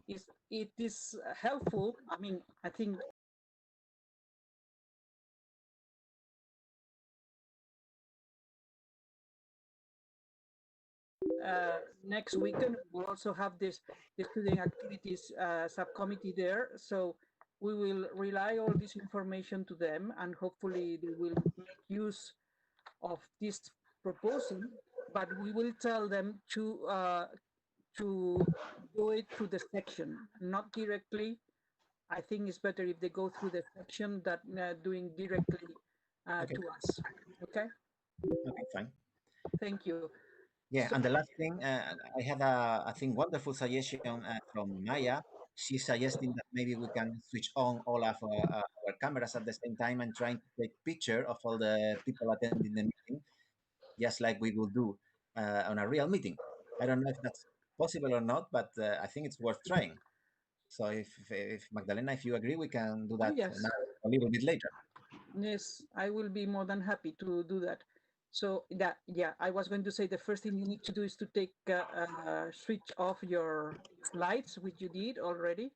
it is helpful. I mean, I think next weekend we'll also have the student activities subcommittee there. So we will rely all this information to them, and hopefully they will make use of this proposing, but we will tell them to do it through the section, not directly. I think it's better if they go through the section than doing directly to us. Okay? Okay, fine. Thank you. Yeah, and the last thing, I had I think, wonderful suggestion from Maya. She's suggesting that maybe we can switch on all of our cameras at the same time and trying to take picture of all the people attending the meeting, just like we would do on a real meeting. I don't know if that's possible or not, but I think it's worth trying. So if Magdalena, if you agree, we can do that yes. now, a little bit later. Yes, I will be more than happy to do that. So yeah, I was going to say the first thing you need to do is to take switch off your slides, which you did already.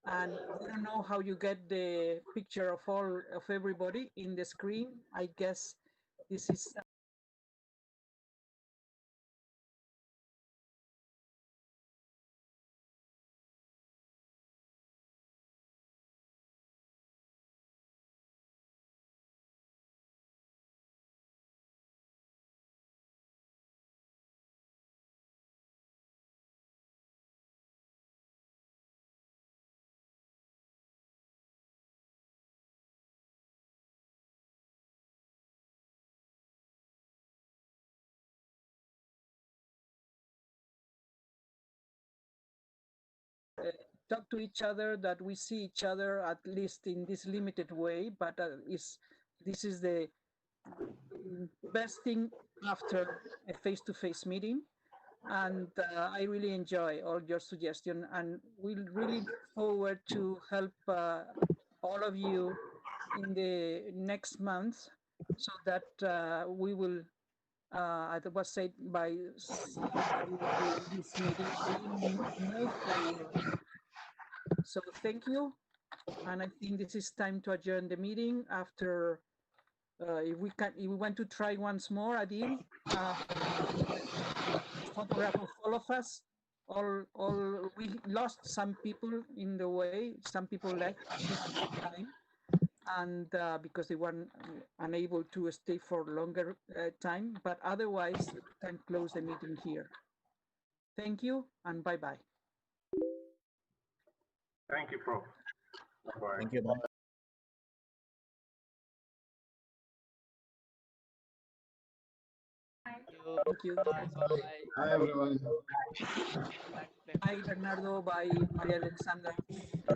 And I don't know how you get the picture of everybody in the screen. I guess this is talk to each other, that we see each other at least in this limited way, but this is the best thing after a face-to-face meeting. And I really enjoy all your suggestions, and we'll really look forward to help all of you in the next month, so that we will, as was said by this meeting, move forward. So thank you, and I think this is time to adjourn the meeting. After, if we want to try once more, Adil, photograph of all of us. We lost some people in the way. Some people left this time, and because they weren't unable to stay for longer time. But otherwise, we can close the meeting here. Thank you, and bye-bye. Thank you, Prof. Bye-bye. Thank you. Bye. Thank you. Hi, everyone. Bye, Bernardo. Bye, Maria Alexandra.